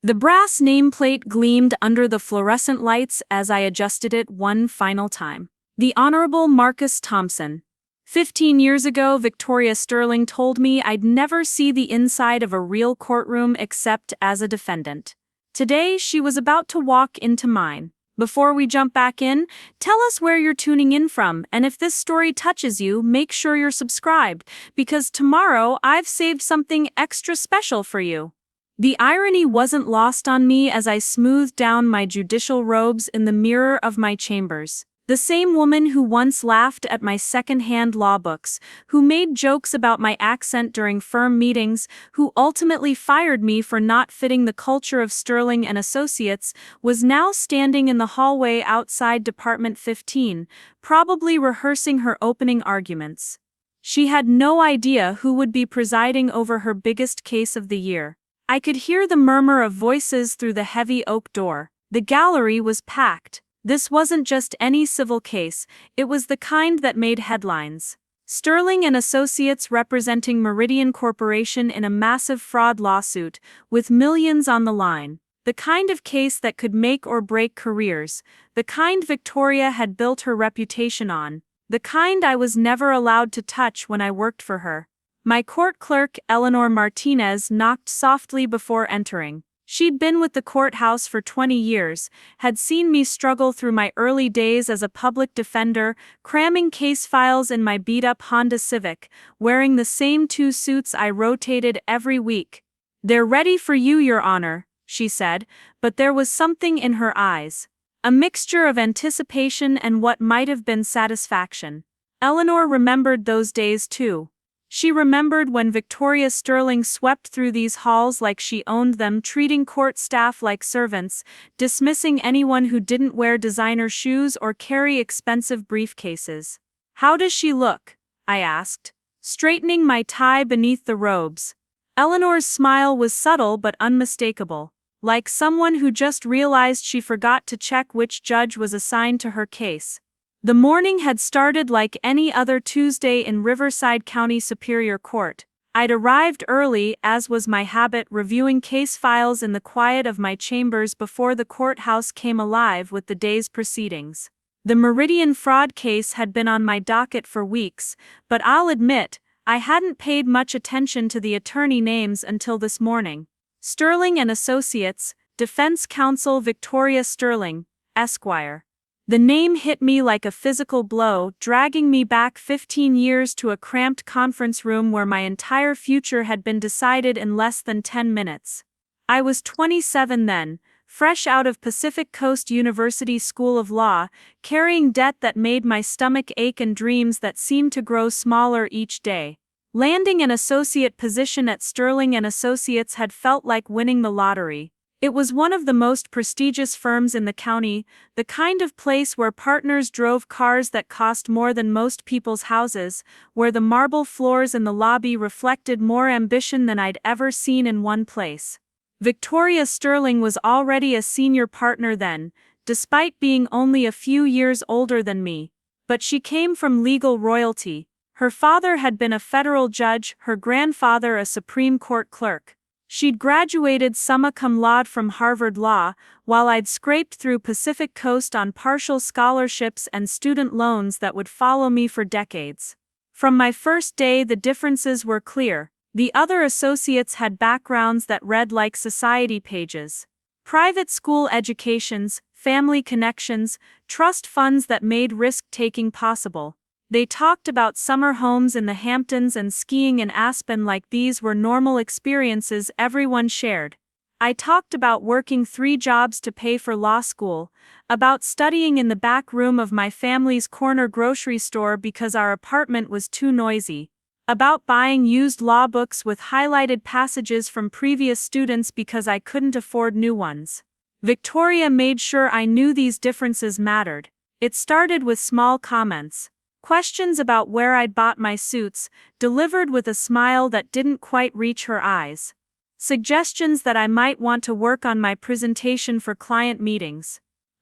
The brass nameplate gleamed under the fluorescent lights as I adjusted it one final time. The Honorable Marcus Thompson. 15 years ago, Victoria Sterling told me I'd never see the inside of a real courtroom except as a defendant. Today, she was about to walk into mine. Before we jump back in, tell us where you're tuning in from, and if this story touches you, make sure you're subscribed, because tomorrow I've saved something extra special for you. The irony wasn't lost on me as I smoothed down my judicial robes in the mirror of my chambers. The same woman who once laughed at my secondhand law books, who made jokes about my accent during firm meetings, who ultimately fired me for not fitting the culture of Sterling and Associates, was now standing in the hallway outside Department 15, probably rehearsing her opening arguments. She had no idea who would be presiding over her biggest case of the year. I could hear the murmur of voices through the heavy oak door. The gallery was packed. This wasn't just any civil case, it was the kind that made headlines. Sterling and Associates representing Meridian Corporation in a massive fraud lawsuit, with millions on the line. The kind of case that could make or break careers, the kind Victoria had built her reputation on, the kind I was never allowed to touch when I worked for her. My court clerk, Eleanor Martinez, knocked softly before entering. She'd been with the courthouse for 20 years, had seen me struggle through my early days as a public defender, cramming case files in my beat-up Honda Civic, wearing the same 2 suits I rotated every week. "They're ready for you, Your Honor," she said, but there was something in her eyes. A mixture of anticipation and what might have been satisfaction. Eleanor remembered those days too. She remembered when Victoria Sterling swept through these halls like she owned them, treating court staff like servants, dismissing anyone who didn't wear designer shoes or carry expensive briefcases. "How does she look?" I asked, straightening my tie beneath the robes. Eleanor's smile was subtle but unmistakable, like someone who just realized she forgot to check which judge was assigned to her case. The morning had started like any other Tuesday in Riverside County Superior Court. I'd arrived early, as was my habit, reviewing case files in the quiet of my chambers before the courthouse came alive with the day's proceedings. The Meridian fraud case had been on my docket for weeks, but I'll admit, I hadn't paid much attention to the attorney names until this morning. Sterling and Associates, Defense Counsel Victoria Sterling, Esquire. The name hit me like a physical blow, dragging me back 15 years to a cramped conference room where my entire future had been decided in less than 10 minutes. I was 27 then, fresh out of Pacific Coast University School of Law, carrying debt that made my stomach ache and dreams that seemed to grow smaller each day. Landing an associate position at Sterling and Associates had felt like winning the lottery. It was one of the most prestigious firms in the county, the kind of place where partners drove cars that cost more than most people's houses, where the marble floors in the lobby reflected more ambition than I'd ever seen in one place. Victoria Sterling was already a senior partner then, despite being only a few years older than me. But she came from legal royalty. Her father had been a federal judge, her grandfather a Supreme Court clerk. She'd graduated summa cum laude from Harvard Law, while I'd scraped through Pacific Coast on partial scholarships and student loans that would follow me for decades. From my first day, the differences were clear. The other associates had backgrounds that read like society pages. Private school educations, family connections, trust funds that made risk-taking possible. They talked about summer homes in the Hamptons and skiing in Aspen like these were normal experiences everyone shared. I talked about working 3 jobs to pay for law school, about studying in the back room of my family's corner grocery store because our apartment was too noisy, about buying used law books with highlighted passages from previous students because I couldn't afford new ones. Victoria made sure I knew these differences mattered. It started with small comments. Questions about where I'd bought my suits, delivered with a smile that didn't quite reach her eyes. Suggestions that I might want to work on my presentation for client meetings.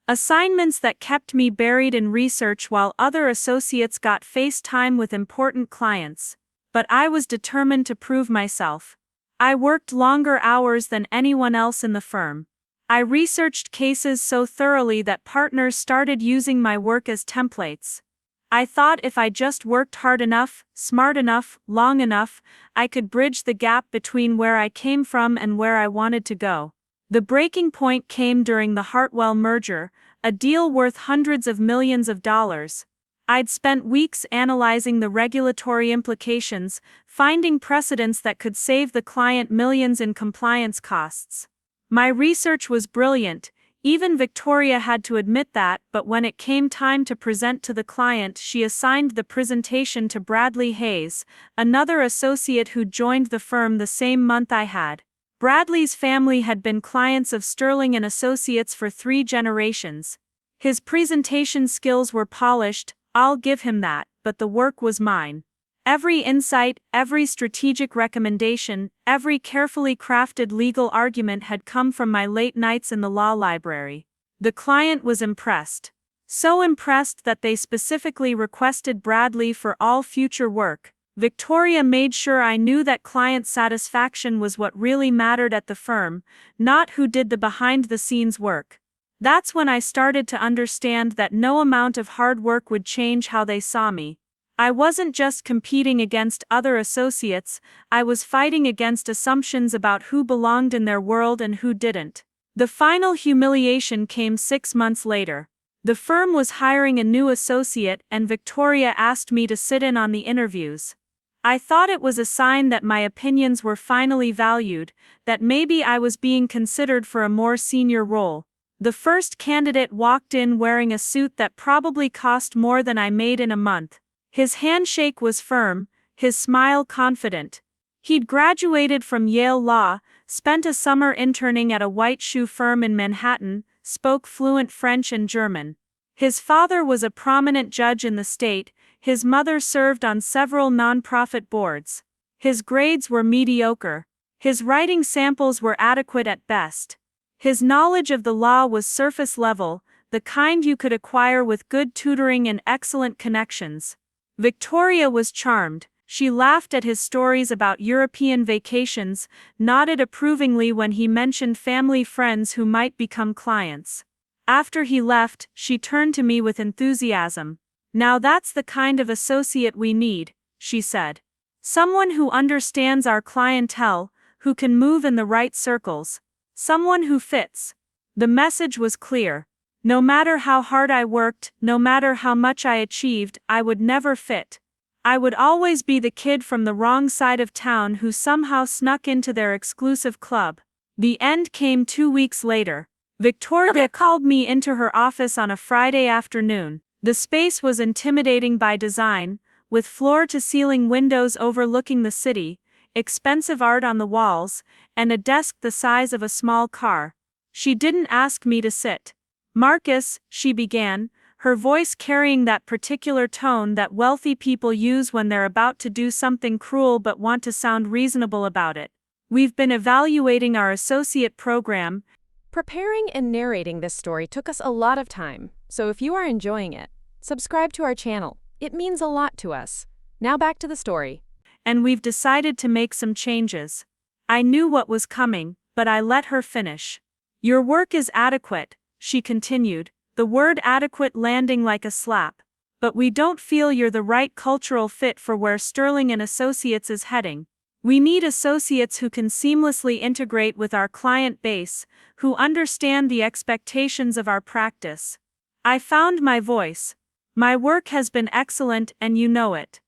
Assignments that kept me buried in research while other associates got face time with important clients. But I was determined to prove myself. I worked longer hours than anyone else in the firm. I researched cases so thoroughly that partners started using my work as templates. I thought if I just worked hard enough, smart enough, long enough, I could bridge the gap between where I came from and where I wanted to go. The breaking point came during the Hartwell merger, a deal worth hundreds of millions of dollars. I'd spent weeks analyzing the regulatory implications, finding precedents that could save the client millions in compliance costs. My research was brilliant, even Victoria had to admit that, but when it came time to present to the client, she assigned the presentation to Bradley Hayes, another associate who joined the firm the same month I had. Bradley's family had been clients of Sterling and Associates for 3 generations. His presentation skills were polished, I'll give him that, but the work was mine. Every insight, every strategic recommendation, every carefully crafted legal argument had come from my late nights in the law library. The client was impressed. So impressed that they specifically requested Bradley for all future work. Victoria made sure I knew that client satisfaction was what really mattered at the firm, not who did the behind-the-scenes work. That's when I started to understand that no amount of hard work would change how they saw me. I wasn't just competing against other associates, I was fighting against assumptions about who belonged in their world and who didn't. The final humiliation came 6 months later. The firm was hiring a new associate and Victoria asked me to sit in on the interviews. I thought it was a sign that my opinions were finally valued, that maybe I was being considered for a more senior role. The first candidate walked in wearing a suit that probably cost more than I made in a month. His handshake was firm, his smile confident. He'd graduated from Yale Law, spent a summer interning at a white shoe firm in Manhattan, spoke fluent French and German. His father was a prominent judge in the state, his mother served on several nonprofit boards. His grades were mediocre. His writing samples were adequate at best. His knowledge of the law was surface level, the kind you could acquire with good tutoring and excellent connections. Victoria was charmed. She laughed at his stories about European vacations, nodded approvingly when he mentioned family friends who might become clients. After he left, she turned to me with enthusiasm. "Now that's the kind of associate we need," she said. "Someone who understands our clientele, who can move in the right circles. Someone who fits." The message was clear. No matter how hard I worked, no matter how much I achieved, I would never fit. I would always be the kid from the wrong side of town who somehow snuck into their exclusive club. The end came 2 weeks later. Victoria called me into her office on a Friday afternoon. The space was intimidating by design, with floor-to-ceiling windows overlooking the city, expensive art on the walls, and a desk the size of a small car. She didn't ask me to sit. "Marcus," she began, her voice carrying that particular tone that wealthy people use when they're about to do something cruel but want to sound reasonable about it. "We've been evaluating our associate program." Preparing and narrating this story took us a lot of time, so if you are enjoying it, subscribe to our channel. It means a lot to us. Now back to the story. "And we've decided to make some changes." I knew what was coming, but I let her finish. "Your work is adequate," she continued, the word adequate landing like a slap. "But we don't feel you're the right cultural fit for where Sterling and Associates is heading. We need associates who can seamlessly integrate with our client base, who understand the expectations of our practice." I found my voice. "My work has been excellent and you know it.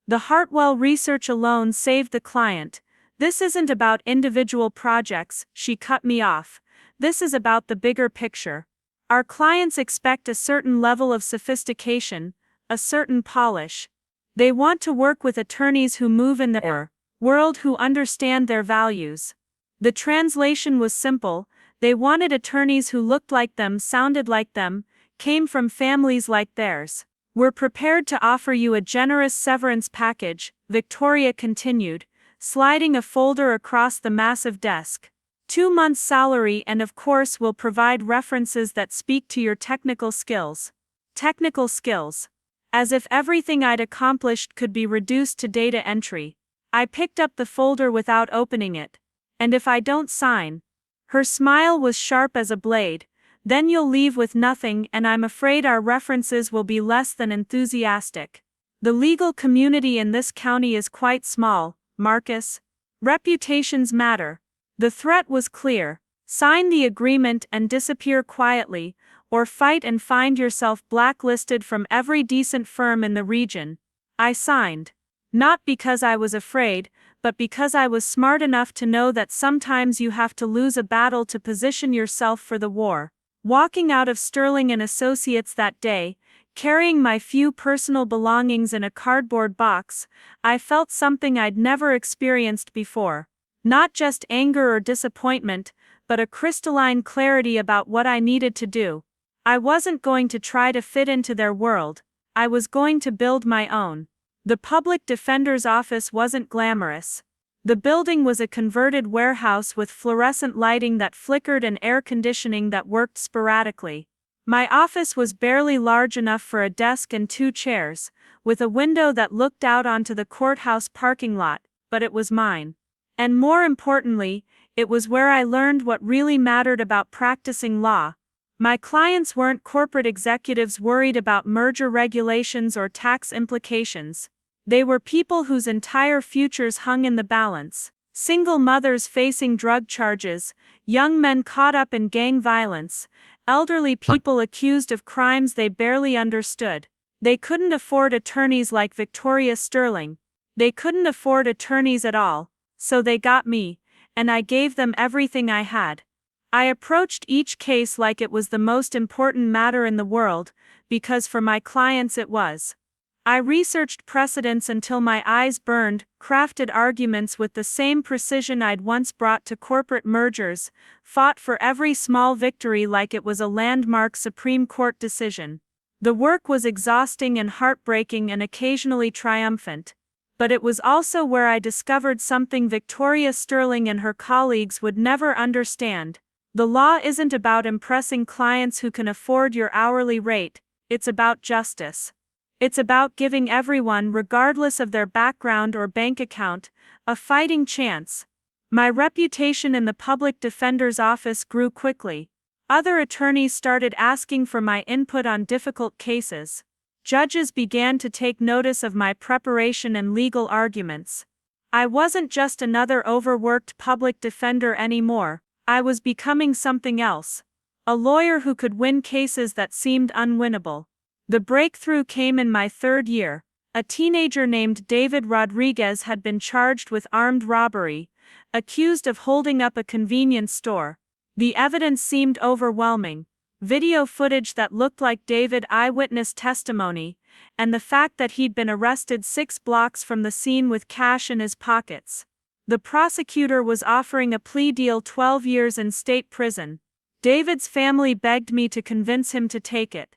The Hartwell research alone saved the client. This isn't about individual projects," she cut me off. "This is about the bigger picture. Our clients expect a certain level of sophistication, a certain polish. They want to work with attorneys who move in their world, who understand their values." The translation was simple. They wanted attorneys who looked like them, sounded like them, came from families like theirs. "We're prepared to offer you a generous severance package," Victoria continued, sliding a folder across the massive desk. 2 months' salary, and of course we'll provide references that speak to your technical skills." Technical skills. As if everything I'd accomplished could be reduced to data entry. I picked up the folder without opening it. And if I don't sign? Her smile was sharp as a blade. Then you'll leave with nothing, and I'm afraid our references will be less than enthusiastic. The legal community in this county is quite small, Marcus. Reputations matter. The threat was clear. Sign the agreement and disappear quietly, or fight and find yourself blacklisted from every decent firm in the region. I signed. Not because I was afraid, but because I was smart enough to know that sometimes you have to lose a battle to position yourself for the war. Walking out of Sterling & Associates that day, carrying my few personal belongings in a cardboard box, I felt something I'd never experienced before. Not just anger or disappointment, but a crystalline clarity about what I needed to do. I wasn't going to try to fit into their world. I was going to build my own. The public defender's office wasn't glamorous. The building was a converted warehouse with fluorescent lighting that flickered and air conditioning that worked sporadically. My office was barely large enough for a desk and 2 chairs, with a window that looked out onto the courthouse parking lot, but it was mine. And more importantly, it was where I learned what really mattered about practicing law. My clients weren't corporate executives worried about merger regulations or tax implications. They were people whose entire futures hung in the balance. Single mothers facing drug charges, young men caught up in gang violence, elderly people accused of crimes they barely understood. They couldn't afford attorneys like Victoria Sterling. They couldn't afford attorneys at all, so they got me, and I gave them everything I had. I approached each case like it was the most important matter in the world, because for my clients it was. I researched precedents until my eyes burned, crafted arguments with the same precision I'd once brought to corporate mergers, fought for every small victory like it was a landmark Supreme Court decision. The work was exhausting and heartbreaking and occasionally triumphant. But it was also where I discovered something Victoria Sterling and her colleagues would never understand. The law isn't about impressing clients who can afford your hourly rate, it's about justice. It's about giving everyone, regardless of their background or bank account, a fighting chance. My reputation in the public defender's office grew quickly. Other attorneys started asking for my input on difficult cases. Judges began to take notice of my preparation and legal arguments. I wasn't just another overworked public defender anymore. I was becoming something else. A lawyer who could win cases that seemed unwinnable. The breakthrough came in my 3rd year. A teenager named David Rodriguez had been charged with armed robbery, accused of holding up a convenience store. The evidence seemed overwhelming. Video footage that looked like David eyewitness testimony, and the fact that he'd been arrested 6 blocks from the scene with cash in his pockets. The prosecutor was offering a plea deal 12 years in state prison. David's family begged me to convince him to take it.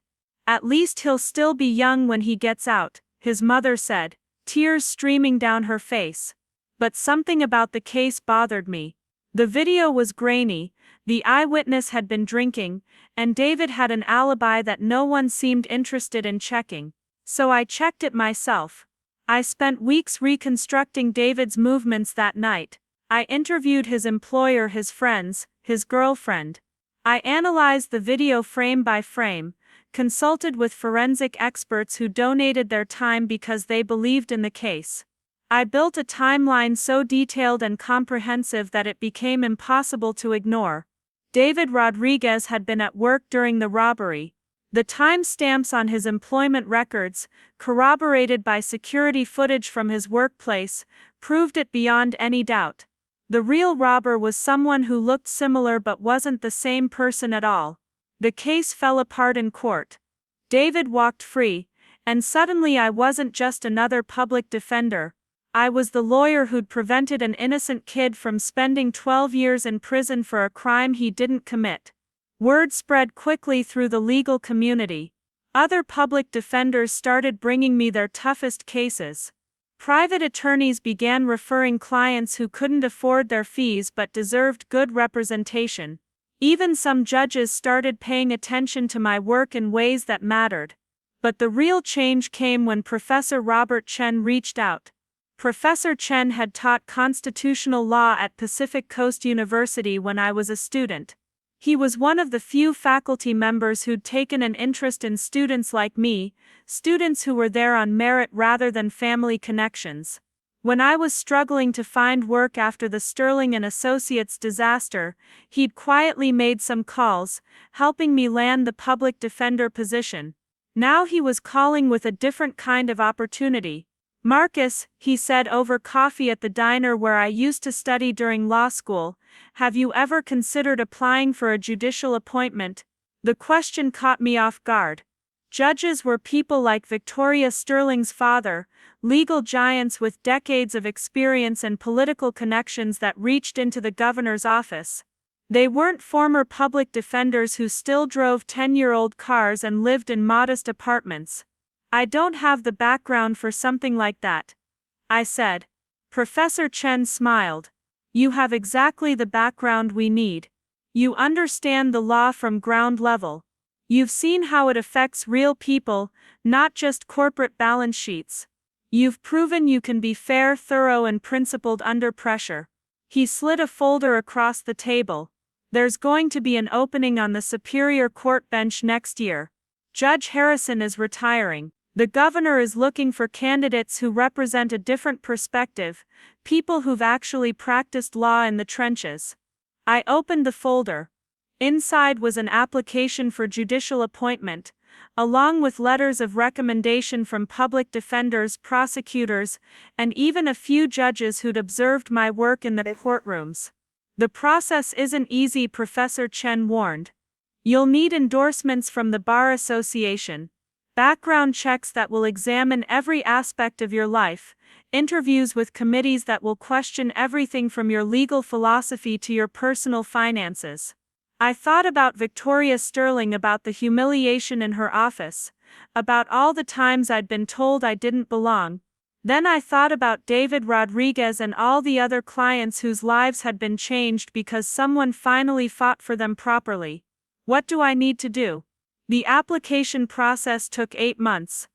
At least he'll still be young when he gets out, his mother said, tears streaming down her face. But something about the case bothered me. The video was grainy, the eyewitness had been drinking, and David had an alibi that no one seemed interested in checking. So I checked it myself. I spent weeks reconstructing David's movements that night. I interviewed his employer, his friends, his girlfriend. I analyzed the video frame by frame, consulted with forensic experts who donated their time because they believed in the case. I built a timeline so detailed and comprehensive that it became impossible to ignore. David Rodriguez had been at work during the robbery. The timestamps on his employment records, corroborated by security footage from his workplace, proved it beyond any doubt. The real robber was someone who looked similar but wasn't the same person at all. The case fell apart in court. David walked free, and suddenly I wasn't just another public defender. I was the lawyer who'd prevented an innocent kid from spending 12 years in prison for a crime he didn't commit. Word spread quickly through the legal community. Other public defenders started bringing me their toughest cases. Private attorneys began referring clients who couldn't afford their fees but deserved good representation. Even some judges started paying attention to my work in ways that mattered. But the real change came when Professor Robert Chen reached out. Professor Chen had taught constitutional law at Pacific Coast University when I was a student. He was one of the few faculty members who'd taken an interest in students like me, students who were there on merit rather than family connections. When I was struggling to find work after the Sterling and Associates disaster, he'd quietly made some calls, helping me land the public defender position. Now he was calling with a different kind of opportunity. "Marcus," he said over coffee at the diner where I used to study during law school, "have you ever considered applying for a judicial appointment?" The question caught me off guard. Judges were people like Victoria Sterling's father, legal giants with decades of experience and political connections that reached into the governor's office. They weren't former public defenders who still drove 10-year-old cars and lived in modest apartments. "I don't have the background for something like that," I said. Professor Chen smiled. "You have exactly the background we need. You understand the law from ground level. You've seen how it affects real people, not just corporate balance sheets. You've proven you can be fair, thorough, and principled under pressure." He slid a folder across the table. "There's going to be an opening on the Superior Court bench next year. Judge Harrison is retiring. The governor is looking for candidates who represent a different perspective, people who've actually practiced law in the trenches." I opened the folder. Inside was an application for judicial appointment, along with letters of recommendation from public defenders, prosecutors, and even a few judges who'd observed my work in the courtrooms. "The process isn't easy," Professor Chen warned. "You'll need endorsements from the Bar Association, background checks that will examine every aspect of your life, interviews with committees that will question everything from your legal philosophy to your personal finances." I thought about Victoria Sterling, about the humiliation in her office, about all the times I'd been told I didn't belong. Then I thought about David Rodriguez and all the other clients whose lives had been changed because someone finally fought for them properly. What do I need to do? The application process took 8 months.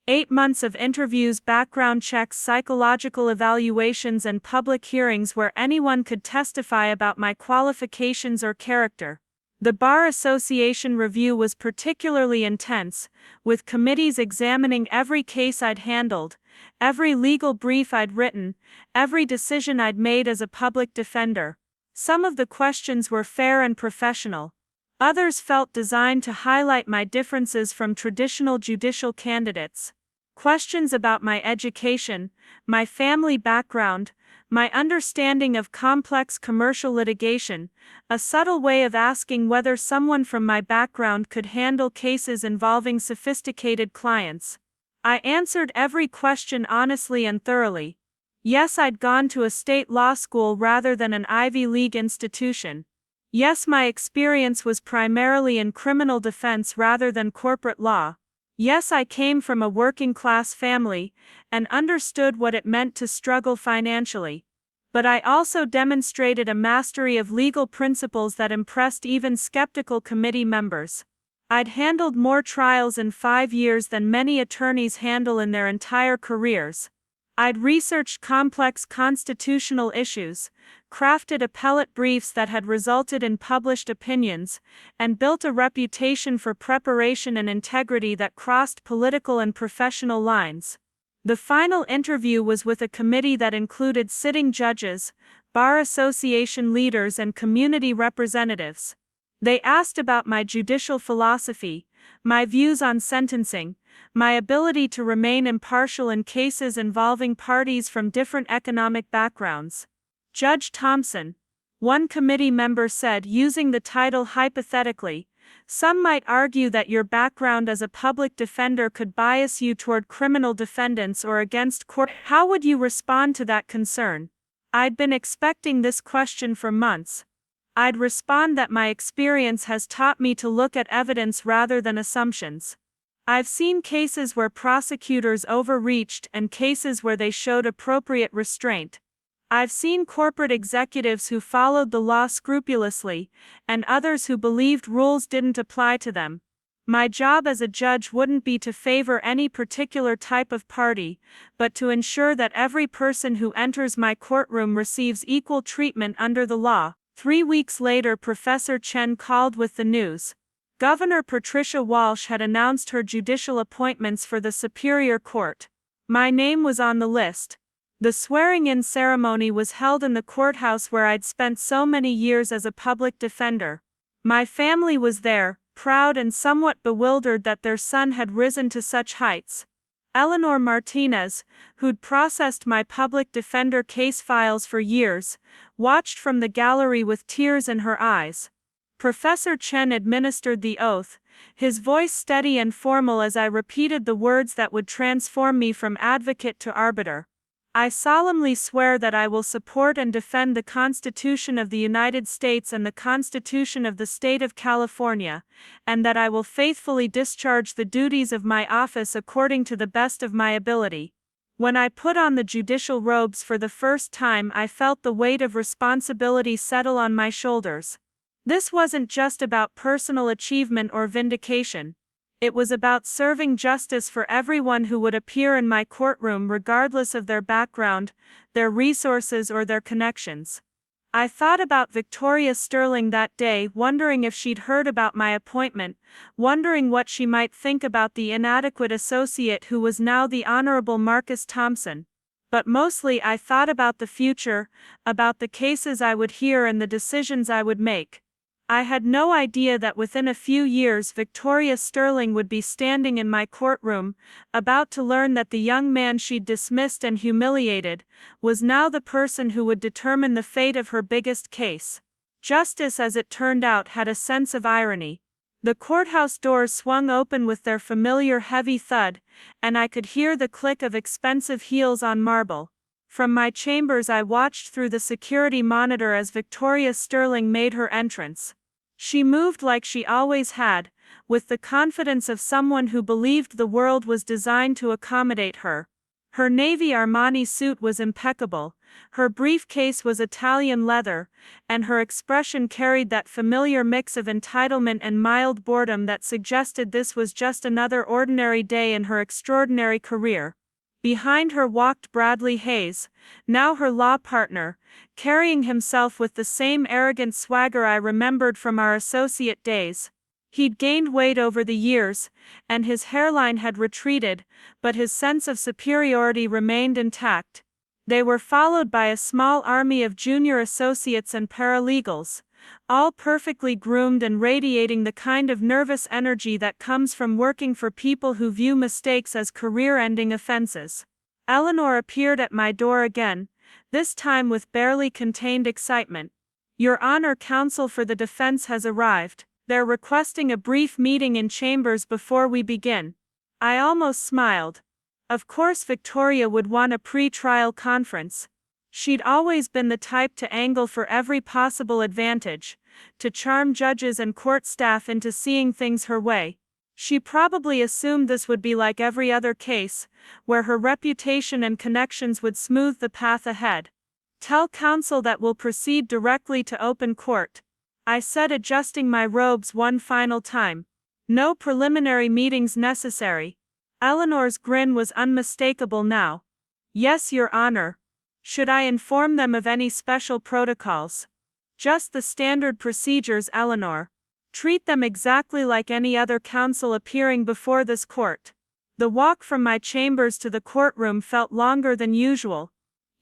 8 months of interviews, background checks, psychological evaluations, and public hearings where anyone could testify about my qualifications or character. The Bar Association review was particularly intense, with committees examining every case I'd handled, every legal brief I'd written, every decision I'd made as a public defender. Some of the questions were fair and professional. Others felt designed to highlight my differences from traditional judicial candidates. Questions about my education, my family background, my understanding of complex commercial litigation, a subtle way of asking whether someone from my background could handle cases involving sophisticated clients. I answered every question honestly and thoroughly. Yes, I'd gone to a state law school rather than an Ivy League institution. Yes, my experience was primarily in criminal defense rather than corporate law. Yes, I came from a working-class family and understood what it meant to struggle financially. But I also demonstrated a mastery of legal principles that impressed even skeptical committee members. I'd handled more trials in 5 years than many attorneys handle in their entire careers. I'd researched complex constitutional issues, crafted appellate briefs that had resulted in published opinions, and built a reputation for preparation and integrity that crossed political and professional lines. The final interview was with a committee that included sitting judges, Bar Association leaders, and community representatives. They asked about my judicial philosophy, my views on sentencing, my ability to remain impartial in cases involving parties from different economic backgrounds. "Judge Thompson," one committee member said, using the title hypothetically, "some might argue that your background as a public defender could bias you toward criminal defendants or against court. How would you respond to that concern?" I'd been expecting this question for months. I'd respond that my experience has taught me to look at evidence rather than assumptions. I've seen cases where prosecutors overreached and cases where they showed appropriate restraint. I've seen corporate executives who followed the law scrupulously, and others who believed rules didn't apply to them. My job as a judge wouldn't be to favor any particular type of party, but to ensure that every person who enters my courtroom receives equal treatment under the law. 3 weeks later, Professor Chen called with the news. Governor Patricia Walsh had announced her judicial appointments for the Superior Court. My name was on the list. The swearing-in ceremony was held in the courthouse where I'd spent so many years as a public defender. My family was there, proud and somewhat bewildered that their son had risen to such heights. Eleanor Martinez, who'd processed my public defender case files for years, watched from the gallery with tears in her eyes. Professor Chen administered the oath, his voice steady and formal as I repeated the words that would transform me from advocate to arbiter. I solemnly swear that I will support and defend the Constitution of the United States and the Constitution of the State of California, and that I will faithfully discharge the duties of my office according to the best of my ability. When I put on the judicial robes for the first time, I felt the weight of responsibility settle on my shoulders. This wasn't just about personal achievement or vindication. It was about serving justice for everyone who would appear in my courtroom regardless of their background, their resources or their connections. I thought about Victoria Sterling that day, wondering if she'd heard about my appointment, wondering what she might think about the inadequate associate who was now the Honorable Marcus Thompson. But mostly I thought about the future, about the cases I would hear and the decisions I would make. I had no idea that within a few years Victoria Sterling would be standing in my courtroom, about to learn that the young man she'd dismissed and humiliated was now the person who would determine the fate of her biggest case. Justice, as it turned out, had a sense of irony. The courthouse doors swung open with their familiar heavy thud, and I could hear the click of expensive heels on marble. From my chambers I watched through the security monitor as Victoria Sterling made her entrance. She moved like she always had, with the confidence of someone who believed the world was designed to accommodate her. Her navy Armani suit was impeccable, her briefcase was Italian leather, and her expression carried that familiar mix of entitlement and mild boredom that suggested this was just another ordinary day in her extraordinary career. Behind her walked Bradley Hayes, now her law partner, carrying himself with the same arrogant swagger I remembered from our associate days. He'd gained weight over the years, and his hairline had retreated, but his sense of superiority remained intact. They were followed by a small army of junior associates and paralegals, all perfectly groomed and radiating the kind of nervous energy that comes from working for people who view mistakes as career-ending offenses. Eleanor appeared at my door again, this time with barely contained excitement. "Your Honor, counsel for the defense has arrived. They're requesting a brief meeting in chambers before we begin." I almost smiled. Of course Victoria would want a pre-trial conference. She'd always been the type to angle for every possible advantage, to charm judges and court staff into seeing things her way. She probably assumed this would be like every other case, where her reputation and connections would smooth the path ahead. "Tell counsel that we'll proceed directly to open court," I said, adjusting my robes one final time. "No preliminary meetings necessary." Eleanor's grin was unmistakable now. "Yes, Your Honor." "Should I inform them of any special protocols?" "Just the standard procedures, Eleanor. Treat them exactly like any other counsel appearing before this court." The walk from my chambers to the courtroom felt longer than usual.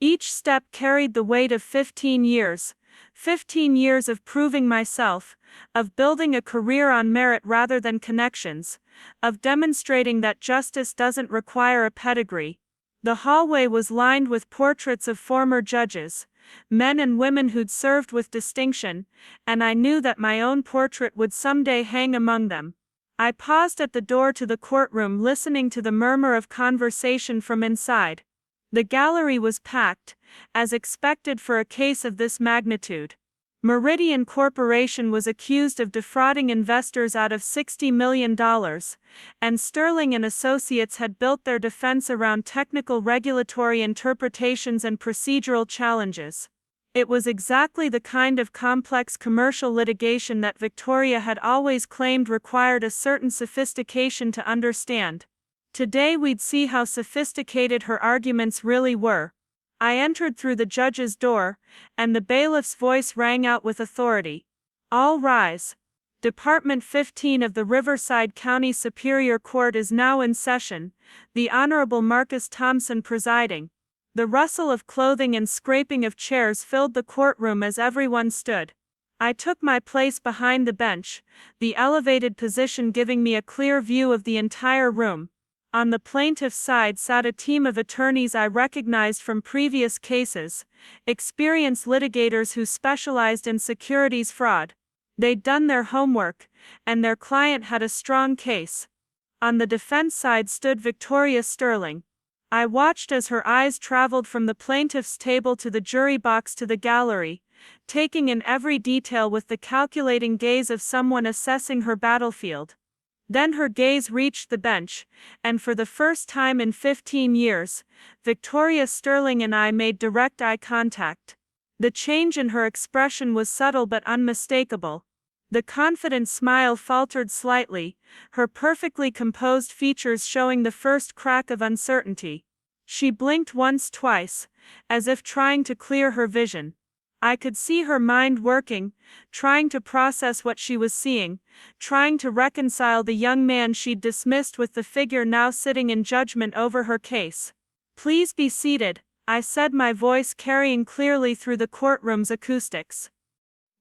Each step carried the weight of 15 years. 15 years of proving myself, of building a career on merit rather than connections, of demonstrating that justice doesn't require a pedigree. The hallway was lined with portraits of former judges, men and women who'd served with distinction, and I knew that my own portrait would someday hang among them. I paused at the door to the courtroom, listening to the murmur of conversation from inside. The gallery was packed, as expected for a case of this magnitude. Meridian Corporation was accused of defrauding investors out of $60 million, and Sterling and Associates had built their defense around technical regulatory interpretations and procedural challenges. It was exactly the kind of complex commercial litigation that Victoria had always claimed required a certain sophistication to understand. Today we'd see how sophisticated her arguments really were. I entered through the judge's door, and the bailiff's voice rang out with authority. All rise. Department 15 of the Riverside County Superior Court is now in session, the Honorable Marcus Thompson presiding. The rustle of clothing and scraping of chairs filled the courtroom as everyone stood. I took my place behind the bench, the elevated position giving me a clear view of the entire room. On the plaintiff's side sat a team of attorneys I recognized from previous cases, experienced litigators who specialized in securities fraud. They'd done their homework, and their client had a strong case. On the defense side stood Victoria Sterling. I watched as her eyes traveled from the plaintiff's table to the jury box to the gallery, taking in every detail with the calculating gaze of someone assessing her battlefield. Then her gaze reached the bench, and for the first time in 15 years, Victoria Sterling and I made direct eye contact. The change in her expression was subtle but unmistakable. The confident smile faltered slightly, her perfectly composed features showing the first crack of uncertainty. She blinked once, twice, as if trying to clear her vision. I could see her mind working, trying to process what she was seeing, trying to reconcile the young man she'd dismissed with the figure now sitting in judgment over her case. "Please be seated," I said, my voice carrying clearly through the courtroom's acoustics.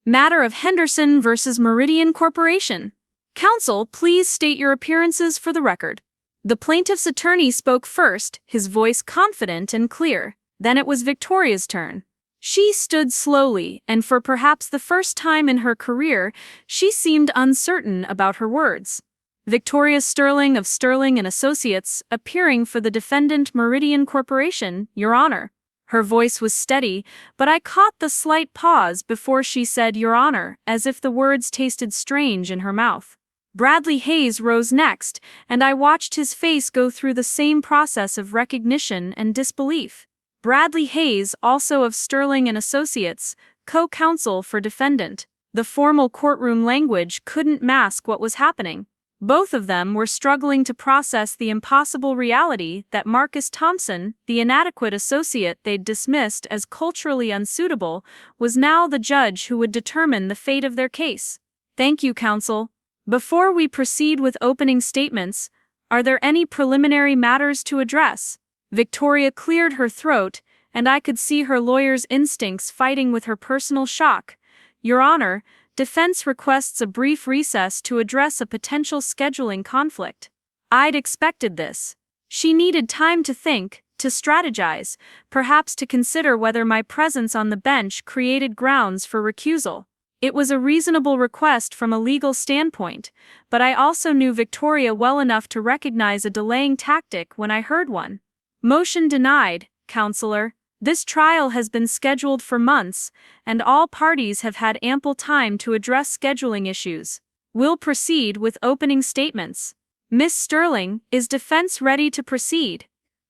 Matter of Henderson versus Meridian Corporation. Counsel, please state your appearances for the record. The plaintiff's attorney spoke first, his voice confident and clear. Then it was Victoria's turn. She stood slowly, and for perhaps the first time in her career, she seemed uncertain about her words. Victoria Sterling of Sterling and Associates, appearing for the defendant Meridian Corporation, Your Honor. Her voice was steady, but I caught the slight pause before she said Your Honor, as if the words tasted strange in her mouth. Bradley Hayes rose next, and I watched his face go through the same process of recognition and disbelief. Bradley Hayes, also of Sterling and Associates, co-counsel for defendant. The formal courtroom language couldn't mask what was happening. Both of them were struggling to process the impossible reality that Marcus Thompson, the inadequate associate they'd dismissed as culturally unsuitable, was now the judge who would determine the fate of their case. Thank you, counsel. Before we proceed with opening statements, are there any preliminary matters to address? Victoria cleared her throat, and I could see her lawyer's instincts fighting with her personal shock. Your Honor, defense requests a brief recess to address a potential scheduling conflict. I'd expected this. She needed time to think, to strategize, perhaps to consider whether my presence on the bench created grounds for recusal. It was a reasonable request from a legal standpoint, but I also knew Victoria well enough to recognize a delaying tactic when I heard one. Motion denied, Counselor. This trial has been scheduled for months, and all parties have had ample time to address scheduling issues. We'll proceed with opening statements. Miss Sterling, is defense ready to proceed?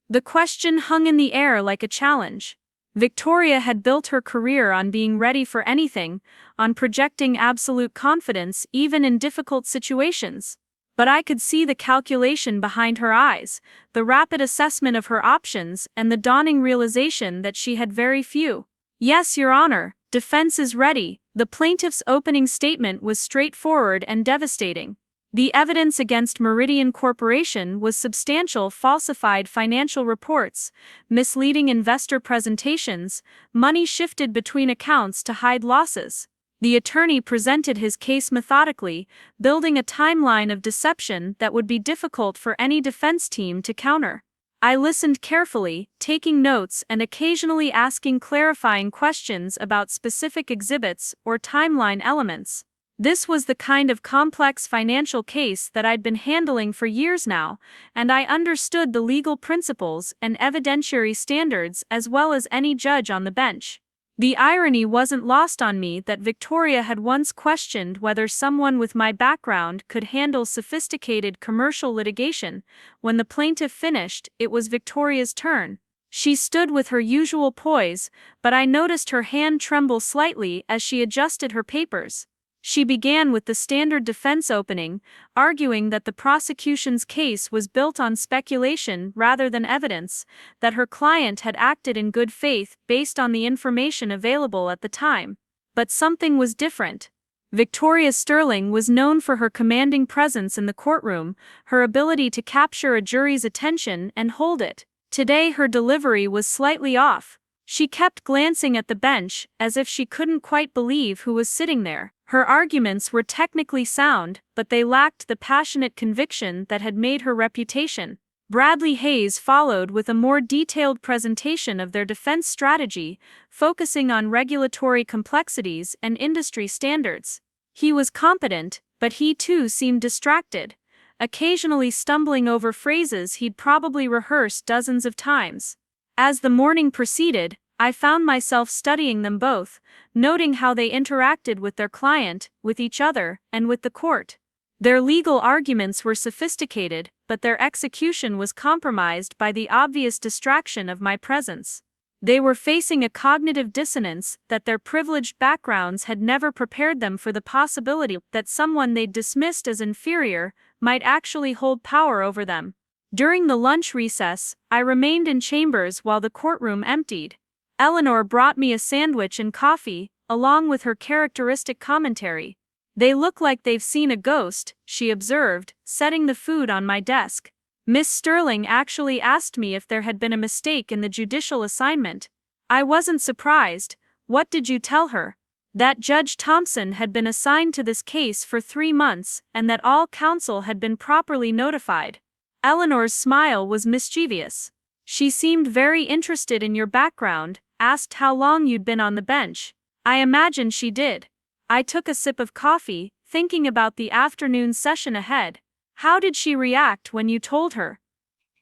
The question hung in the air like a challenge. Victoria had built her career on being ready for anything, on projecting absolute confidence even in difficult situations. But I could see the calculation behind her eyes, the rapid assessment of her options, and the dawning realization that she had very few. Yes, Your Honor, defense is ready. The plaintiff's opening statement was straightforward and devastating. The evidence against Meridian Corporation was substantial: falsified financial reports, misleading investor presentations, money shifted between accounts to hide losses. The attorney presented his case methodically, building a timeline of deception that would be difficult for any defense team to counter. I listened carefully, taking notes and occasionally asking clarifying questions about specific exhibits or timeline elements. This was the kind of complex financial case that I'd been handling for years now, and I understood the legal principles and evidentiary standards as well as any judge on the bench. The irony wasn't lost on me that Victoria had once questioned whether someone with my background could handle sophisticated commercial litigation. When the plaintiff finished, it was Victoria's turn. She stood with her usual poise, but I noticed her hand tremble slightly as she adjusted her papers. She began with the standard defense opening, arguing that the prosecution's case was built on speculation rather than evidence, that her client had acted in good faith based on the information available at the time. But something was different. Victoria Sterling was known for her commanding presence in the courtroom, her ability to capture a jury's attention and hold it. Today her delivery was slightly off. She kept glancing at the bench as if she couldn't quite believe who was sitting there. Her arguments were technically sound, but they lacked the passionate conviction that had made her reputation. Bradley Hayes followed with a more detailed presentation of their defense strategy, focusing on regulatory complexities and industry standards. He was competent, but he too seemed distracted, occasionally stumbling over phrases he'd probably rehearsed dozens of times. As the morning proceeded, I found myself studying them both, noting how they interacted with their client, with each other, and with the court. Their legal arguments were sophisticated, but their execution was compromised by the obvious distraction of my presence. They were facing a cognitive dissonance that their privileged backgrounds had never prepared them for the possibility that someone they'd dismissed as inferior might actually hold power over them. During the lunch recess, I remained in chambers while the courtroom emptied. Eleanor brought me a sandwich and coffee, along with her characteristic commentary. "They look like they've seen a ghost," she observed, setting the food on my desk. "Miss Sterling actually asked me if there had been a mistake in the judicial assignment. I wasn't surprised. What did you tell her?" "That Judge Thompson had been assigned to this case for 3 months and that all counsel had been properly notified." Eleanor's smile was mischievous. "She seemed very interested in your background, asked how long you'd been on the bench." "I imagine she did." I took a sip of coffee, thinking about the afternoon session ahead. "How did she react when you told her?"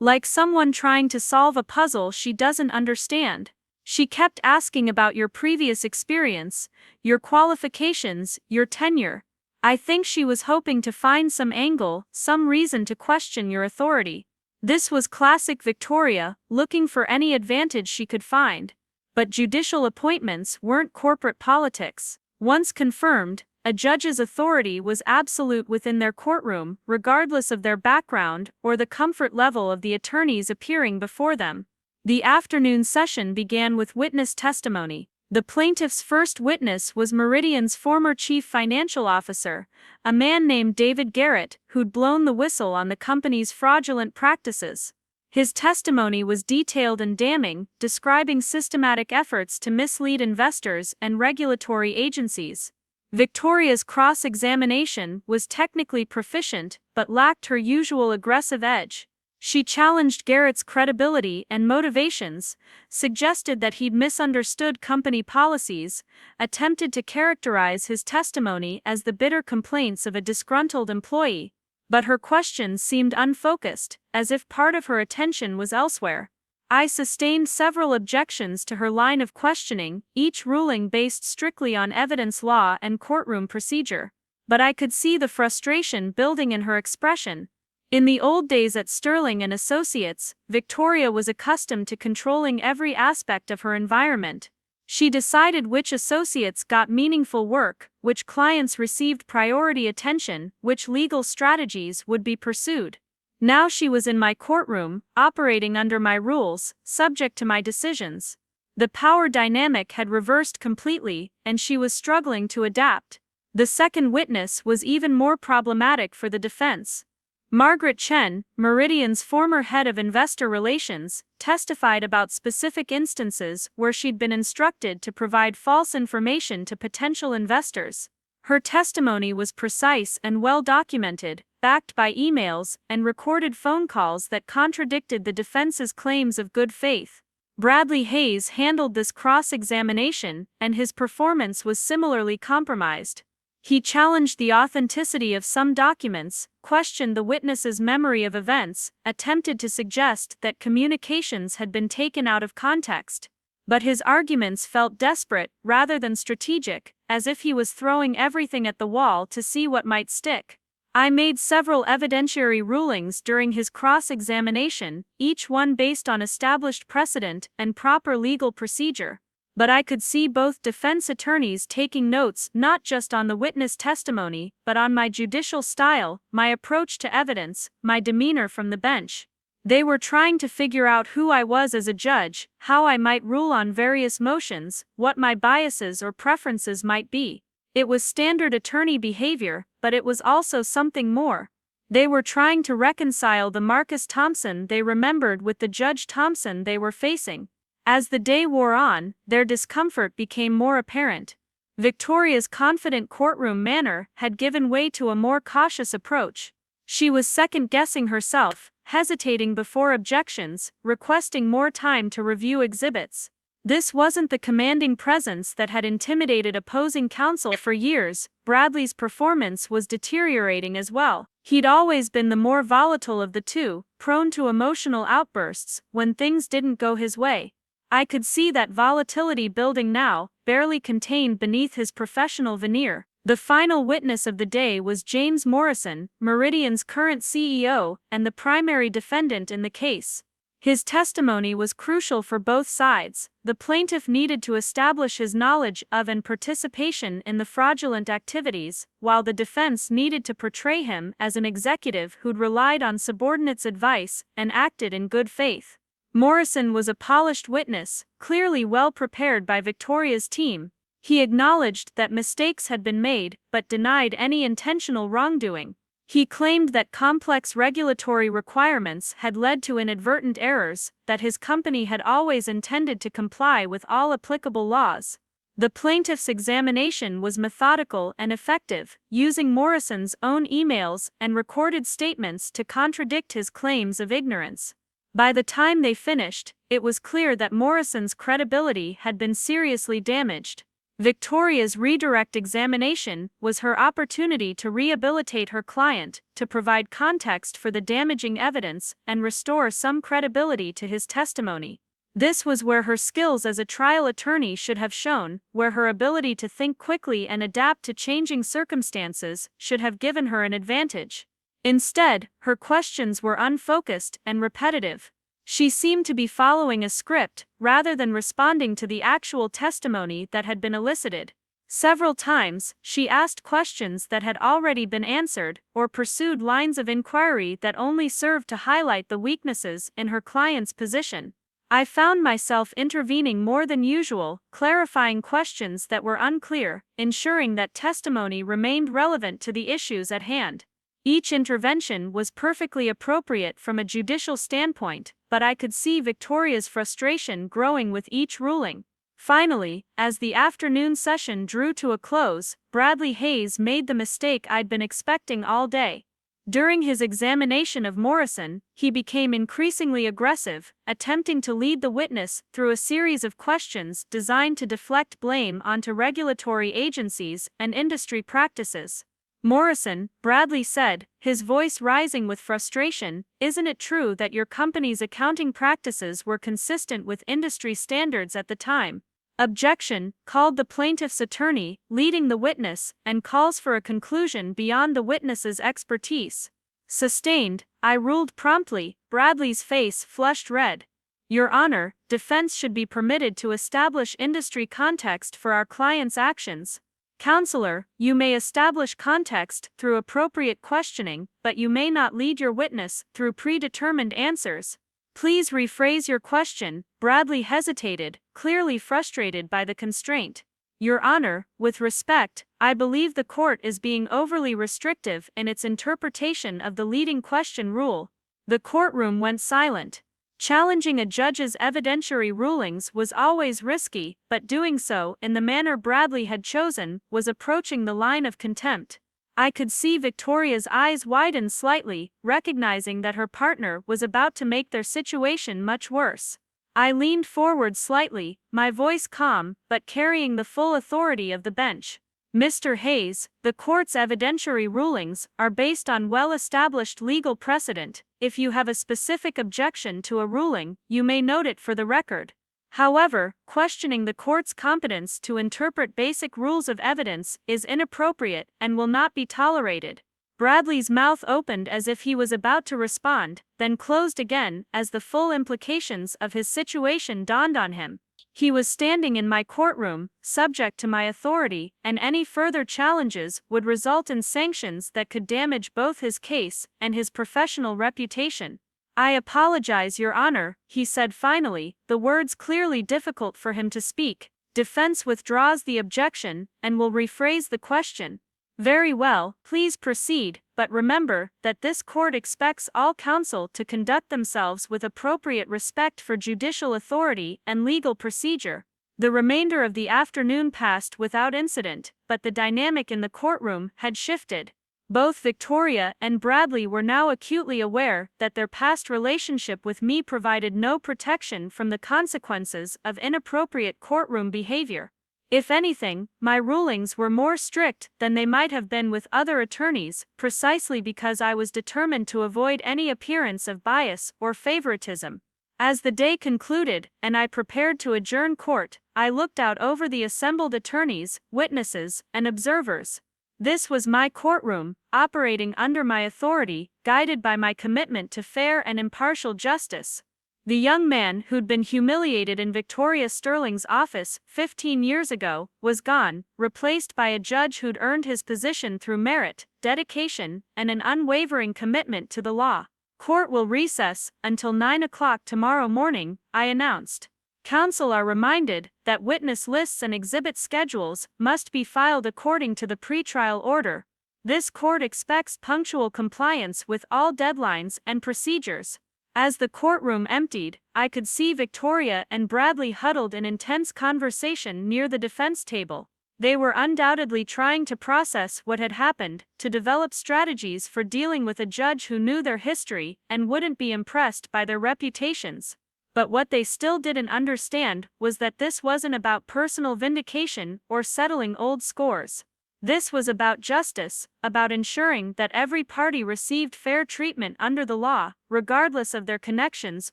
"Like someone trying to solve a puzzle she doesn't understand. She kept asking about your previous experience, your qualifications, your tenure. I think she was hoping to find some angle, some reason to question your authority." This was classic Victoria, looking for any advantage she could find. But judicial appointments weren't corporate politics. Once confirmed, a judge's authority was absolute within their courtroom, regardless of their background or the comfort level of the attorneys appearing before them. The afternoon session began with witness testimony. The plaintiff's first witness was Meridian's former chief financial officer, a man named David Garrett, who'd blown the whistle on the company's fraudulent practices. His testimony was detailed and damning, describing systematic efforts to mislead investors and regulatory agencies. Victoria's cross-examination was technically proficient but lacked her usual aggressive edge. She challenged Garrett's credibility and motivations, suggested that he'd misunderstood company policies, attempted to characterize his testimony as the bitter complaints of a disgruntled employee. But her questions seemed unfocused, as if part of her attention was elsewhere. I sustained several objections to her line of questioning, each ruling based strictly on evidence law and courtroom procedure. But I could see the frustration building in her expression. In the old days at Sterling and Associates, Victoria was accustomed to controlling every aspect of her environment. She decided which associates got meaningful work, which clients received priority attention, which legal strategies would be pursued. Now she was in my courtroom, operating under my rules, subject to my decisions. The power dynamic had reversed completely, and she was struggling to adapt. The second witness was even more problematic for the defense. Margaret Chen, Meridian's former head of investor relations, testified about specific instances where she'd been instructed to provide false information to potential investors. Her testimony was precise and well documented, backed by emails and recorded phone calls that contradicted the defense's claims of good faith. Bradley Hayes handled this cross-examination, and his performance was similarly compromised. He challenged the authenticity of some documents, questioned the witness's memory of events, attempted to suggest that communications had been taken out of context. But his arguments felt desperate rather than strategic, as if he was throwing everything at the wall to see what might stick. I made several evidentiary rulings during his cross-examination, each one based on established precedent and proper legal procedure. But I could see both defense attorneys taking notes not just on the witness testimony, but on my judicial style, my approach to evidence, my demeanor from the bench. They were trying to figure out who I was as a judge, how I might rule on various motions, what my biases or preferences might be. It was standard attorney behavior, but it was also something more. They were trying to reconcile the Marcus Thompson they remembered with the Judge Thompson they were facing. As the day wore on, their discomfort became more apparent. Victoria's confident courtroom manner had given way to a more cautious approach. She was second-guessing herself, hesitating before objections, requesting more time to review exhibits. This wasn't the commanding presence that had intimidated opposing counsel for years. Bradley's performance was deteriorating as well. He'd always been the more volatile of the two, prone to emotional outbursts when things didn't go his way. I could see that volatility building now, barely contained beneath his professional veneer. The final witness of the day was James Morrison, Meridian's current CEO, and the primary defendant in the case. His testimony was crucial for both sides. The plaintiff needed to establish his knowledge of and participation in the fraudulent activities, while the defense needed to portray him as an executive who'd relied on subordinates' advice and acted in good faith. Morrison was a polished witness, clearly well prepared by Victoria's team. He acknowledged that mistakes had been made, but denied any intentional wrongdoing. He claimed that complex regulatory requirements had led to inadvertent errors, that his company had always intended to comply with all applicable laws. The plaintiff's examination was methodical and effective, using Morrison's own emails and recorded statements to contradict his claims of ignorance. By the time they finished, it was clear that Morrison's credibility had been seriously damaged. Victoria's redirect examination was her opportunity to rehabilitate her client, to provide context for the damaging evidence, and restore some credibility to his testimony. This was where her skills as a trial attorney should have shown, where her ability to think quickly and adapt to changing circumstances should have given her an advantage. Instead, her questions were unfocused and repetitive. She seemed to be following a script, rather than responding to the actual testimony that had been elicited. Several times, she asked questions that had already been answered, or pursued lines of inquiry that only served to highlight the weaknesses in her client's position. I found myself intervening more than usual, clarifying questions that were unclear, ensuring that testimony remained relevant to the issues at hand. Each intervention was perfectly appropriate from a judicial standpoint, but I could see Victoria's frustration growing with each ruling. Finally, as the afternoon session drew to a close, Bradley Hayes made the mistake I'd been expecting all day. During his examination of Morrison, he became increasingly aggressive, attempting to lead the witness through a series of questions designed to deflect blame onto regulatory agencies and industry practices. "Morrison," Bradley said, his voice rising with frustration, "isn't it true that your company's accounting practices were consistent with industry standards at the time?" "Objection," called the plaintiff's attorney, leading the witness, and calls for a conclusion beyond the witness's expertise. "Sustained," I ruled promptly, Bradley's face flushed red. "Your Honor, defense should be permitted to establish industry context for our client's actions." "Counselor, you may establish context through appropriate questioning, but you may not lead your witness through predetermined answers." "Please rephrase your question," Bradley hesitated, clearly frustrated by the constraint. "Your Honor, with respect, I believe the court is being overly restrictive in its interpretation of the leading question rule." The courtroom went silent. Challenging a judge's evidentiary rulings was always risky, but doing so in the manner Bradley had chosen was approaching the line of contempt. I could see Victoria's eyes widen slightly, recognizing that her partner was about to make their situation much worse. I leaned forward slightly, my voice calm, but carrying the full authority of the bench. "Mr. Hayes, the court's evidentiary rulings are based on well-established legal precedent. If you have a specific objection to a ruling, you may note it for the record. However, questioning the court's competence to interpret basic rules of evidence is inappropriate and will not be tolerated." Bradley's mouth opened as if he was about to respond, then closed again as the full implications of his situation dawned on him. He was standing in my courtroom, subject to my authority, and any further challenges would result in sanctions that could damage both his case and his professional reputation. "I apologize, Your Honor," he said finally, the words clearly difficult for him to speak. "Defense withdraws the objection and will rephrase the question." "Very well, please proceed, but remember that this court expects all counsel to conduct themselves with appropriate respect for judicial authority and legal procedure." The remainder of the afternoon passed without incident, but the dynamic in the courtroom had shifted. Both Victoria and Bradley were now acutely aware that their past relationship with me provided no protection from the consequences of inappropriate courtroom behavior. If anything, my rulings were more strict than they might have been with other attorneys, precisely because I was determined to avoid any appearance of bias or favoritism. As the day concluded, and I prepared to adjourn court, I looked out over the assembled attorneys, witnesses, and observers. This was my courtroom, operating under my authority, guided by my commitment to fair and impartial justice. The young man who'd been humiliated in Victoria Sterling's office 15 years ago was gone, replaced by a judge who'd earned his position through merit, dedication, and an unwavering commitment to the law. "Court will recess until 9 o'clock tomorrow morning," I announced. "Counsel are reminded that witness lists and exhibit schedules must be filed according to the pretrial order. This court expects punctual compliance with all deadlines and procedures." As the courtroom emptied, I could see Victoria and Bradley huddled in intense conversation near the defense table. They were undoubtedly trying to process what had happened, to develop strategies for dealing with a judge who knew their history and wouldn't be impressed by their reputations. But what they still didn't understand was that this wasn't about personal vindication or settling old scores. This was about justice, about ensuring that every party received fair treatment under the law, regardless of their connections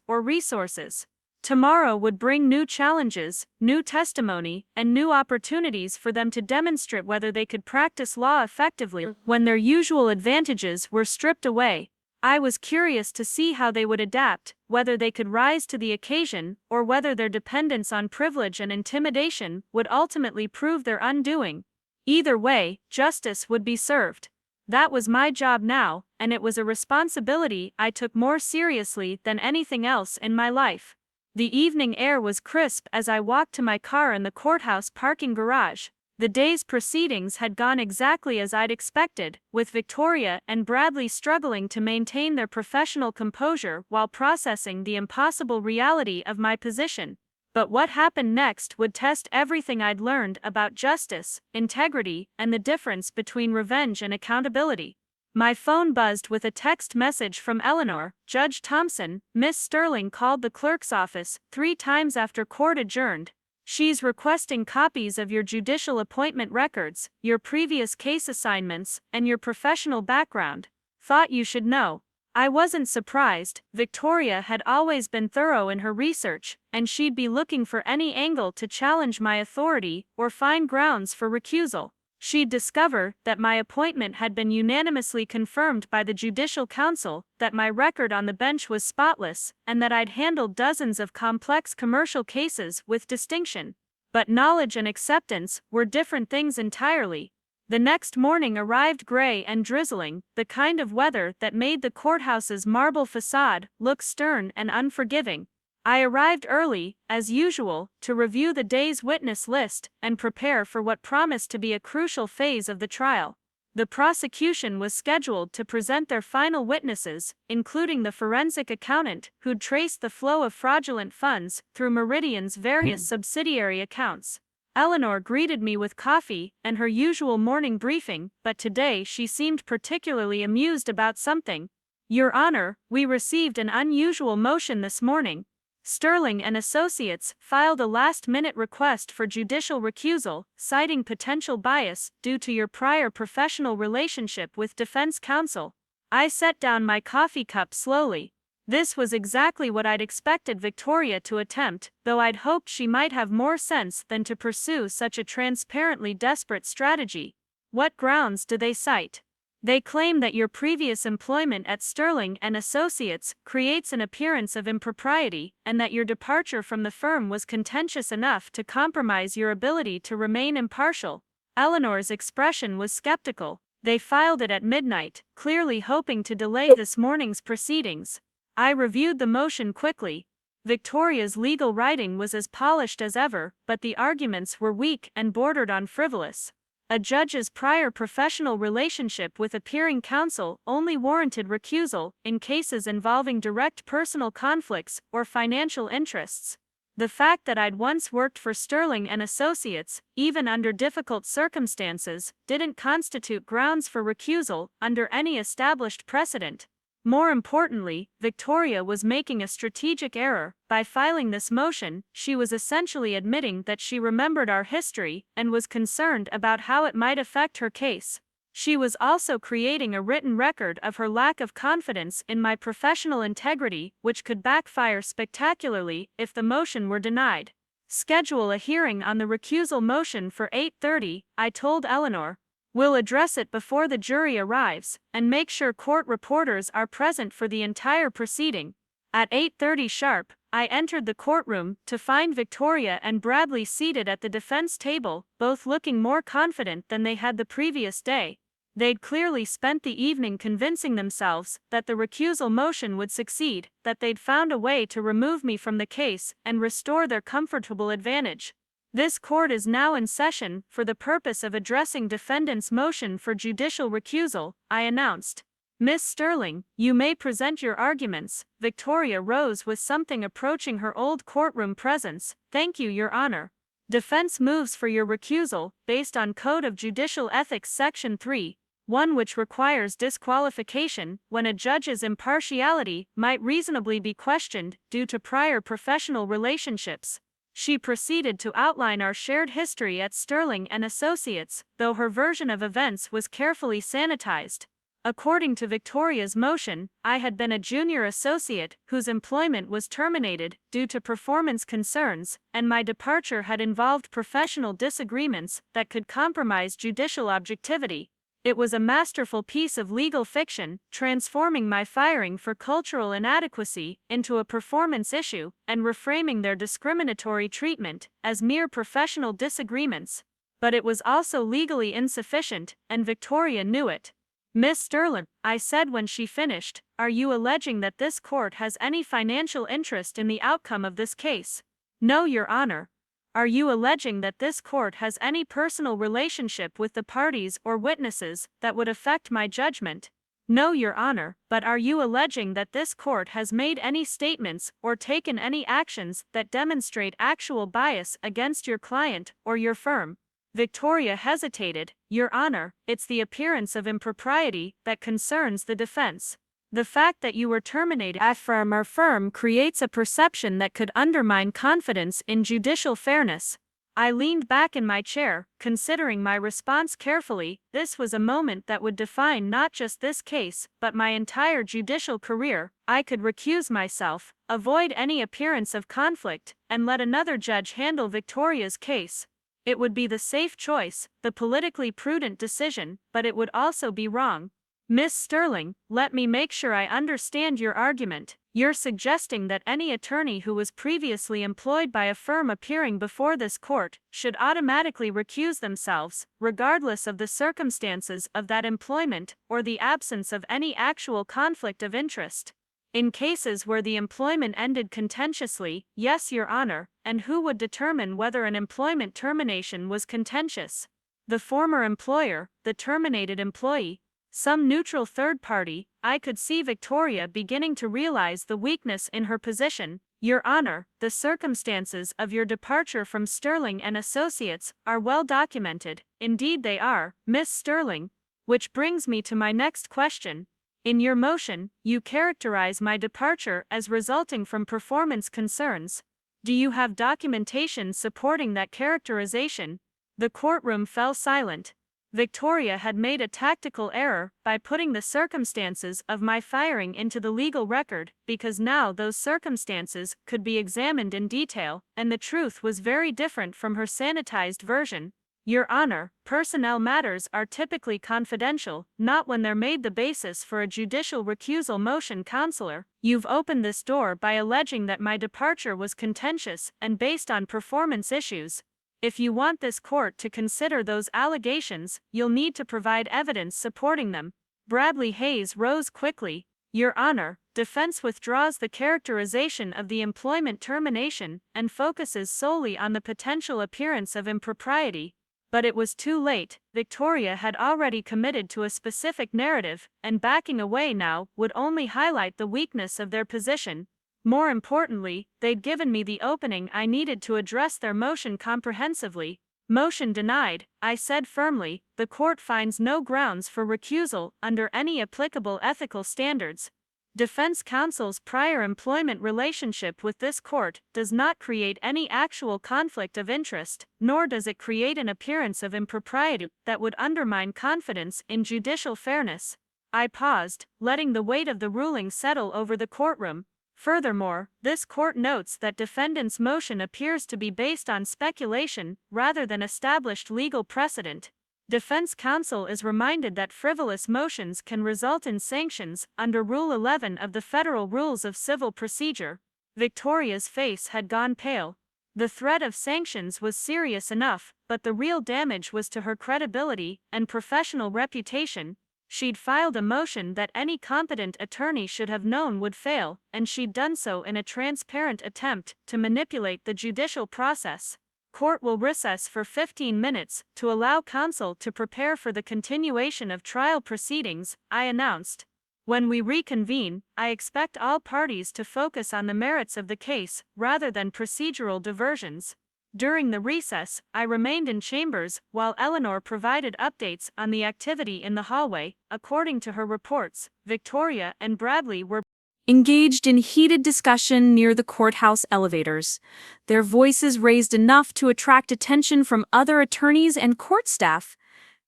or resources. Tomorrow would bring new challenges, new testimony, and new opportunities for them to demonstrate whether they could practice law effectively when their usual advantages were stripped away. I was curious to see how they would adapt, whether they could rise to the occasion, or whether their dependence on privilege and intimidation would ultimately prove their undoing. Either way, justice would be served. That was my job now, and it was a responsibility I took more seriously than anything else in my life. The evening air was crisp as I walked to my car in the courthouse parking garage. The day's proceedings had gone exactly as I'd expected, with Victoria and Bradley struggling to maintain their professional composure while processing the impossible reality of my position. But what happened next would test everything I'd learned about justice, integrity, and the difference between revenge and accountability. My phone buzzed with a text message from Eleanor. "Judge Thompson, Miss Sterling called the clerk's office 3 times after court adjourned. She's requesting copies of your judicial appointment records, your previous case assignments, and your professional background. Thought you should know." I wasn't surprised. Victoria had always been thorough in her research, and she'd be looking for any angle to challenge my authority or find grounds for recusal. She'd discover that my appointment had been unanimously confirmed by the Judicial Council, that my record on the bench was spotless, and that I'd handled dozens of complex commercial cases with distinction. But knowledge and acceptance were different things entirely. The next morning arrived gray and drizzling, the kind of weather that made the courthouse's marble facade look stern and unforgiving. I arrived early, as usual, to review the day's witness list and prepare for what promised to be a crucial phase of the trial. The prosecution was scheduled to present their final witnesses, including the forensic accountant who'd traced the flow of fraudulent funds through Meridian's various subsidiary accounts. Eleanor greeted me with coffee and her usual morning briefing, but today she seemed particularly amused about something. "Your Honor, we received an unusual motion this morning. Sterling and Associates filed a last-minute request for judicial recusal, citing potential bias due to your prior professional relationship with defense counsel." I set down my coffee cup slowly. This was exactly what I'd expected Victoria to attempt, though I'd hoped she might have more sense than to pursue such a transparently desperate strategy. "What grounds do they cite?" They claim that your previous employment at Sterling and Associates creates an appearance of impropriety and that your departure from the firm was contentious enough to compromise your ability to remain impartial. Eleanor's expression was skeptical. They filed it at midnight, clearly hoping to delay this morning's proceedings. I reviewed the motion quickly. Victoria's legal writing was as polished as ever, but the arguments were weak and bordered on frivolous. A judge's prior professional relationship with appearing counsel only warranted recusal in cases involving direct personal conflicts or financial interests. The fact that I'd once worked for Sterling and Associates, even under difficult circumstances, didn't constitute grounds for recusal under any established precedent. More importantly, Victoria was making a strategic error. By filing this motion, she was essentially admitting that she remembered our history and was concerned about how it might affect her case. She was also creating a written record of her lack of confidence in my professional integrity, which could backfire spectacularly if the motion were denied. Schedule a hearing on the recusal motion for 8:30, I told Eleanor. We'll address it before the jury arrives, and make sure court reporters are present for the entire proceeding. At 8:30 sharp, I entered the courtroom to find Victoria and Bradley seated at the defense table, both looking more confident than they had the previous day. They'd clearly spent the evening convincing themselves that the recusal motion would succeed, that they'd found a way to remove me from the case and restore their comfortable advantage. This court is now in session for the purpose of addressing defendant's motion for judicial recusal, I announced. Miss Sterling, you may present your arguments. Victoria rose with something approaching her old courtroom presence. Thank you, Your Honor. Defense moves for your recusal, based on Code of Judicial Ethics Section 3, one which requires disqualification when a judge's impartiality might reasonably be questioned due to prior professional relationships. She proceeded to outline our shared history at Sterling and Associates, though her version of events was carefully sanitized. According to Victoria's motion, I had been a junior associate whose employment was terminated due to performance concerns, and my departure had involved professional disagreements that could compromise judicial objectivity. It was a masterful piece of legal fiction, transforming my firing for cultural inadequacy into a performance issue and reframing their discriminatory treatment as mere professional disagreements. But it was also legally insufficient, and Victoria knew it. Miss Sterling, I said when she finished, are you alleging that this court has any financial interest in the outcome of this case? No, Your Honor. Are you alleging that this court has any personal relationship with the parties or witnesses that would affect my judgment? No, Your Honor, but are you alleging that this court has made any statements or taken any actions that demonstrate actual bias against your client or your firm? Victoria hesitated. Your Honor, it's the appearance of impropriety that concerns the defense. The fact that you were terminated from our firm creates a perception that could undermine confidence in judicial fairness. I leaned back in my chair, considering my response carefully. This was a moment that would define not just this case, but my entire judicial career. I could recuse myself, avoid any appearance of conflict, and let another judge handle Victoria's case. It would be the safe choice, the politically prudent decision, but it would also be wrong. Miss Sterling, let me make sure I understand your argument. You're suggesting that any attorney who was previously employed by a firm appearing before this court should automatically recuse themselves, regardless of the circumstances of that employment or the absence of any actual conflict of interest. In cases where the employment ended contentiously, yes, Your Honor, and who would determine whether an employment termination was contentious? The former employer, the terminated employee, some neutral third party. I could see Victoria beginning to realize the weakness in her position. Your Honor, the circumstances of your departure from Sterling and Associates are well documented. Indeed they are, Miss Sterling. Which brings me to my next question. In your motion, you characterize my departure as resulting from performance concerns. Do you have documentation supporting that characterization? The courtroom fell silent. Victoria had made a tactical error by putting the circumstances of my firing into the legal record, because now those circumstances could be examined in detail, and the truth was very different from her sanitized version. Your Honor, personnel matters are typically confidential, not when they're made the basis for a judicial recusal motion. Counselor, you've opened this door by alleging that my departure was contentious and based on performance issues. If you want this court to consider those allegations, you'll need to provide evidence supporting them. Bradley Hayes rose quickly. Your Honor, defense withdraws the characterization of the employment termination and focuses solely on the potential appearance of impropriety. But it was too late. Victoria had already committed to a specific narrative, and backing away now would only highlight the weakness of their position. More importantly, they'd given me the opening I needed to address their motion comprehensively. Motion denied, I said firmly. The court finds no grounds for recusal under any applicable ethical standards. Defense counsel's prior employment relationship with this court does not create any actual conflict of interest, nor does it create an appearance of impropriety that would undermine confidence in judicial fairness. I paused, letting the weight of the ruling settle over the courtroom. Furthermore, this court notes that defendant's motion appears to be based on speculation rather than established legal precedent. Defense counsel is reminded that frivolous motions can result in sanctions under Rule 11 of the Federal Rules of Civil Procedure. Victoria's face had gone pale. The threat of sanctions was serious enough, but the real damage was to her credibility and professional reputation. She'd filed a motion that any competent attorney should have known would fail, and she'd done so in a transparent attempt to manipulate the judicial process. Court will recess for 15 minutes to allow counsel to prepare for the continuation of trial proceedings, I announced. When we reconvene, I expect all parties to focus on the merits of the case rather than procedural diversions. During the recess, I remained in chambers while Eleanor provided updates on the activity in the hallway. According to her reports, Victoria and Bradley were engaged in heated discussion near the courthouse elevators, their voices raised enough to attract attention from other attorneys and court staff.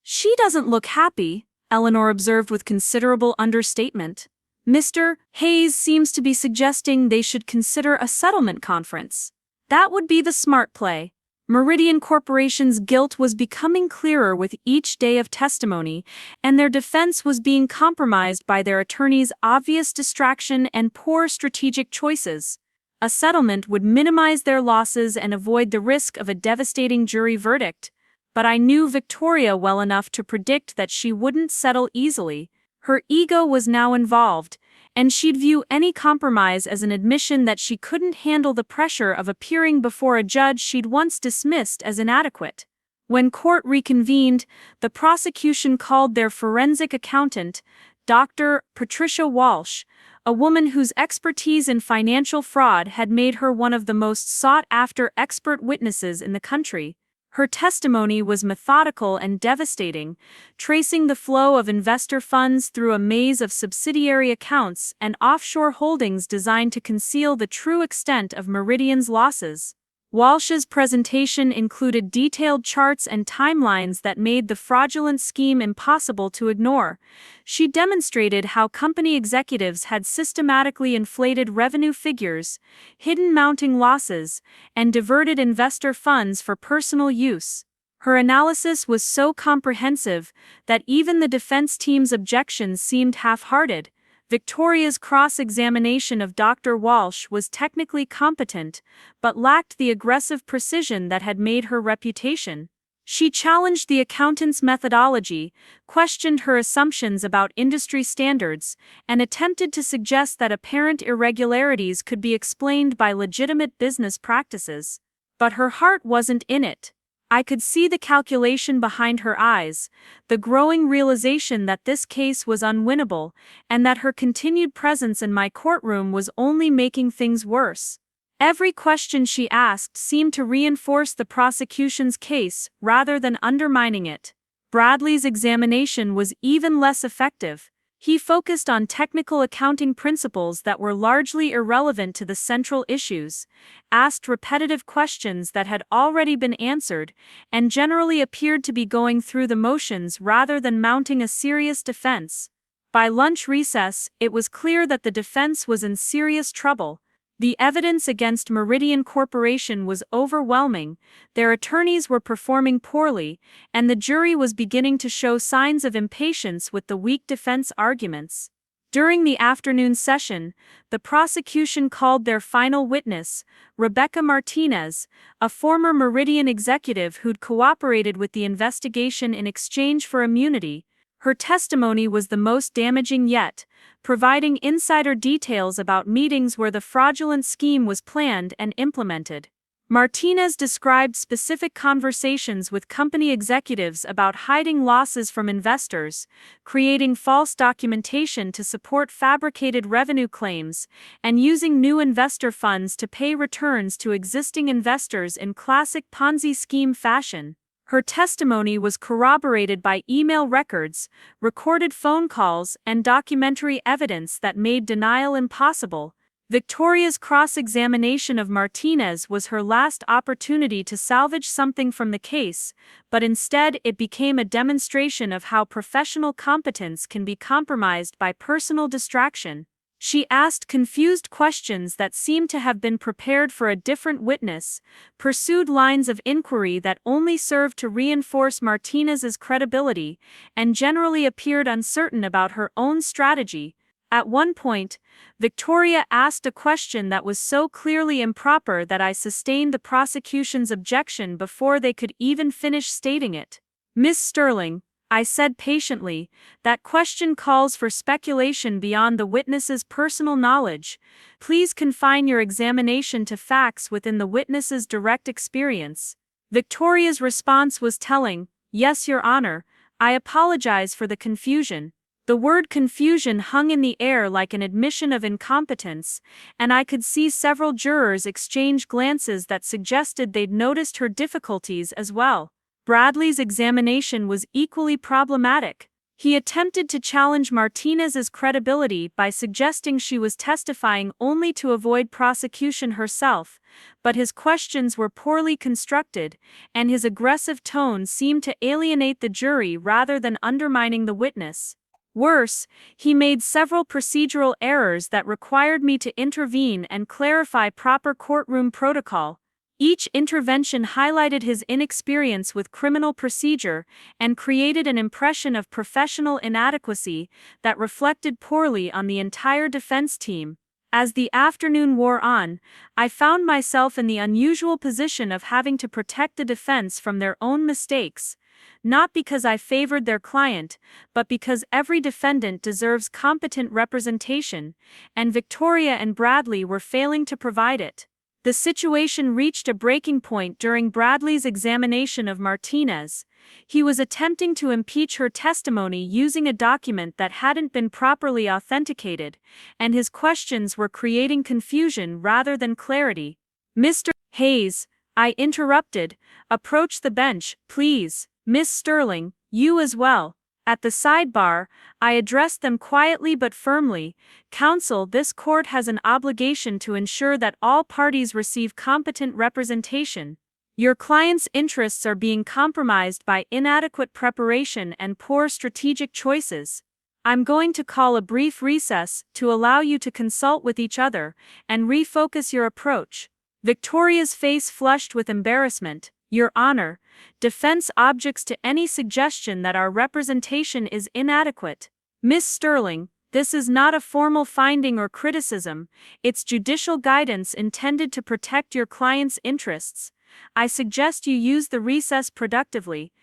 "She doesn't look happy," Eleanor observed with considerable understatement. "Mr. Hayes seems to be suggesting they should consider a settlement conference. That would be the smart play." Meridian Corporation's guilt was becoming clearer with each day of testimony, and their defense was being compromised by their attorney's obvious distraction and poor strategic choices. A settlement would minimize their losses and avoid the risk of a devastating jury verdict. But I knew Victoria well enough to predict that she wouldn't settle easily. Her ego was now involved, and she'd view any compromise as an admission that she couldn't handle the pressure of appearing before a judge she'd once dismissed as inadequate. When court reconvened, the prosecution called their forensic accountant, Dr. Patricia Walsh, a woman whose expertise in financial fraud had made her one of the most sought-after expert witnesses in the country. Her testimony was methodical and devastating, tracing the flow of investor funds through a maze of subsidiary accounts and offshore holdings designed to conceal the true extent of Meridian's losses. Walsh's presentation included detailed charts and timelines that made the fraudulent scheme impossible to ignore. She demonstrated how company executives had systematically inflated revenue figures, hidden mounting losses, and diverted investor funds for personal use. Her analysis was so comprehensive that even the defense team's objections seemed half-hearted. Victoria's cross-examination of Dr. Walsh was technically competent, but lacked the aggressive precision that had made her reputation. She challenged the accountant's methodology, questioned her assumptions about industry standards, and attempted to suggest that apparent irregularities could be explained by legitimate business practices. But her heart wasn't in it. I could see the calculation behind her eyes, the growing realization that this case was unwinnable, and that her continued presence in my courtroom was only making things worse. Every question she asked seemed to reinforce the prosecution's case rather than undermining it. Bradley's examination was even less effective. He focused on technical accounting principles that were largely irrelevant to the central issues, asked repetitive questions that had already been answered, and generally appeared to be going through the motions rather than mounting a serious defense. By lunch recess, it was clear that the defense was in serious trouble. The evidence against Meridian Corporation was overwhelming, their attorneys were performing poorly, and the jury was beginning to show signs of impatience with the weak defense arguments. During the afternoon session, the prosecution called their final witness, Rebecca Martinez, a former Meridian executive who'd cooperated with the investigation in exchange for immunity. Her testimony was the most damaging yet, providing insider details about meetings where the fraudulent scheme was planned and implemented. Martinez described specific conversations with company executives about hiding losses from investors, creating false documentation to support fabricated revenue claims, and using new investor funds to pay returns to existing investors in classic Ponzi scheme fashion. Her testimony was corroborated by email records, recorded phone calls, and documentary evidence that made denial impossible. Victoria's cross-examination of Martinez was her last opportunity to salvage something from the case, but instead it became a demonstration of how professional competence can be compromised by personal distraction. She asked confused questions that seemed to have been prepared for a different witness, pursued lines of inquiry that only served to reinforce Martinez's credibility, and generally appeared uncertain about her own strategy. At one point, Victoria asked a question that was so clearly improper that I sustained the prosecution's objection before they could even finish stating it. "Miss Sterling," I said patiently, "that question calls for speculation beyond the witness's personal knowledge. Please confine your examination to facts within the witness's direct experience." Victoria's response was telling. "Yes, Your Honor, I apologize for the confusion." The word confusion hung in the air like an admission of incompetence, and I could see several jurors exchange glances that suggested they'd noticed her difficulties as well. Bradley's examination was equally problematic. He attempted to challenge Martinez's credibility by suggesting she was testifying only to avoid prosecution herself, but his questions were poorly constructed, and his aggressive tone seemed to alienate the jury rather than undermining the witness. Worse, he made several procedural errors that required me to intervene and clarify proper courtroom protocol. Each intervention highlighted his inexperience with criminal procedure and created an impression of professional inadequacy that reflected poorly on the entire defense team. As the afternoon wore on, I found myself in the unusual position of having to protect the defense from their own mistakes. Not because I favored their client, but because every defendant deserves competent representation, and Victoria and Bradley were failing to provide it. The situation reached a breaking point during Bradley's examination of Martinez. He was attempting to impeach her testimony using a document that hadn't been properly authenticated, and his questions were creating confusion rather than clarity. "Mr. Hayes," I interrupted, "approach the bench, please. Miss Sterling, you as well." At the sidebar, I addressed them quietly but firmly. "Counsel, this court has an obligation to ensure that all parties receive competent representation. Your client's interests are being compromised by inadequate preparation and poor strategic choices. I'm going to call a brief recess to allow you to consult with each other and refocus your approach." Victoria's face flushed with embarrassment. "Your Honor, defense objects to any suggestion that our representation is inadequate." "Miss Sterling, this is not a formal finding or criticism, it's judicial guidance intended to protect your client's interests. I suggest you use the recess productively."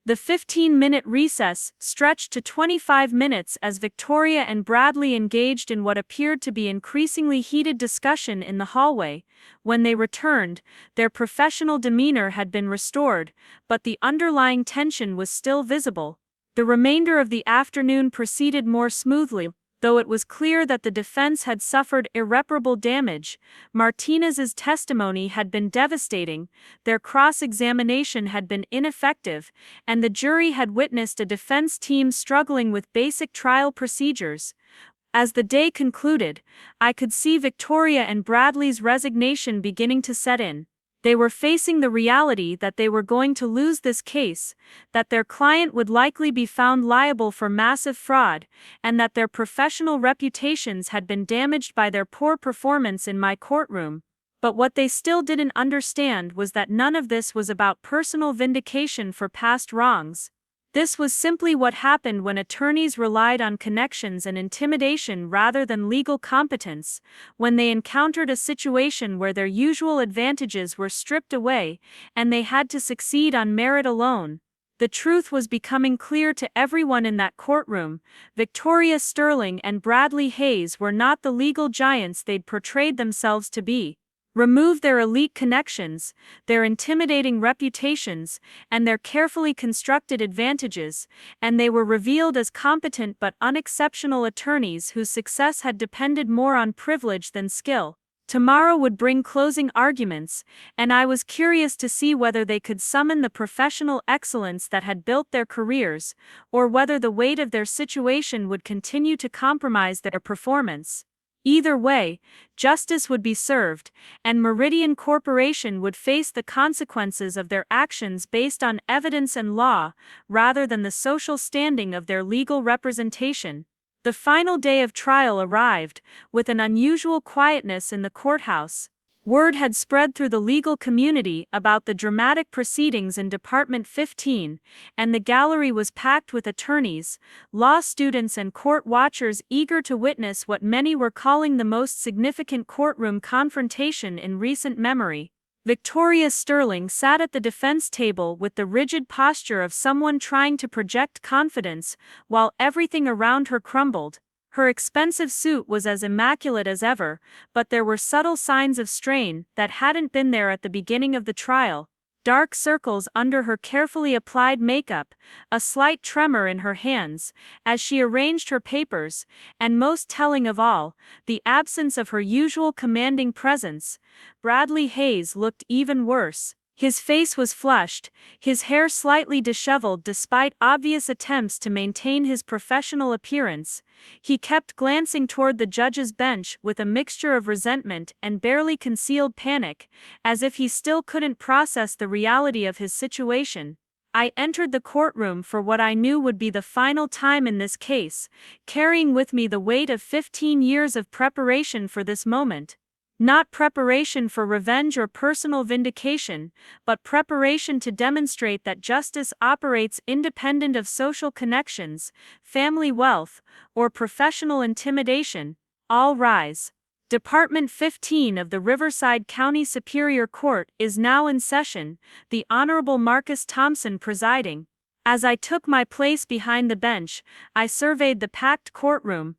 The 15-minute recess stretched to 25 minutes as Victoria and Bradley engaged in what appeared to be increasingly heated discussion in the hallway. When they returned, their professional demeanor had been restored, but the underlying tension was still visible. The remainder of the afternoon proceeded more smoothly, though it was clear that the defense had suffered irreparable damage. Martinez's testimony had been devastating, their cross-examination had been ineffective, and the jury had witnessed a defense team struggling with basic trial procedures. As the day concluded, I could see Victoria and Bradley's resignation beginning to set in. They were facing the reality that they were going to lose this case, that their client would likely be found liable for massive fraud, and that their professional reputations had been damaged by their poor performance in my courtroom. But what they still didn't understand was that none of this was about personal vindication for past wrongs. This was simply what happened when attorneys relied on connections and intimidation rather than legal competence, when they encountered a situation where their usual advantages were stripped away, and they had to succeed on merit alone. The truth was becoming clear to everyone in that courtroom. Victoria Sterling and Bradley Hayes were not the legal giants they'd portrayed themselves to be. Remove their elite connections, their intimidating reputations, and their carefully constructed advantages, and they were revealed as competent but unexceptional attorneys whose success had depended more on privilege than skill. Tomorrow would bring closing arguments, and I was curious to see whether they could summon the professional excellence that had built their careers, or whether the weight of their situation would continue to compromise their performance. Either way, justice would be served, and Meridian Corporation would face the consequences of their actions based on evidence and law, rather than the social standing of their legal representation. The final day of trial arrived, with an unusual quietness in the courthouse. Word had spread through the legal community about the dramatic proceedings in Department 15, and the gallery was packed with attorneys, law students and court watchers eager to witness what many were calling the most significant courtroom confrontation in recent memory. Victoria Sterling sat at the defense table with the rigid posture of someone trying to project confidence, while everything around her crumbled. Her expensive suit was as immaculate as ever, but there were subtle signs of strain that hadn't been there at the beginning of the trial. Dark circles under her carefully applied makeup, a slight tremor in her hands as she arranged her papers, and most telling of all, the absence of her usual commanding presence. Bradley Hayes looked even worse. His face was flushed, his hair slightly disheveled despite obvious attempts to maintain his professional appearance. He kept glancing toward the judge's bench with a mixture of resentment and barely concealed panic, as if he still couldn't process the reality of his situation. I entered the courtroom for what I knew would be the final time in this case, carrying with me the weight of 15 years of preparation for this moment. Not preparation for revenge or personal vindication, but preparation to demonstrate that justice operates independent of social connections, family wealth, or professional intimidation. All rise. Department 15 of the Riverside County Superior Court is now in session, the Honorable Marcus Thompson presiding. As I took my place behind the bench, I surveyed the packed courtroom.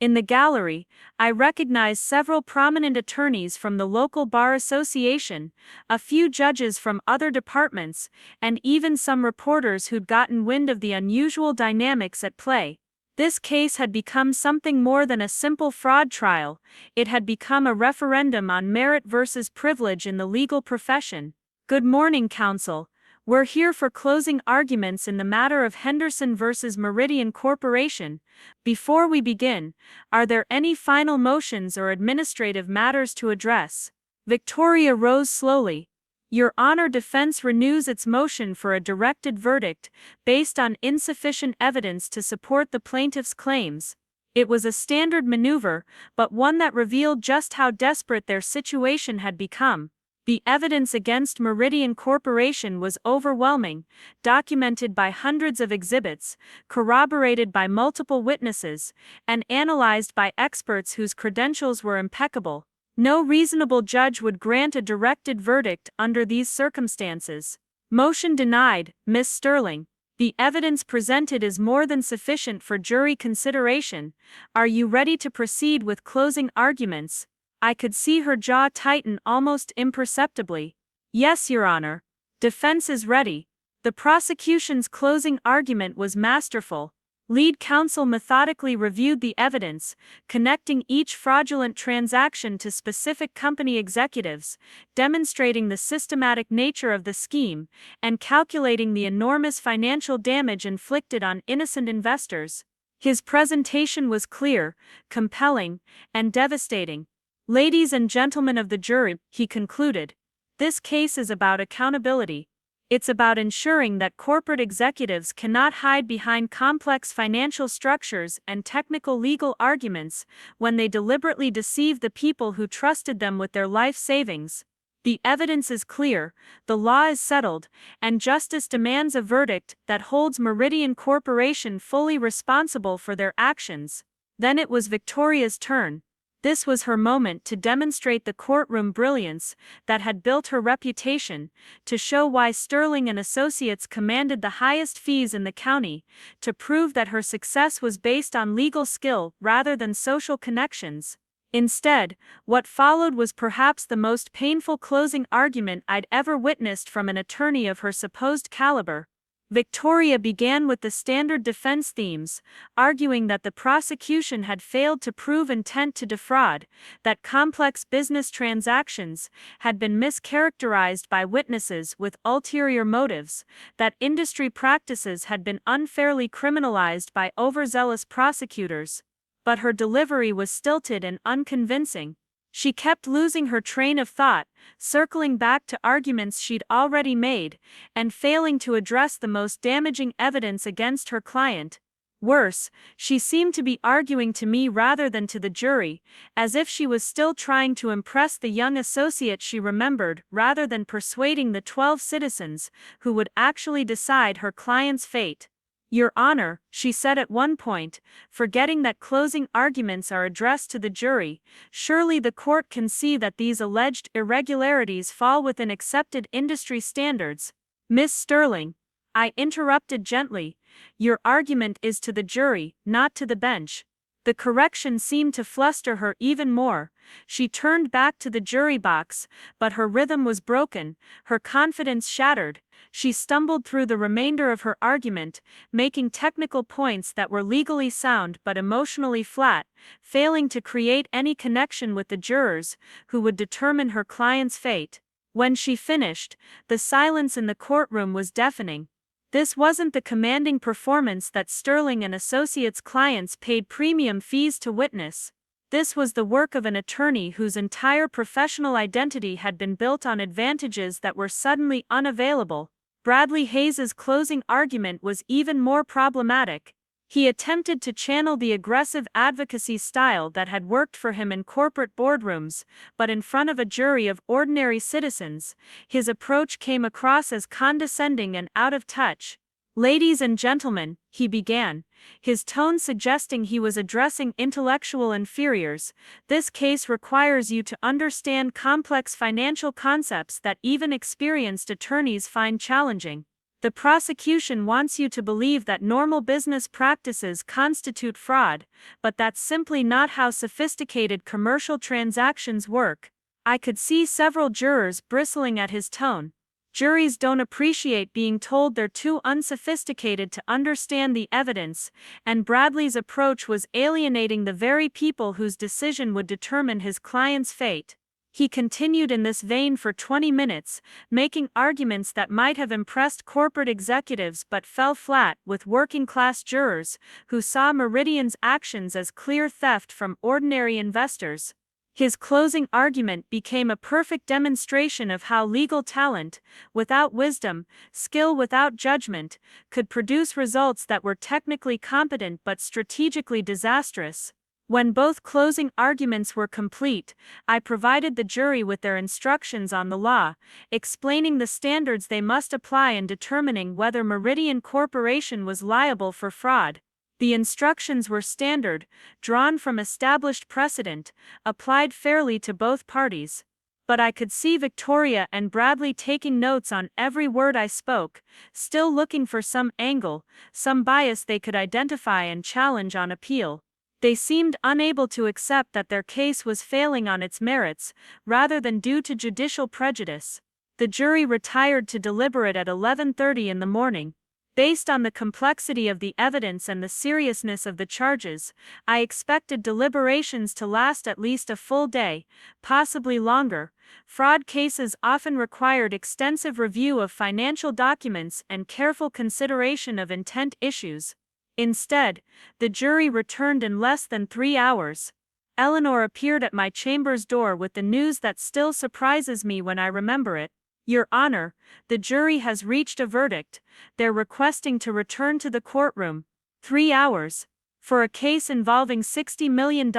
In the gallery, I recognized several prominent attorneys from the local bar association, a few judges from other departments, and even some reporters who'd gotten wind of the unusual dynamics at play. This case had become something more than a simple fraud trial. It had become a referendum on merit versus privilege in the legal profession. Good morning, counsel. We're here for closing arguments in the matter of Henderson versus Meridian Corporation. Before we begin, are there any final motions or administrative matters to address? Victoria rose slowly. Your Honor, defense renews its motion for a directed verdict, based on insufficient evidence to support the plaintiff's claims. It was a standard maneuver, but one that revealed just how desperate their situation had become. The evidence against Meridian Corporation was overwhelming, documented by hundreds of exhibits, corroborated by multiple witnesses, and analyzed by experts whose credentials were impeccable. No reasonable judge would grant a directed verdict under these circumstances. Motion denied, Ms. Sterling. The evidence presented is more than sufficient for jury consideration. Are you ready to proceed with closing arguments? I could see her jaw tighten almost imperceptibly. Yes, Your Honor. Defense is ready. The prosecution's closing argument was masterful. Lead counsel methodically reviewed the evidence, connecting each fraudulent transaction to specific company executives, demonstrating the systematic nature of the scheme, and calculating the enormous financial damage inflicted on innocent investors. His presentation was clear, compelling, and devastating. Ladies and gentlemen of the jury, he concluded, This case is about accountability. It's about ensuring that corporate executives cannot hide behind complex financial structures and technical legal arguments when they deliberately deceive the people who trusted them with their life savings. The evidence is clear, the law is settled, and justice demands a verdict that holds Meridian Corporation fully responsible for their actions. Then it was Victoria's turn. This was her moment to demonstrate the courtroom brilliance that had built her reputation, to show why Sterling and Associates commanded the highest fees in the county, to prove that her success was based on legal skill rather than social connections. Instead, what followed was perhaps the most painful closing argument I'd ever witnessed from an attorney of her supposed caliber. Victoria began with the standard defense themes, arguing that the prosecution had failed to prove intent to defraud, that complex business transactions had been mischaracterized by witnesses with ulterior motives, that industry practices had been unfairly criminalized by overzealous prosecutors. But her delivery was stilted and unconvincing. She kept losing her train of thought, circling back to arguments she'd already made, and failing to address the most damaging evidence against her client. Worse, she seemed to be arguing to me rather than to the jury, as if she was still trying to impress the young associate she remembered rather than persuading the 12 citizens who would actually decide her client's fate. "Your Honor," she said at one point, forgetting that closing arguments are addressed to the jury, "surely the court can see that these alleged irregularities fall within accepted industry standards." "Miss Sterling," I interrupted gently, "your argument is to the jury, not to the bench." The correction seemed to fluster her even more. She turned back to the jury box, but her rhythm was broken, her confidence shattered. She stumbled through the remainder of her argument, making technical points that were legally sound but emotionally flat, failing to create any connection with the jurors who would determine her client's fate. When she finished, the silence in the courtroom was deafening. This wasn't the commanding performance that Sterling and Associates clients paid premium fees to witness. This was the work of an attorney whose entire professional identity had been built on advantages that were suddenly unavailable. Bradley Hayes's closing argument was even more problematic. He attempted to channel the aggressive advocacy style that had worked for him in corporate boardrooms, but in front of a jury of ordinary citizens, his approach came across as condescending and out of touch. "Ladies and gentlemen," he began, his tone suggesting he was addressing intellectual inferiors, "this case requires you to understand complex financial concepts that even experienced attorneys find challenging. The prosecution wants you to believe that normal business practices constitute fraud, but that's simply not how sophisticated commercial transactions work." I could see several jurors bristling at his tone. Juries don't appreciate being told they're too unsophisticated to understand the evidence, and Bradley's approach was alienating the very people whose decision would determine his client's fate. He continued in this vein for 20 minutes, making arguments that might have impressed corporate executives but fell flat with working-class jurors who saw Meridian's actions as clear theft from ordinary investors. His closing argument became a perfect demonstration of how legal talent, without wisdom, skill without judgment, could produce results that were technically competent but strategically disastrous. When both closing arguments were complete, I provided the jury with their instructions on the law, explaining the standards they must apply in determining whether Meridian Corporation was liable for fraud. The instructions were standard, drawn from established precedent, applied fairly to both parties. But I could see Victoria and Bradley taking notes on every word I spoke, still looking for some angle, some bias they could identify and challenge on appeal. They seemed unable to accept that their case was failing on its merits, rather than due to judicial prejudice. The jury retired to deliberate at 11:30 in the morning. Based on the complexity of the evidence and the seriousness of the charges, I expected deliberations to last at least a full day, possibly longer. Fraud cases often required extensive review of financial documents and careful consideration of intent issues. Instead, the jury returned in less than 3 hours. Eleanor appeared at my chamber's door with the news that still surprises me when I remember it. Your Honor, the jury has reached a verdict. They're requesting to return to the courtroom. 3 hours. For a case involving $60 million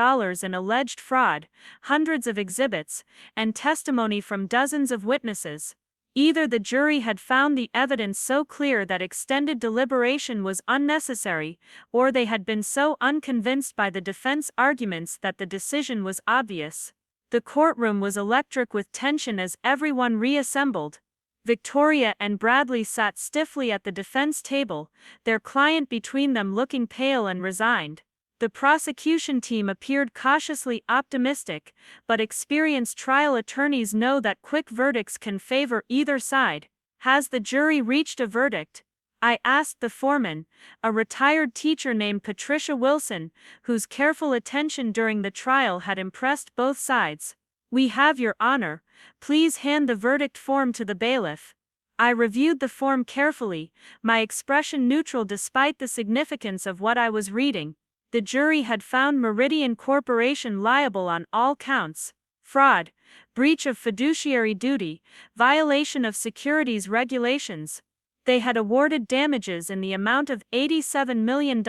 in alleged fraud, hundreds of exhibits, and testimony from dozens of witnesses. Either the jury had found the evidence so clear that extended deliberation was unnecessary, or they had been so unconvinced by the defense arguments that the decision was obvious. The courtroom was electric with tension as everyone reassembled. Victoria and Bradley sat stiffly at the defense table, their client between them looking pale and resigned. The prosecution team appeared cautiously optimistic, but experienced trial attorneys know that quick verdicts can favor either side. Has the jury reached a verdict? I asked the foreman, a retired teacher named Patricia Wilson, whose careful attention during the trial had impressed both sides. We have, Your Honor. Please hand the verdict form to the bailiff. I reviewed the form carefully, my expression neutral despite the significance of what I was reading. The jury had found Meridian Corporation liable on all counts: fraud, breach of fiduciary duty, violation of securities regulations. They had awarded damages in the amount of $87 million,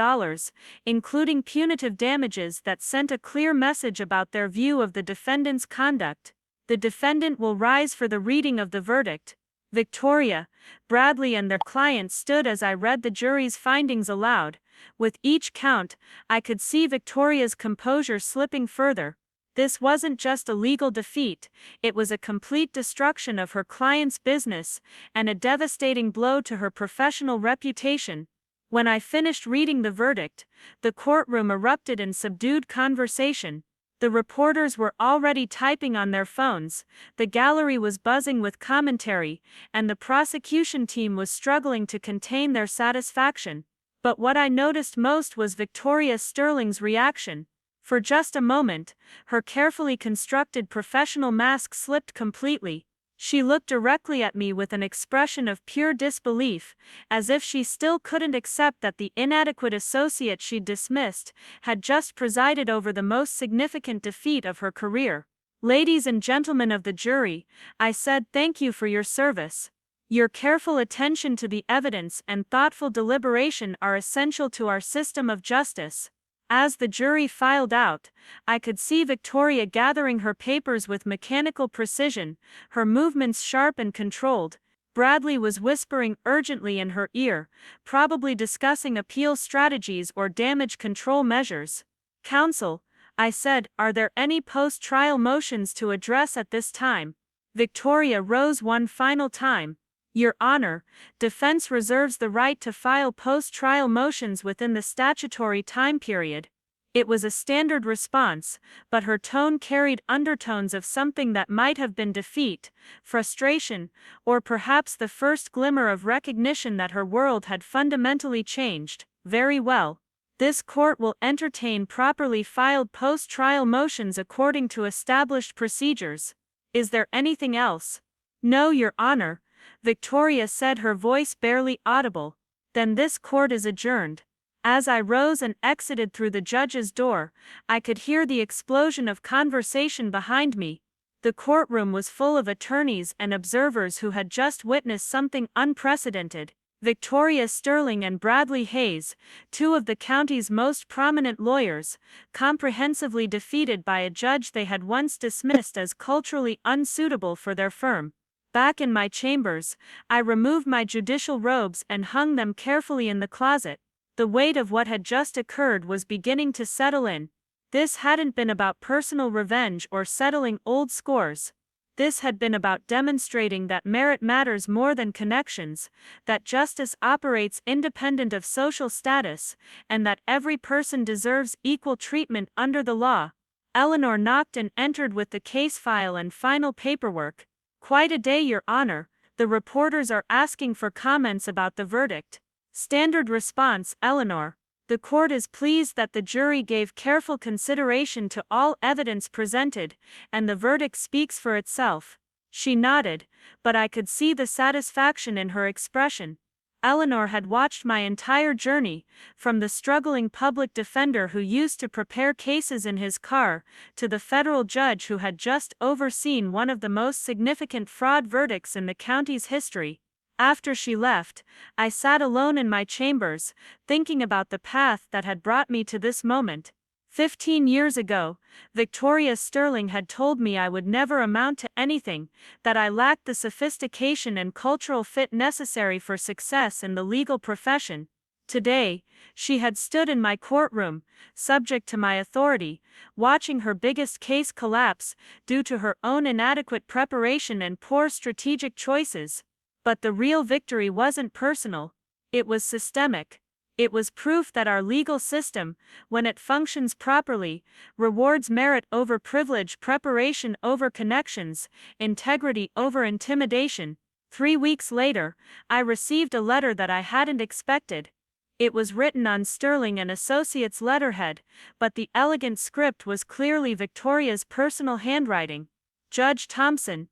including punitive damages that sent a clear message about their view of the defendant's conduct. The defendant will rise for the reading of the verdict. Victoria, Bradley and their client stood as I read the jury's findings aloud. With each count, I could see Victoria's composure slipping further. This wasn't just a legal defeat, it was a complete destruction of her client's business, and a devastating blow to her professional reputation. When I finished reading the verdict, the courtroom erupted in subdued conversation. The reporters were already typing on their phones, the gallery was buzzing with commentary, and the prosecution team was struggling to contain their satisfaction. But what I noticed most was Victoria Sterling's reaction. For just a moment, her carefully constructed professional mask slipped completely. She looked directly at me with an expression of pure disbelief, as if she still couldn't accept that the inadequate associate she'd dismissed had just presided over the most significant defeat of her career. Ladies and gentlemen of the jury, I said, thank you for your service. Your careful attention to the evidence and thoughtful deliberation are essential to our system of justice. As the jury filed out, I could see Victoria gathering her papers with mechanical precision, her movements sharp and controlled. Bradley was whispering urgently in her ear, probably discussing appeal strategies or damage control measures. Counsel, I said, are there any post-trial motions to address at this time? Victoria rose one final time. Your Honor, defense reserves the right to file post-trial motions within the statutory time period. It was a standard response, but her tone carried undertones of something that might have been defeat, frustration, or perhaps the first glimmer of recognition that her world had fundamentally changed. Very well. This court will entertain properly filed post-trial motions according to established procedures. Is there anything else? No, Your Honor. Victoria said, her voice barely audible. Then this court is adjourned. As I rose and exited through the judge's door, I could hear the explosion of conversation behind me. The courtroom was full of attorneys and observers who had just witnessed something unprecedented. Victoria Sterling and Bradley Hayes, two of the county's most prominent lawyers, comprehensively defeated by a judge they had once dismissed as culturally unsuitable for their firm. Back in my chambers, I removed my judicial robes and hung them carefully in the closet. The weight of what had just occurred was beginning to settle in. This hadn't been about personal revenge or settling old scores. This had been about demonstrating that merit matters more than connections, that justice operates independent of social status, and that every person deserves equal treatment under the law. Eleanor knocked and entered with the case file and final paperwork. Quite a day, Your Honor. The reporters are asking for comments about the verdict. Standard response, Eleanor. The court is pleased that the jury gave careful consideration to all evidence presented, and the verdict speaks for itself. She nodded, but I could see the satisfaction in her expression. Eleanor had watched my entire journey, from the struggling public defender who used to prepare cases in his car, to the federal judge who had just overseen one of the most significant fraud verdicts in the county's history. After she left, I sat alone in my chambers, thinking about the path that had brought me to this moment. 15 years ago, Victoria Sterling had told me I would never amount to anything, that I lacked the sophistication and cultural fit necessary for success in the legal profession. Today, she had stood in my courtroom, subject to my authority, watching her biggest case collapse due to her own inadequate preparation and poor strategic choices. But the real victory wasn't personal. It was systemic. It was proof that our legal system, when it functions properly, rewards merit over privilege, preparation over connections, integrity over intimidation. 3 weeks later, I received a letter that I hadn't expected. It was written on Sterling and Associates letterhead, but the elegant script was clearly Victoria's personal handwriting. Judge Thompson.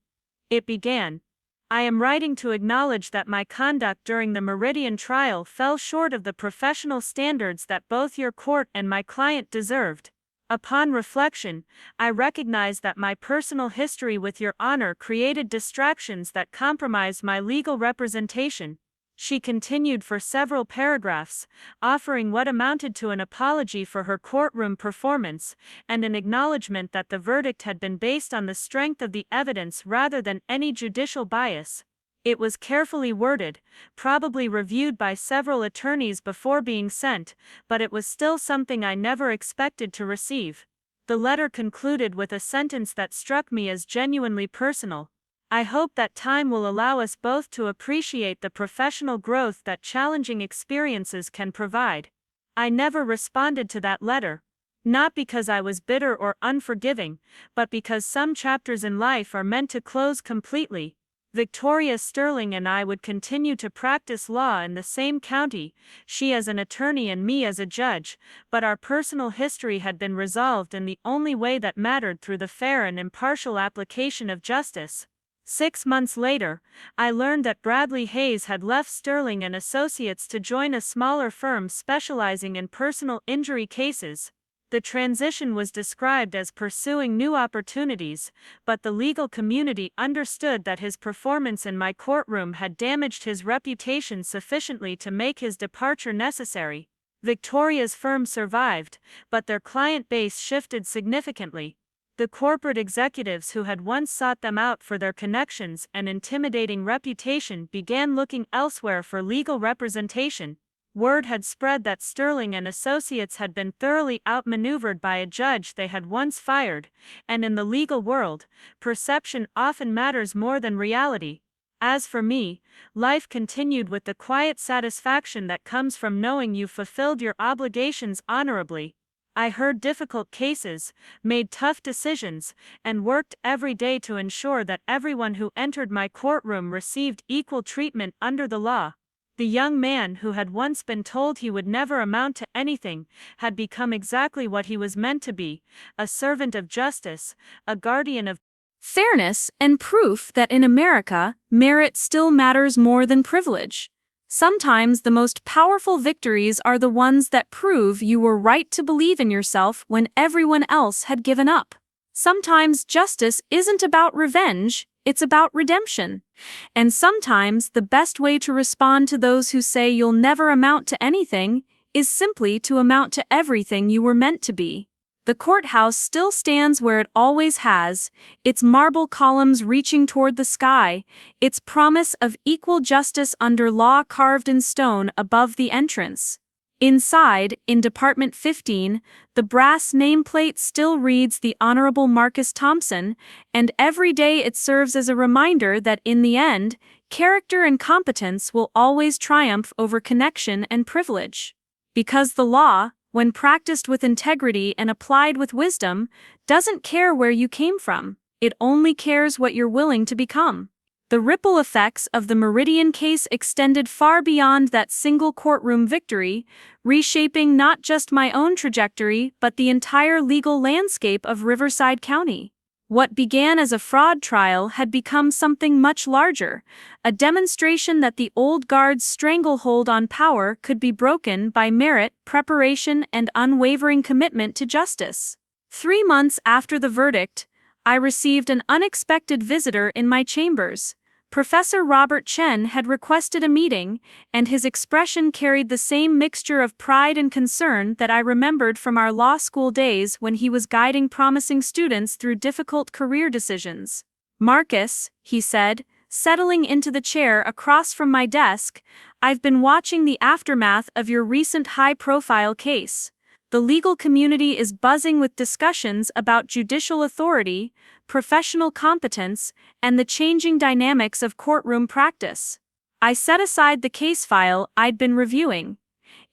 It began. I am writing to acknowledge that my conduct during the Meridian trial fell short of the professional standards that both your court and my client deserved. Upon reflection, I recognize that my personal history with your honor created distractions that compromised my legal representation. She continued for several paragraphs, offering what amounted to an apology for her courtroom performance, and an acknowledgement that the verdict had been based on the strength of the evidence rather than any judicial bias. It was carefully worded, probably reviewed by several attorneys before being sent, but it was still something I never expected to receive. The letter concluded with a sentence that struck me as genuinely personal. I hope that time will allow us both to appreciate the professional growth that challenging experiences can provide. I never responded to that letter. Not because I was bitter or unforgiving, but because some chapters in life are meant to close completely. Victoria Sterling and I would continue to practice law in the same county, she as an attorney and me as a judge, but our personal history had been resolved in the only way that mattered, through the fair and impartial application of justice. 6 months later, I learned that Bradley Hayes had left Sterling and Associates to join a smaller firm specializing in personal injury cases. The transition was described as pursuing new opportunities, but the legal community understood that his performance in my courtroom had damaged his reputation sufficiently to make his departure necessary. Victoria's firm survived, but their client base shifted significantly. The corporate executives who had once sought them out for their connections and intimidating reputation began looking elsewhere for legal representation. Word had spread that Sterling and Associates had been thoroughly outmaneuvered by a judge they had once fired, and in the legal world, perception often matters more than reality. As for me, life continued with the quiet satisfaction that comes from knowing you fulfilled your obligations honorably. I heard difficult cases, made tough decisions, and worked every day to ensure that everyone who entered my courtroom received equal treatment under the law. The young man who had once been told he would never amount to anything had become exactly what he was meant to be: a servant of justice, a guardian of fairness, and proof that in America, merit still matters more than privilege. Sometimes the most powerful victories are the ones that prove you were right to believe in yourself when everyone else had given up. Sometimes justice isn't about revenge, it's about redemption. And sometimes the best way to respond to those who say you'll never amount to anything is simply to amount to everything you were meant to be. The courthouse still stands where it always has, its marble columns reaching toward the sky, its promise of equal justice under law carved in stone above the entrance. Inside, in Department 15, the brass nameplate still reads the Honorable Marcus Thompson, and every day it serves as a reminder that in the end, character and competence will always triumph over connection and privilege. Because the law, when practiced with integrity and applied with wisdom, doesn't care where you came from, it only cares what you're willing to become. The ripple effects of the Meridian case extended far beyond that single courtroom victory, reshaping not just my own trajectory but the entire legal landscape of Riverside County. What began as a fraud trial had become something much larger, a demonstration that the old guard's stranglehold on power could be broken by merit, preparation, and unwavering commitment to justice. 3 months after the verdict, I received an unexpected visitor in my chambers. Professor Robert Chen had requested a meeting, and his expression carried the same mixture of pride and concern that I remembered from our law school days when he was guiding promising students through difficult career decisions. "Marcus," he said, settling into the chair across from my desk, "I've been watching the aftermath of your recent high-profile case. The legal community is buzzing with discussions about judicial authority, professional competence, and the changing dynamics of courtroom practice." I set aside the case file I'd been reviewing.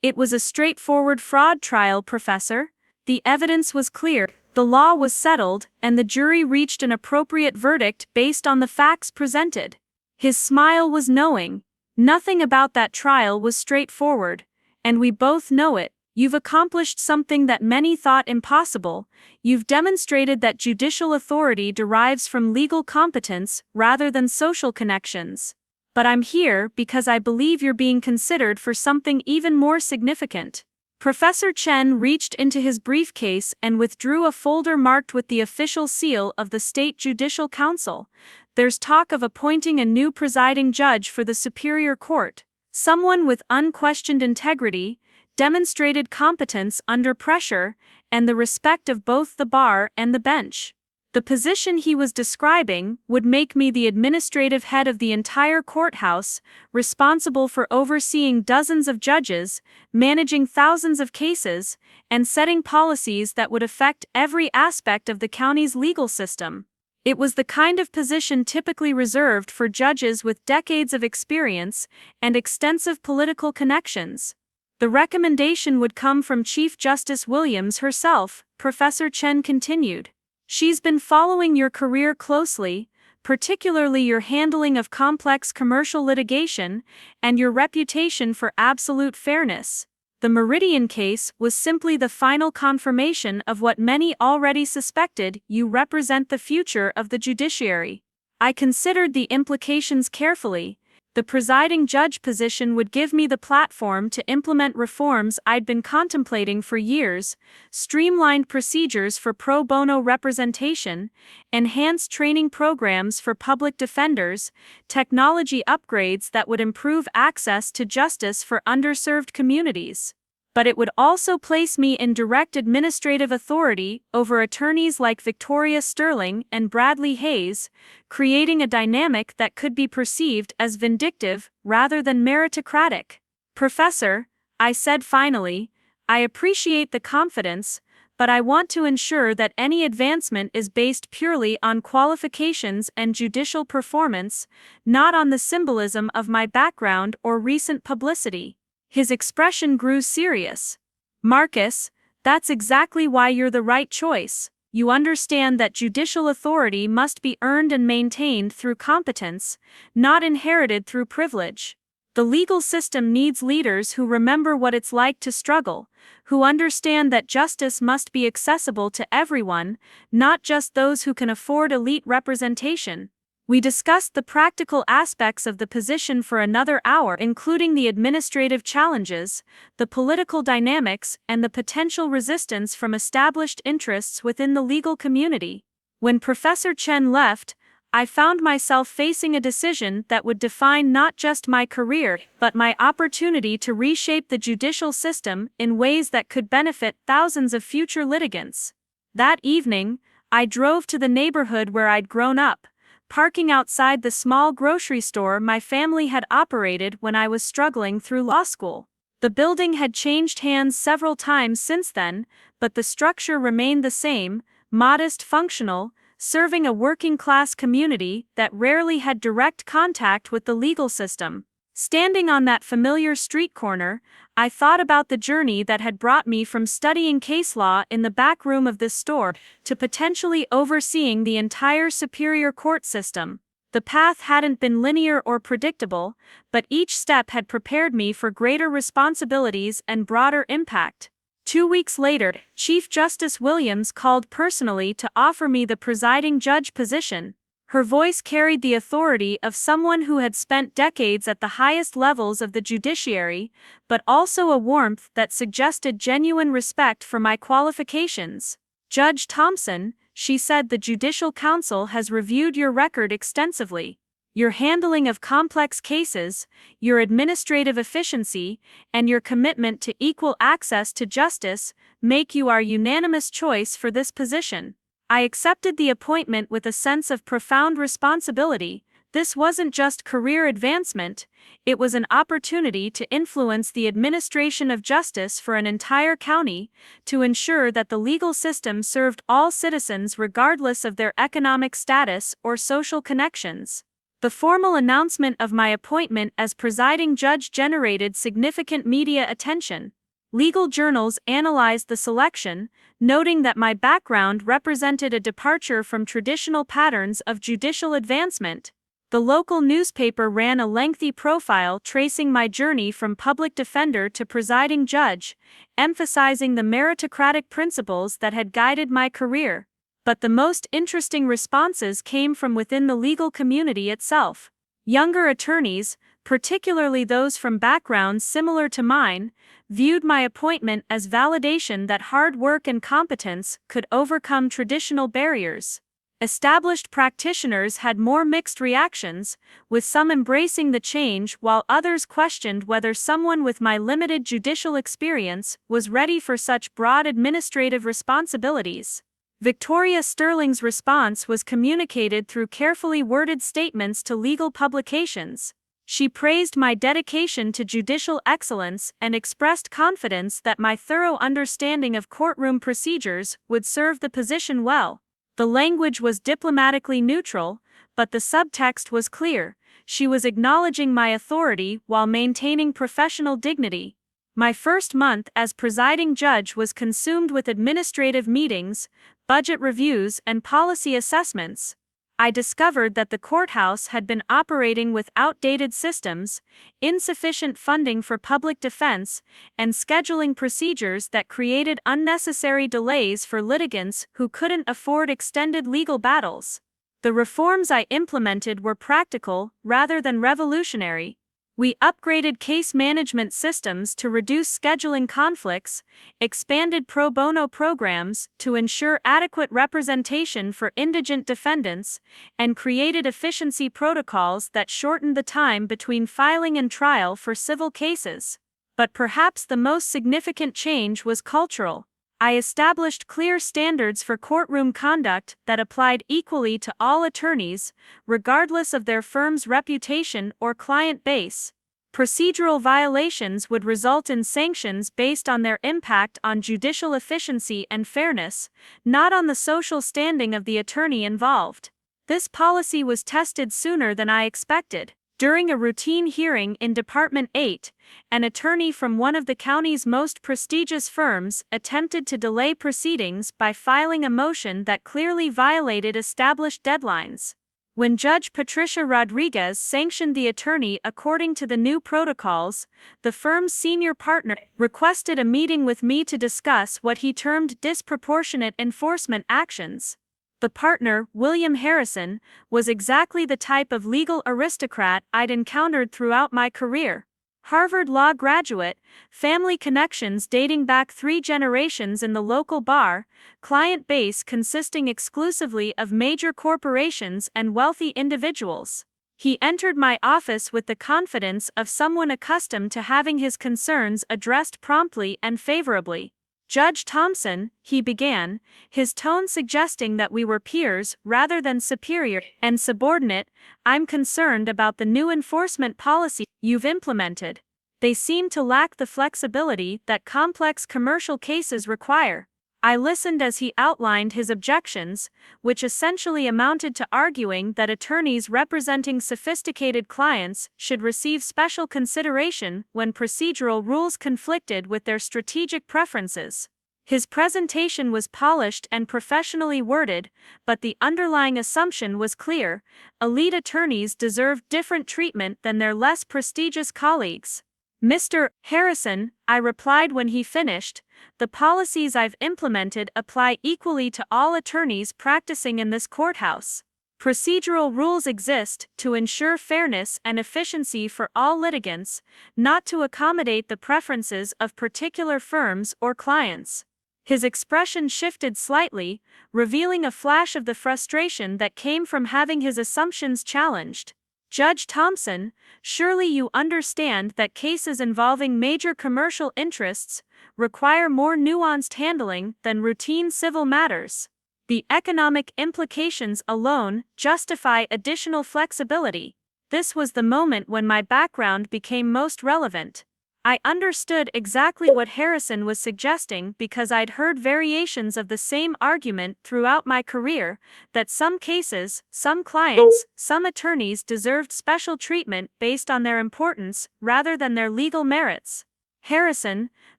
"It was a straightforward fraud trial, Professor. The evidence was clear, the law was settled, and the jury reached an appropriate verdict based on the facts presented." His smile was knowing. "Nothing about that trial was straightforward, and we both know it. You've accomplished something that many thought impossible. You've demonstrated that judicial authority derives from legal competence rather than social connections. But I'm here because I believe you're being considered for something even more significant." Professor Chen reached into his briefcase and withdrew a folder marked with the official seal of the State Judicial Council. "There's talk of appointing a new presiding judge for the Superior Court. Someone with unquestioned integrity, demonstrated competence under pressure, and the respect of both the bar and the bench." The position he was describing would make me the administrative head of the entire courthouse, responsible for overseeing dozens of judges, managing thousands of cases, and setting policies that would affect every aspect of the county's legal system. It was the kind of position typically reserved for judges with decades of experience and extensive political connections. "The recommendation would come from Chief Justice Williams herself," Professor Chen continued. "She's been following your career closely, particularly your handling of complex commercial litigation and your reputation for absolute fairness. The Meridian case was simply the final confirmation of what many already suspected: you represent the future of the judiciary." I considered the implications carefully. The presiding judge position would give me the platform to implement reforms I'd been contemplating for years: streamlined procedures for pro bono representation, enhanced training programs for public defenders, technology upgrades that would improve access to justice for underserved communities. But it would also place me in direct administrative authority over attorneys like Victoria Sterling and Bradley Hayes, creating a dynamic that could be perceived as vindictive rather than meritocratic. "Professor," I said finally, "I appreciate the confidence, but I want to ensure that any advancement is based purely on qualifications and judicial performance, not on the symbolism of my background or recent publicity." His expression grew serious. "Marcus, that's exactly why you're the right choice. You understand that judicial authority must be earned and maintained through competence, not inherited through privilege. The legal system needs leaders who remember what it's like to struggle, who understand that justice must be accessible to everyone, not just those who can afford elite representation." We discussed the practical aspects of the position for another hour, including the administrative challenges, the political dynamics, and the potential resistance from established interests within the legal community. When Professor Chen left, I found myself facing a decision that would define not just my career, but my opportunity to reshape the judicial system in ways that could benefit thousands of future litigants. That evening, I drove to the neighborhood where I'd grown up, parking outside the small grocery store my family had operated when I was struggling through law school. The building had changed hands several times since then, but the structure remained the same: modest, functional, serving a working-class community that rarely had direct contact with the legal system. Standing on that familiar street corner, I thought about the journey that had brought me from studying case law in the back room of this store to potentially overseeing the entire superior court system. The path hadn't been linear or predictable, but each step had prepared me for greater responsibilities and broader impact. 2 weeks later, Chief Justice Williams called personally to offer me the presiding judge position. Her voice carried the authority of someone who had spent decades at the highest levels of the judiciary, but also a warmth that suggested genuine respect for my qualifications. "Judge Thompson," she said, "the Judicial Council has reviewed your record extensively. Your handling of complex cases, your administrative efficiency, and your commitment to equal access to justice make you our unanimous choice for this position." I accepted the appointment with a sense of profound responsibility. This wasn't just career advancement, it was an opportunity to influence the administration of justice for an entire county, to ensure that the legal system served all citizens regardless of their economic status or social connections. The formal announcement of my appointment as presiding judge generated significant media attention. Legal journals analyzed the selection, noting that my background represented a departure from traditional patterns of judicial advancement. The local newspaper ran a lengthy profile tracing my journey from public defender to presiding judge, emphasizing the meritocratic principles that had guided my career. But the most interesting responses came from within the legal community itself. Younger attorneys, particularly those from backgrounds similar to mine, viewed my appointment as validation that hard work and competence could overcome traditional barriers. Established practitioners had more mixed reactions, with some embracing the change while others questioned whether someone with my limited judicial experience was ready for such broad administrative responsibilities. Victoria Sterling's response was communicated through carefully worded statements to legal publications. She praised my dedication to judicial excellence and expressed confidence that my thorough understanding of courtroom procedures would serve the position well. The language was diplomatically neutral, but the subtext was clear. She was acknowledging my authority while maintaining professional dignity. My first month as presiding judge was consumed with administrative meetings, budget reviews, and policy assessments. I discovered that the courthouse had been operating with outdated systems, insufficient funding for public defense, and scheduling procedures that created unnecessary delays for litigants who couldn't afford extended legal battles. The reforms I implemented were practical rather than revolutionary. We upgraded case management systems to reduce scheduling conflicts, expanded pro bono programs to ensure adequate representation for indigent defendants, and created efficiency protocols that shortened the time between filing and trial for civil cases. But perhaps the most significant change was cultural. I established clear standards for courtroom conduct that applied equally to all attorneys, regardless of their firm's reputation or client base. Procedural violations would result in sanctions based on their impact on judicial efficiency and fairness, not on the social standing of the attorney involved. This policy was tested sooner than I expected. During a routine hearing in Department 8, an attorney from one of the county's most prestigious firms attempted to delay proceedings by filing a motion that clearly violated established deadlines. When Judge Patricia Rodriguez sanctioned the attorney according to the new protocols, the firm's senior partner requested a meeting with me to discuss what he termed disproportionate enforcement actions. The partner, William Harrison, was exactly the type of legal aristocrat I'd encountered throughout my career. Harvard Law graduate, family connections dating back 3 generations in the local bar, client base consisting exclusively of major corporations and wealthy individuals. He entered my office with the confidence of someone accustomed to having his concerns addressed promptly and favorably. "Judge Thompson," he began, his tone suggesting that we were peers rather than superior and subordinate, "I'm concerned about the new enforcement policy you've implemented. They seem to lack the flexibility that complex commercial cases require." I listened as he outlined his objections, which essentially amounted to arguing that attorneys representing sophisticated clients should receive special consideration when procedural rules conflicted with their strategic preferences. His presentation was polished and professionally worded, but the underlying assumption was clear: elite attorneys deserved different treatment than their less prestigious colleagues. "Mr. Harrison," I replied when he finished, the policies I've implemented apply equally to all attorneys practicing in this courthouse. Procedural rules exist to ensure fairness and efficiency for all litigants, not to accommodate the preferences of particular firms or clients. His expression shifted slightly, revealing a flash of the frustration that came from having his assumptions challenged. Judge Thompson, surely you understand that cases involving major commercial interests require more nuanced handling than routine civil matters. The economic implications alone justify additional flexibility. This was the moment when my background became most relevant. I understood exactly what Harrison was suggesting because I'd heard variations of the same argument throughout my career, that some cases, some clients, some attorneys deserved special treatment based on their importance rather than their legal merits. Harrison,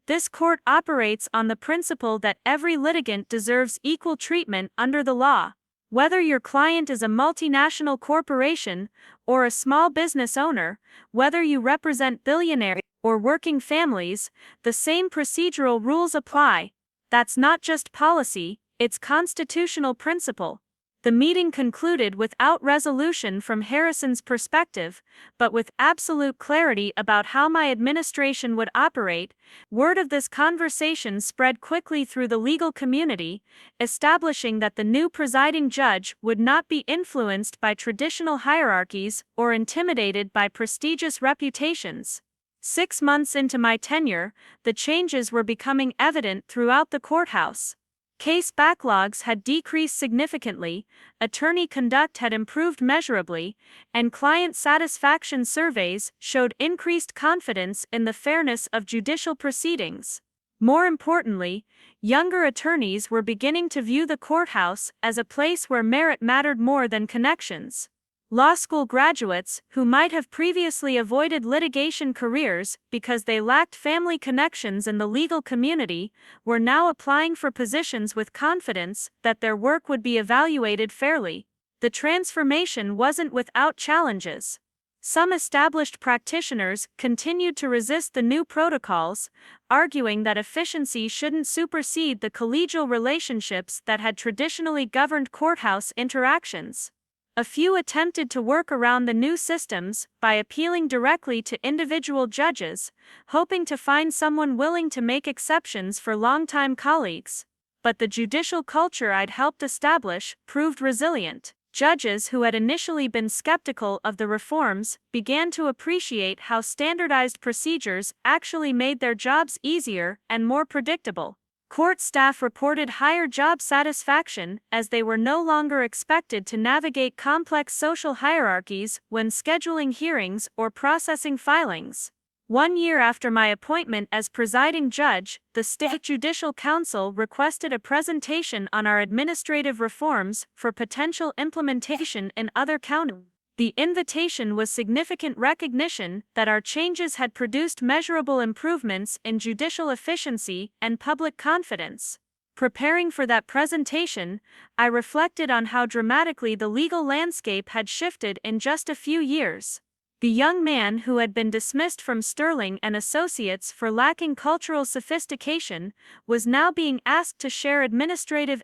this court operates on the principle that every litigant deserves equal treatment under the law. Whether your client is a multinational corporation or a small business owner, whether you represent billionaires or working families, the same procedural rules apply. That's not just policy, it's constitutional principle. The meeting concluded without resolution from Harrison's perspective, but with absolute clarity about how my administration would operate. Word of this conversation spread quickly through the legal community, establishing that the new presiding judge would not be influenced by traditional hierarchies or intimidated by prestigious reputations. 6 months into my tenure, the changes were becoming evident throughout the courthouse. Case backlogs had decreased significantly, attorney conduct had improved measurably, and client satisfaction surveys showed increased confidence in the fairness of judicial proceedings. More importantly, younger attorneys were beginning to view the courthouse as a place where merit mattered more than connections. Law school graduates, who might have previously avoided litigation careers because they lacked family connections in the legal community, were now applying for positions with confidence that their work would be evaluated fairly. The transformation wasn't without challenges. Some established practitioners continued to resist the new protocols, arguing that efficiency shouldn't supersede the collegial relationships that had traditionally governed courthouse interactions. A few attempted to work around the new systems by appealing directly to individual judges, hoping to find someone willing to make exceptions for longtime colleagues. But the judicial culture I'd helped establish proved resilient. Judges who had initially been skeptical of the reforms began to appreciate how standardized procedures actually made their jobs easier and more predictable. Court staff reported higher job satisfaction as they were no longer expected to navigate complex social hierarchies when scheduling hearings or processing filings. 1 year after my appointment as presiding judge, the State Judicial Council requested a presentation on our administrative reforms for potential implementation in other counties. The invitation was significant recognition that our changes had produced measurable improvements in judicial efficiency and public confidence. Preparing for that presentation, I reflected on how dramatically the legal landscape had shifted in just a few years. The young man who had been dismissed from Sterling and Associates for lacking cultural sophistication was now being asked to share administrative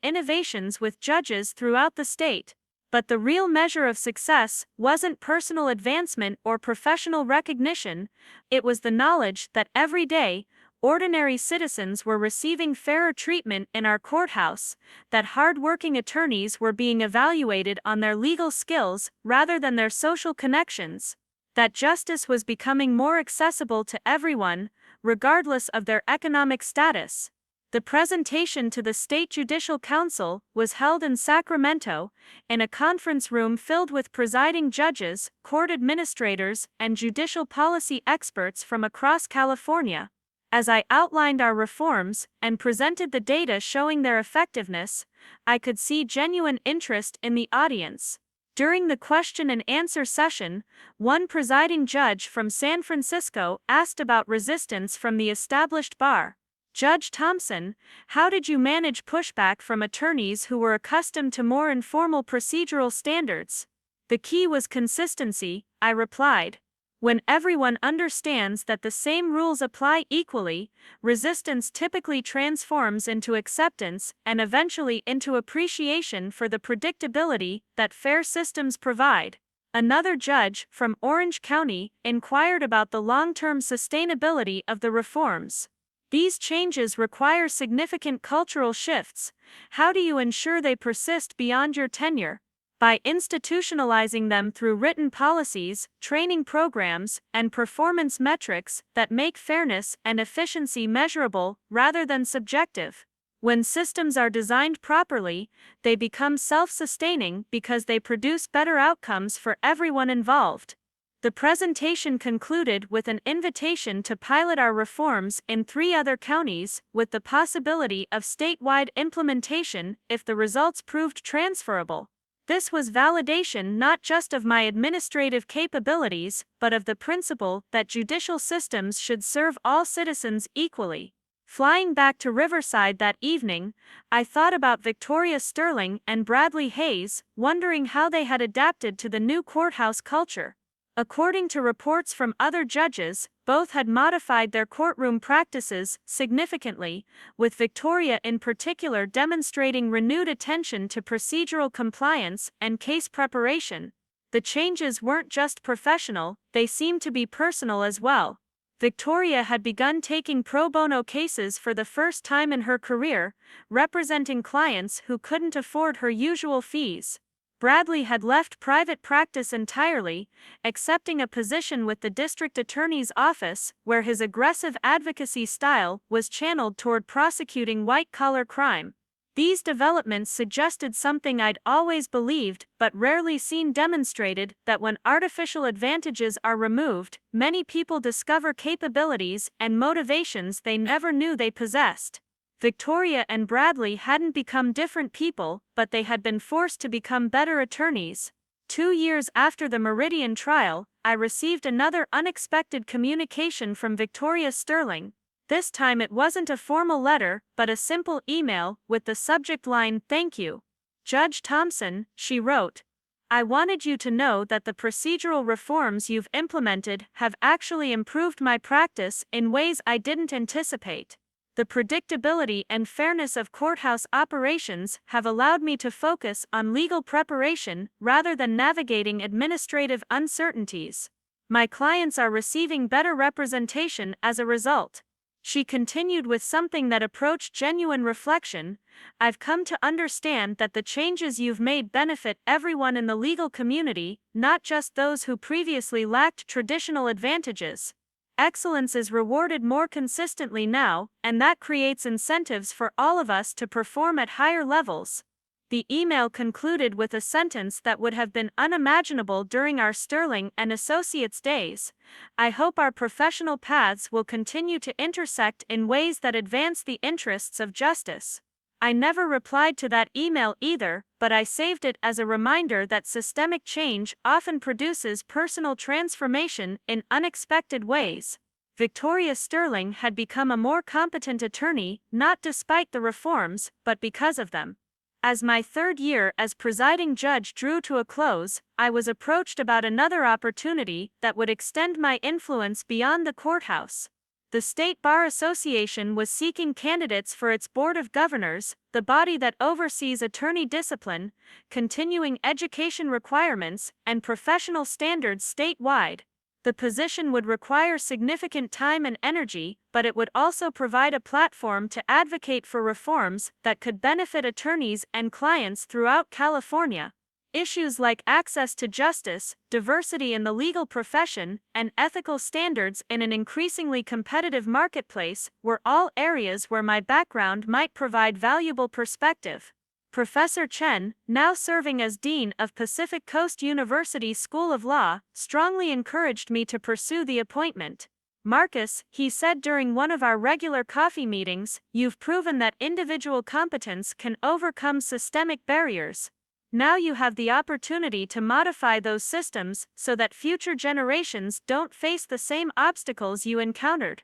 innovations with judges throughout the state. But the real measure of success wasn't personal advancement or professional recognition, it was the knowledge that every day, ordinary citizens were receiving fairer treatment in our courthouse, that hard-working attorneys were being evaluated on their legal skills rather than their social connections, that justice was becoming more accessible to everyone, regardless of their economic status. The presentation to the State Judicial Council was held in Sacramento, in a conference room filled with presiding judges, court administrators, and judicial policy experts from across California. As I outlined our reforms and presented the data showing their effectiveness, I could see genuine interest in the audience. During the question and answer session, one presiding judge from San Francisco asked about resistance from the established bar. Judge Thompson, how did you manage pushback from attorneys who were accustomed to more informal procedural standards? The key was consistency, I replied. When everyone understands that the same rules apply equally, resistance typically transforms into acceptance and eventually into appreciation for the predictability that fair systems provide. Another judge from Orange County inquired about the long-term sustainability of the reforms. These changes require significant cultural shifts. How do you ensure they persist beyond your tenure? By institutionalizing them through written policies, training programs, and performance metrics that make fairness and efficiency measurable rather than subjective. When systems are designed properly, they become self-sustaining because they produce better outcomes for everyone involved. The presentation concluded with an invitation to pilot our reforms in 3 other counties, with the possibility of statewide implementation if the results proved transferable. This was validation not just of my administrative capabilities, but of the principle that judicial systems should serve all citizens equally. Flying back to Riverside that evening, I thought about Victoria Sterling and Bradley Hayes, wondering how they had adapted to the new courthouse culture. According to reports from other judges, both had modified their courtroom practices significantly, with Victoria in particular demonstrating renewed attention to procedural compliance and case preparation. The changes weren't just professional, they seemed to be personal as well. Victoria had begun taking pro bono cases for the first time in her career, representing clients who couldn't afford her usual fees. Bradley had left private practice entirely, accepting a position with the district attorney's office, where his aggressive advocacy style was channeled toward prosecuting white-collar crime. These developments suggested something I'd always believed but rarely seen demonstrated: that when artificial advantages are removed, many people discover capabilities and motivations they never knew they possessed. Victoria and Bradley hadn't become different people, but they had been forced to become better attorneys. 2 years after the Meridian trial, I received another unexpected communication from Victoria Sterling. This time it wasn't a formal letter, but a simple email with the subject line, "Thank you, Judge Thompson," she wrote. "I wanted you to know that the procedural reforms you've implemented have actually improved my practice in ways I didn't anticipate. The predictability and fairness of courthouse operations have allowed me to focus on legal preparation rather than navigating administrative uncertainties. My clients are receiving better representation as a result." She continued with something that approached genuine reflection. "I've come to understand that the changes you've made benefit everyone in the legal community, not just those who previously lacked traditional advantages. Excellence is rewarded more consistently now, and that creates incentives for all of us to perform at higher levels." The email concluded with a sentence that would have been unimaginable during our Sterling and Associates days: "I hope our professional paths will continue to intersect in ways that advance the interests of justice." I never replied to that email either, but I saved it as a reminder that systemic change often produces personal transformation in unexpected ways. Victoria Sterling had become a more competent attorney, not despite the reforms, but because of them. As my 3rd year as presiding judge drew to a close, I was approached about another opportunity that would extend my influence beyond the courthouse. The State Bar Association was seeking candidates for its Board of Governors, the body that oversees attorney discipline, continuing education requirements, and professional standards statewide. The position would require significant time and energy, but it would also provide a platform to advocate for reforms that could benefit attorneys and clients throughout California. Issues like access to justice, diversity in the legal profession, and ethical standards in an increasingly competitive marketplace were all areas where my background might provide valuable perspective. Professor Chen, now serving as Dean of Pacific Coast University School of Law, strongly encouraged me to pursue the appointment. "Marcus," he said during one of our regular coffee meetings, "you've proven that individual competence can overcome systemic barriers. Now you have the opportunity to modify those systems so that future generations don't face the same obstacles you encountered."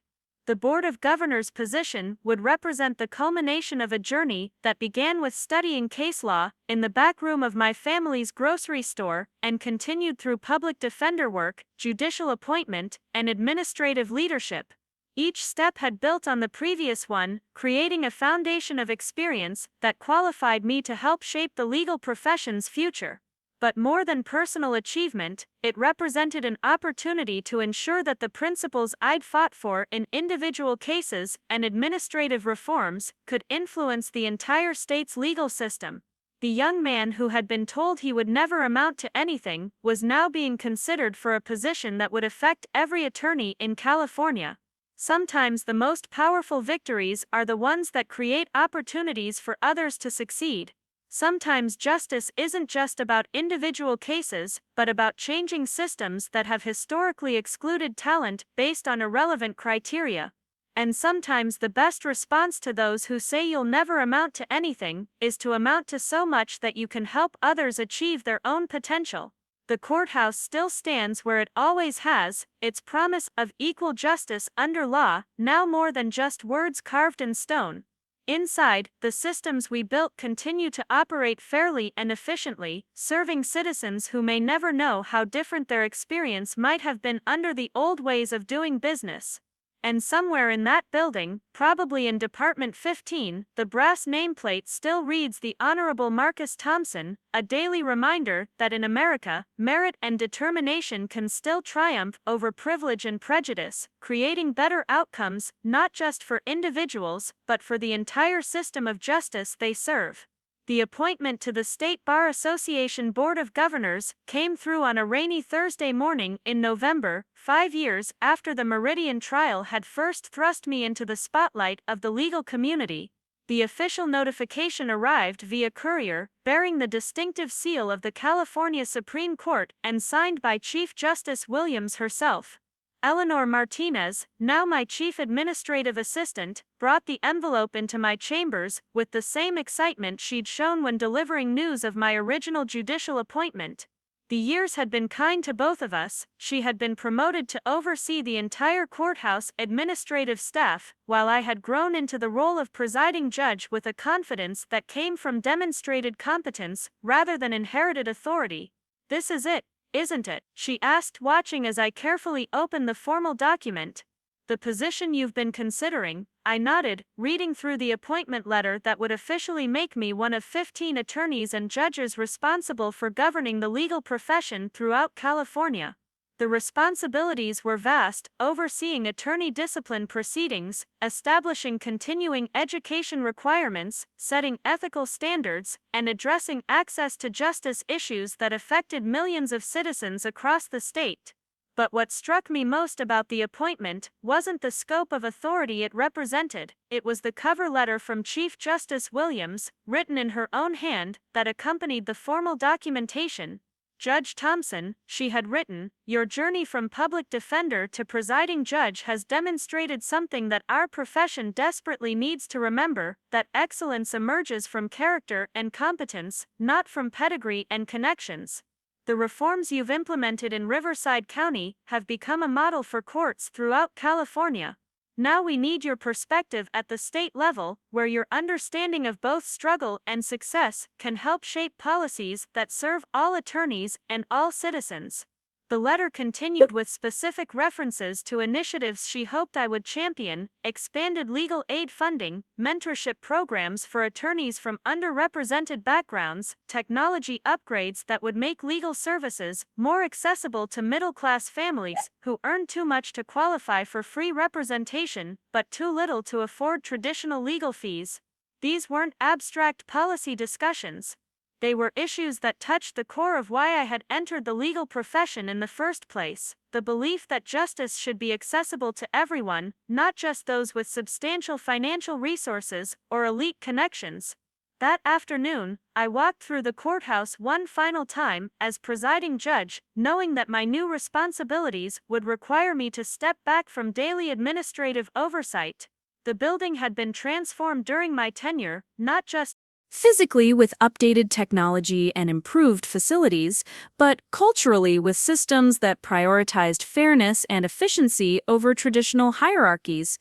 The Board of Governors position would represent the culmination of a journey that began with studying case law in the back room of my family's grocery store and continued through public defender work, judicial appointment, and administrative leadership. Each step had built on the previous one, creating a foundation of experience that qualified me to help shape the legal profession's future. But more than personal achievement, it represented an opportunity to ensure that the principles I'd fought for in individual cases and administrative reforms could influence the entire state's legal system. The young man who had been told he would never amount to anything was now being considered for a position that would affect every attorney in California. Sometimes the most powerful victories are the ones that create opportunities for others to succeed. Sometimes justice isn't just about individual cases, but about changing systems that have historically excluded talent based on irrelevant criteria. And sometimes the best response to those who say you'll never amount to anything is to amount to so much that you can help others achieve their own potential. The courthouse still stands where it always has, its promise of equal justice under law, now more than just words carved in stone. Inside, the systems we built continue to operate fairly and efficiently, serving citizens who may never know how different their experience might have been under the old ways of doing business. And somewhere in that building, probably in Department 15, the brass nameplate still reads the Honorable Marcus Thompson, a daily reminder that in America, merit and determination can still triumph over privilege and prejudice, creating better outcomes not just for individuals, but for the entire system of justice they serve. The appointment to the State Bar Association Board of Governors came through on a rainy Thursday morning in November, 5 years after the Meridian trial had first thrust me into the spotlight of the legal community. The official notification arrived via courier, bearing the distinctive seal of the California Supreme Court and signed by Chief Justice Williams herself. Eleanor Martinez, now my chief administrative assistant, brought the envelope into my chambers with the same excitement she'd shown when delivering news of my original judicial appointment. The years had been kind to both of us. She had been promoted to oversee the entire courthouse administrative staff, while I had grown into the role of presiding judge with a confidence that came from demonstrated competence rather than inherited authority. "This is it, isn't it?" she asked, watching as I carefully opened the formal document. "The position you've been considering," I nodded, reading through the appointment letter that would officially make me one of 15 attorneys and judges responsible for governing the legal profession throughout California. The responsibilities were vast, overseeing attorney discipline proceedings, establishing continuing education requirements, setting ethical standards, and addressing access to justice issues that affected millions of citizens across the state. But what struck me most about the appointment wasn't the scope of authority it represented, it was the cover letter from Chief Justice Williams, written in her own hand, that accompanied the formal documentation. "Judge Thompson," she had written, "your journey from public defender to presiding judge has demonstrated something that our profession desperately needs to remember, that excellence emerges from character and competence, not from pedigree and connections. The reforms you've implemented in Riverside County have become a model for courts throughout California. Now we need your perspective at the state level, where your understanding of both struggle and success can help shape policies that serve all attorneys and all citizens." The letter continued with specific references to initiatives she hoped I would champion: expanded legal aid funding, mentorship programs for attorneys from underrepresented backgrounds, technology upgrades that would make legal services more accessible to middle-class families who earn too much to qualify for free representation but too little to afford traditional legal fees. These weren't abstract policy discussions. They were issues that touched the core of why I had entered the legal profession in the first place: the belief that justice should be accessible to everyone, not just those with substantial financial resources or elite connections. That afternoon, I walked through the courthouse one final time as presiding judge, knowing that my new responsibilities would require me to step back from daily administrative oversight. The building had been transformed during my tenure, not just Physically, with updated technology and improved facilities, but culturally, with systems that prioritized fairness and efficiency over traditional hierarchies.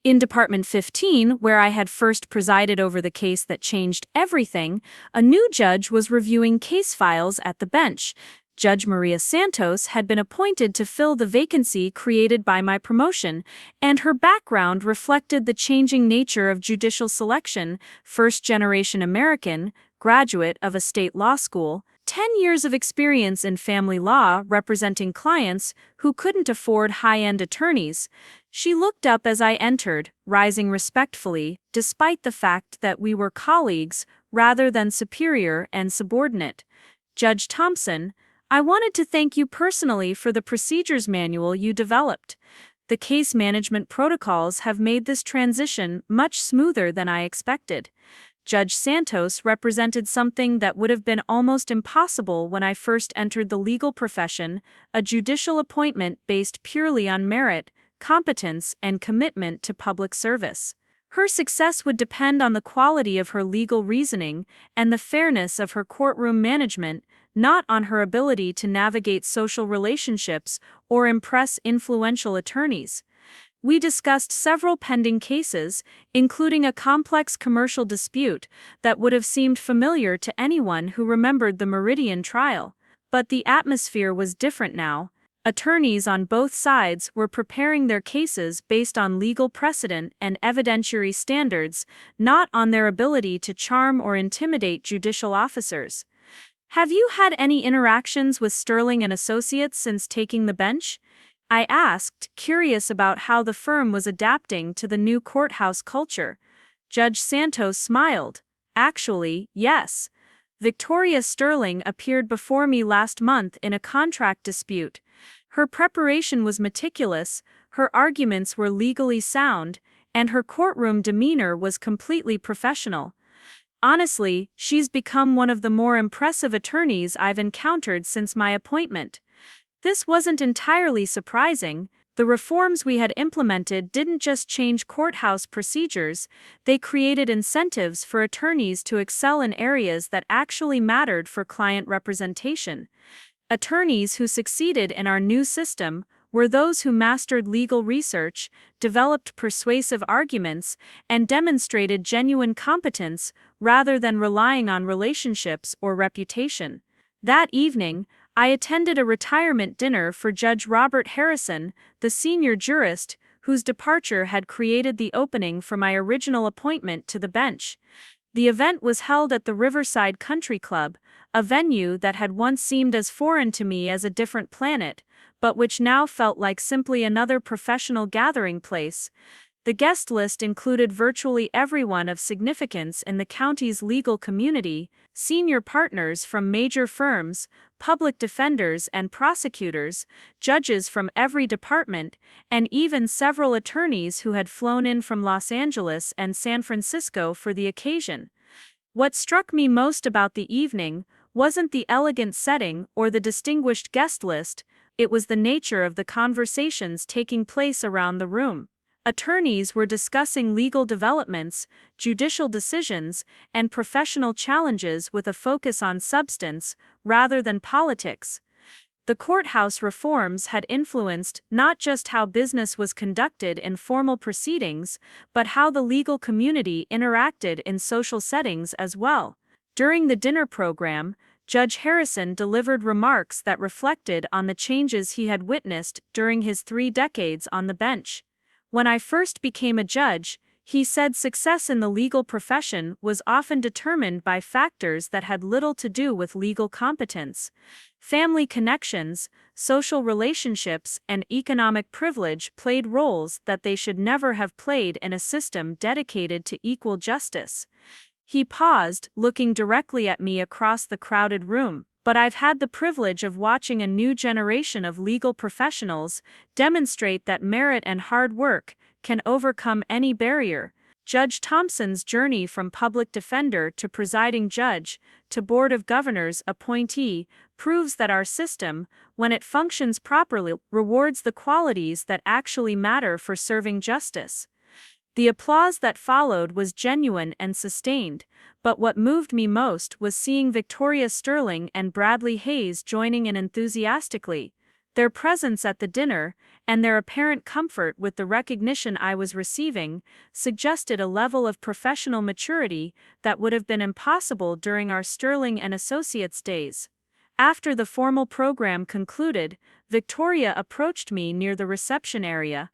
In Department 15, where I had first presided over the case that changed everything, a new judge was reviewing case files at the bench. Judge Maria Santos had been appointed to fill the vacancy created by my promotion, and her background reflected the changing nature of judicial selection: first-generation American, graduate of a state law school, 10 years of experience in family law representing clients who couldn't afford high-end attorneys. She looked up as I entered, rising respectfully, despite the fact that we were colleagues rather than superior and subordinate. Judge Thompson, I wanted to thank you personally for the procedures manual you developed. The case management protocols have made this transition much smoother than I expected. Judge Santos represented something that would have been almost impossible when I first entered the legal profession: a judicial appointment based purely on merit, competence, and commitment to public service. Her success would depend on the quality of her legal reasoning and the fairness of her courtroom management, not on her ability to navigate social relationships or impress influential attorneys. We discussed several pending cases, including a complex commercial dispute that would have seemed familiar to anyone who remembered the Meridian trial. But the atmosphere was different now. Attorneys on both sides were preparing their cases based on legal precedent and evidentiary standards, not on their ability to charm or intimidate judicial officers. Have you had any interactions with Sterling and Associates since taking the bench? I asked, curious about how the firm was adapting to the new courthouse culture. Judge Santos smiled. Actually, yes. Victoria Sterling appeared before me last month in a contract dispute. Her preparation was meticulous, her arguments were legally sound, and her courtroom demeanor was completely professional. Honestly, she's become one of the more impressive attorneys I've encountered since my appointment. This wasn't entirely surprising. The reforms we had implemented didn't just change courthouse procedures, they created incentives for attorneys to excel in areas that actually mattered for client representation. Attorneys who succeeded in our new system were those who mastered legal research, developed persuasive arguments, and demonstrated genuine competence rather than relying on relationships or reputation. That evening, I attended a retirement dinner for Judge Robert Harrison, the senior jurist, whose departure had created the opening for my original appointment to the bench. The event was held at the Riverside Country Club, a venue that had once seemed as foreign to me as a different planet, but which now felt like simply another professional gathering place. The guest list included virtually everyone of significance in the county's legal community: senior partners from major firms, public defenders and prosecutors, judges from every department, and even several attorneys who had flown in from Los Angeles and San Francisco for the occasion. What struck me most about the evening wasn't the elegant setting or the distinguished guest list, it was the nature of the conversations taking place around the room. Attorneys were discussing legal developments, judicial decisions, and professional challenges with a focus on substance rather than politics. The courthouse reforms had influenced not just how business was conducted in formal proceedings, but how the legal community interacted in social settings as well. During the dinner program, Judge Harrison delivered remarks that reflected on the changes he had witnessed during his 3 decades on the bench. When I first became a judge, he said success in the legal profession was often determined by factors that had little to do with legal competence. Family connections, social relationships, and economic privilege played roles that they should never have played in a system dedicated to equal justice. He paused, looking directly at me across the crowded room. But I've had the privilege of watching a new generation of legal professionals demonstrate that merit and hard work can overcome any barrier. Judge Thompson's journey from public defender to presiding judge to Board of Governors appointee proves that our system, when it functions properly, rewards the qualities that actually matter for serving justice. The applause that followed was genuine and sustained, but what moved me most was seeing Victoria Sterling and Bradley Hayes joining in enthusiastically. Their presence at the dinner, and their apparent comfort with the recognition I was receiving, suggested a level of professional maturity that would have been impossible during our Sterling and Associates days. After the formal program concluded, Victoria approached me near the reception area.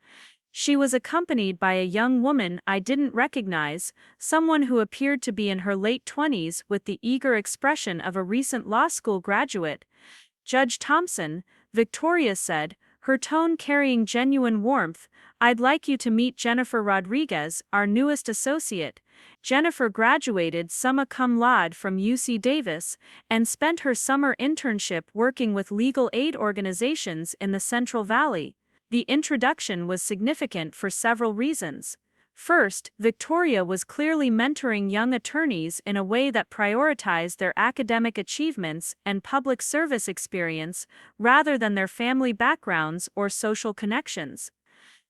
She was accompanied by a young woman I didn't recognize, someone who appeared to be in her late 20s with the eager expression of a recent law school graduate. "Judge Thompson," Victoria said, her tone carrying genuine warmth, "I'd like you to meet Jennifer Rodriguez, our newest associate." Jennifer graduated summa cum laude from UC Davis and spent her summer internship working with legal aid organizations in the Central Valley. The introduction was significant for several reasons. First, Victoria was clearly mentoring young attorneys in a way that prioritized their academic achievements and public service experience rather than their family backgrounds or social connections.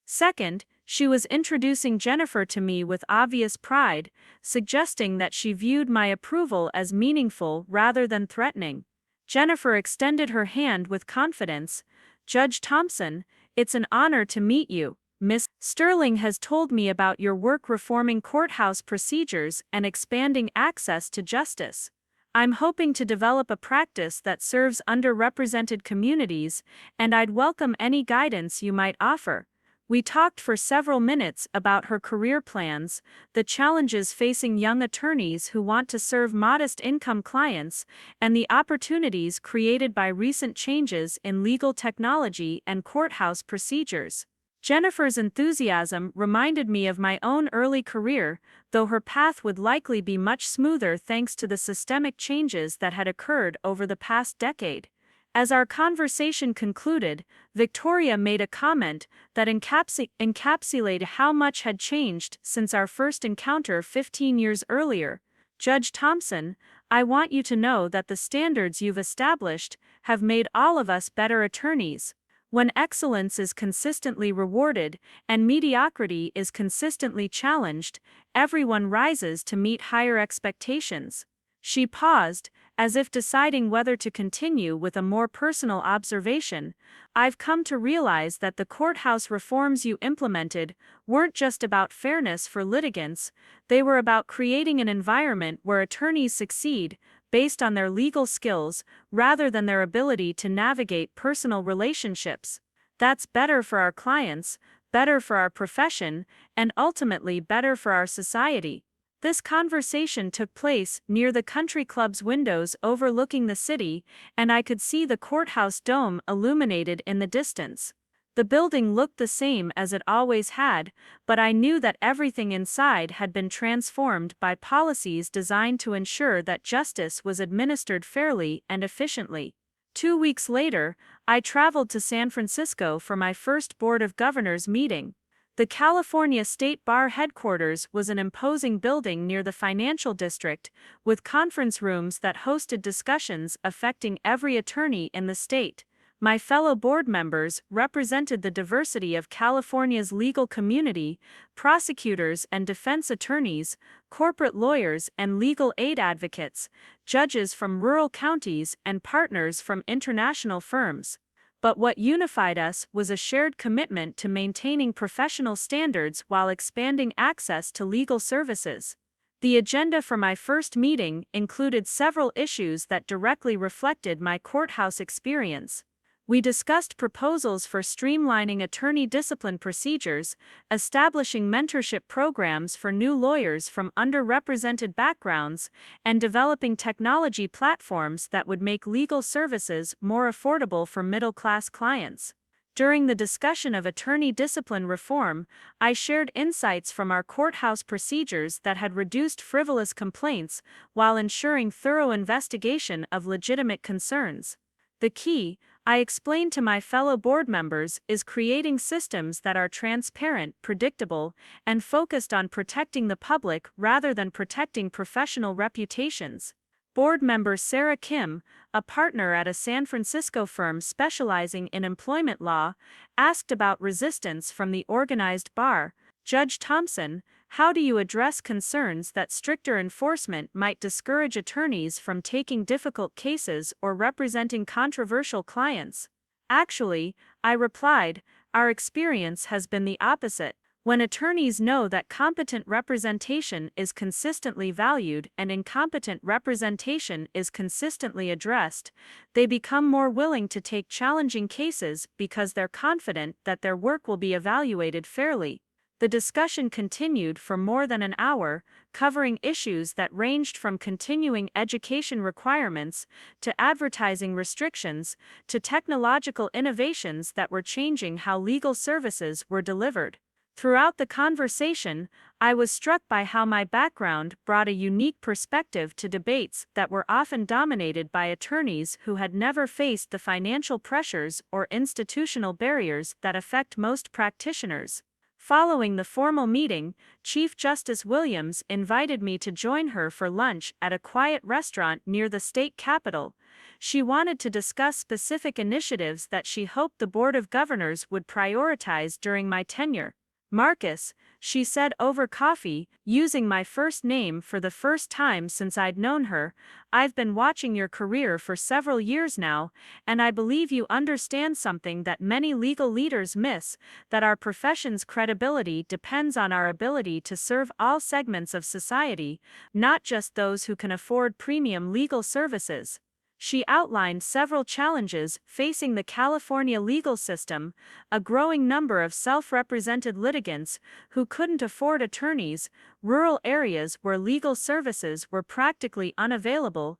Second, she was introducing Jennifer to me with obvious pride, suggesting that she viewed my approval as meaningful rather than threatening. Jennifer extended her hand with confidence. "Judge Thompson, it's an honor to meet you. Miss Sterling has told me about your work reforming courthouse procedures and expanding access to justice. I'm hoping to develop a practice that serves underrepresented communities, and I'd welcome any guidance you might offer." We talked for several minutes about her career plans, the challenges facing young attorneys who want to serve modest-income clients, and the opportunities created by recent changes in legal technology and courthouse procedures. Jennifer's enthusiasm reminded me of my own early career, though her path would likely be much smoother thanks to the systemic changes that had occurred over the past decade. As our conversation concluded, Victoria made a comment that encapsulated how much had changed since our first encounter 15 years earlier. "Judge Thompson, I want you to know that the standards you've established have made all of us better attorneys. When excellence is consistently rewarded and mediocrity is consistently challenged, everyone rises to meet higher expectations." She paused, as if deciding whether to continue with a more personal observation. "I've come to realize that the courthouse reforms you implemented weren't just about fairness for litigants, they were about creating an environment where attorneys succeed based on their legal skills rather than their ability to navigate personal relationships. That's better for our clients, better for our profession, and ultimately better for our society." This conversation took place near the country club's windows overlooking the city, and I could see the courthouse dome illuminated in the distance. The building looked the same as it always had, but I knew that everything inside had been transformed by policies designed to ensure that justice was administered fairly and efficiently. 2 weeks later, I traveled to San Francisco for my first Board of Governors meeting. The California State Bar headquarters was an imposing building near the financial district, with conference rooms that hosted discussions affecting every attorney in the state. My fellow board members represented the diversity of California's legal community: prosecutors and defense attorneys, corporate lawyers and legal aid advocates, judges from rural counties and partners from international firms. But what unified us was a shared commitment to maintaining professional standards while expanding access to legal services. The agenda for my first meeting included several issues that directly reflected my courthouse experience. We discussed proposals for streamlining attorney discipline procedures, establishing mentorship programs for new lawyers from underrepresented backgrounds, and developing technology platforms that would make legal services more affordable for middle-class clients. During the discussion of attorney discipline reform, I shared insights from our courthouse procedures that had reduced frivolous complaints while ensuring thorough investigation of legitimate concerns. The key, I explained to my fellow board members, is creating systems that are transparent, predictable, and focused on protecting the public rather than protecting professional reputations. Board member Sarah Kim, a partner at a San Francisco firm specializing in employment law, asked about resistance from the organized bar. Judge Thompson, how do you address concerns that stricter enforcement might discourage attorneys from taking difficult cases or representing controversial clients? Actually, I replied, our experience has been the opposite. When attorneys know that competent representation is consistently valued and incompetent representation is consistently addressed, they become more willing to take challenging cases because they're confident that their work will be evaluated fairly. The discussion continued for more than an hour, covering issues that ranged from continuing education requirements to advertising restrictions to technological innovations that were changing how legal services were delivered. Throughout the conversation, I was struck by how my background brought a unique perspective to debates that were often dominated by attorneys who had never faced the financial pressures or institutional barriers that affect most practitioners. Following the formal meeting, Chief Justice Williams invited me to join her for lunch at a quiet restaurant near the state capitol. She wanted to discuss specific initiatives that she hoped the Board of Governors would prioritize during my tenure. Marcus, she said over coffee, using my first name for the first time since I'd known her, I've been watching your career for several years now, and I believe you understand something that many legal leaders miss, that our profession's credibility depends on our ability to serve all segments of society, not just those who can afford premium legal services. She outlined several challenges facing the California legal system: a growing number of self-represented litigants who couldn't afford attorneys, rural areas where legal services were practically unavailable,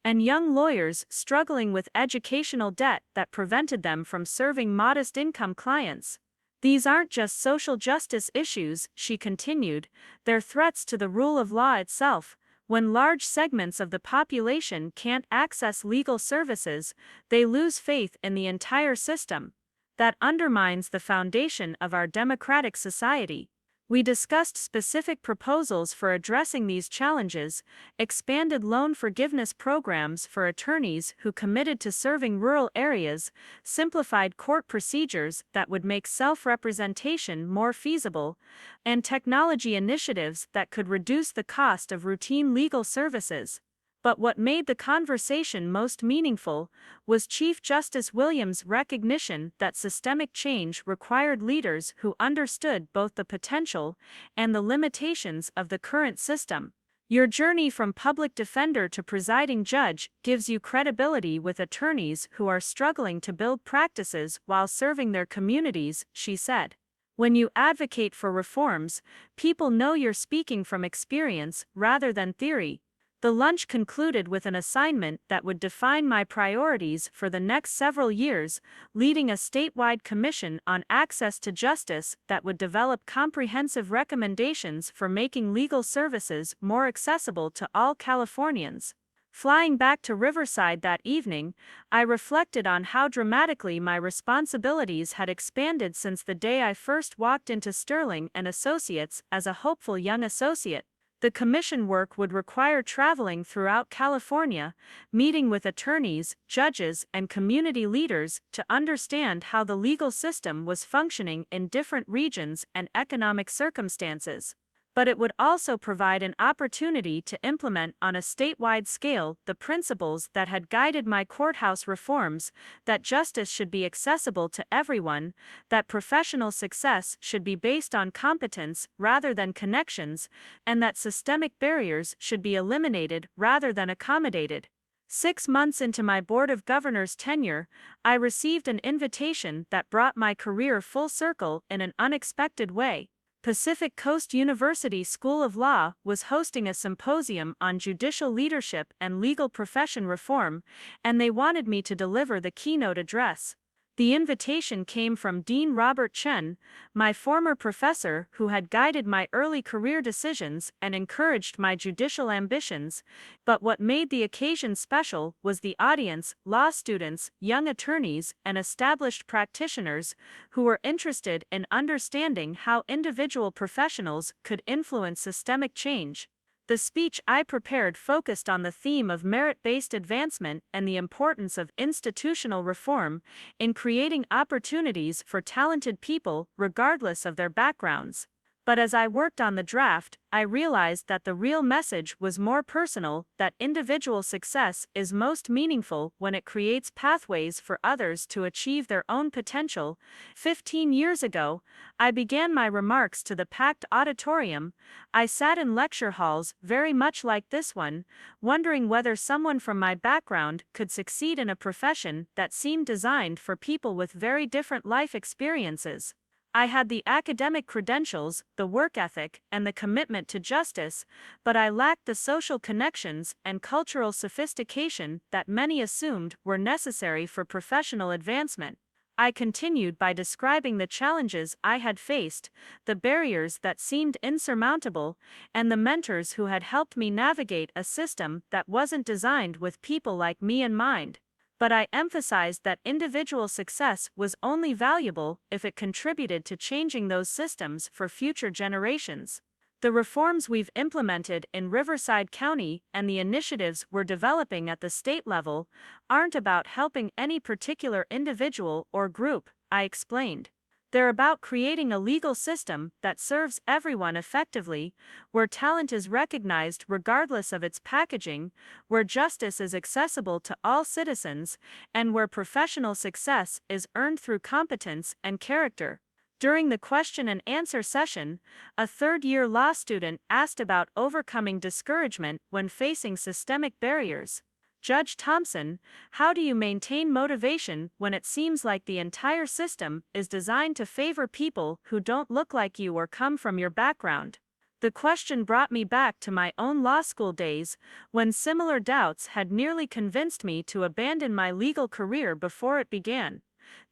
and young lawyers struggling with educational debt that prevented them from serving modest-income clients. These aren't just social justice issues, she continued, they're threats to the rule of law itself. When large segments of the population can't access legal services, they lose faith in the entire system. That undermines the foundation of our democratic society. We discussed specific proposals for addressing these challenges: expanded loan forgiveness programs for attorneys who committed to serving rural areas, simplified court procedures that would make self-representation more feasible, and technology initiatives that could reduce the cost of routine legal services. But what made the conversation most meaningful was Chief Justice Williams' recognition that systemic change required leaders who understood both the potential and the limitations of the current system. Your journey from public defender to presiding judge gives you credibility with attorneys who are struggling to build practices while serving their communities, she said. When you advocate for reforms, people know you're speaking from experience rather than theory. The lunch concluded with an assignment that would define my priorities for the next several years: leading a statewide commission on access to justice that would develop comprehensive recommendations for making legal services more accessible to all Californians. Flying back to Riverside that evening, I reflected on how dramatically my responsibilities had expanded since the day I first walked into Sterling and Associates as a hopeful young associate. The commission work would require traveling throughout California, meeting with attorneys, judges, and community leaders to understand how the legal system was functioning in different regions and economic circumstances. But it would also provide an opportunity to implement on a statewide scale the principles that had guided my courthouse reforms: that justice should be accessible to everyone, that professional success should be based on competence rather than connections, and that systemic barriers should be eliminated rather than accommodated. 6 months into my Board of Governors tenure, I received an invitation that brought my career full circle in an unexpected way. Pacific Coast University School of Law was hosting a symposium on judicial leadership and legal profession reform, and they wanted me to deliver the keynote address. The invitation came from Dean Robert Chen, my former professor who had guided my early career decisions and encouraged my judicial ambitions, but what made the occasion special was the audience: law students, young attorneys, and established practitioners who were interested in understanding how individual professionals could influence systemic change. The speech I prepared focused on the theme of merit-based advancement and the importance of institutional reform in creating opportunities for talented people regardless of their backgrounds. But as I worked on the draft, I realized that the real message was more personal, that individual success is most meaningful when it creates pathways for others to achieve their own potential. 15 years ago, I began my remarks to the packed auditorium. I sat in lecture halls very much like this one, wondering whether someone from my background could succeed in a profession that seemed designed for people with very different life experiences. I had the academic credentials, the work ethic, and the commitment to justice, but I lacked the social connections and cultural sophistication that many assumed were necessary for professional advancement. I continued by describing the challenges I had faced, the barriers that seemed insurmountable, and the mentors who had helped me navigate a system that wasn't designed with people like me in mind. But I emphasized that individual success was only valuable if it contributed to changing those systems for future generations. The reforms we've implemented in Riverside County and the initiatives we're developing at the state level aren't about helping any particular individual or group, I explained. They're about creating a legal system that serves everyone effectively, where talent is recognized regardless of its packaging, where justice is accessible to all citizens, and where professional success is earned through competence and character. During the question and answer session, a third-year law student asked about overcoming discouragement when facing systemic barriers. Judge Thompson, how do you maintain motivation when it seems like the entire system is designed to favor people who don't look like you or come from your background? The question brought me back to my own law school days, when similar doubts had nearly convinced me to abandon my legal career before it began.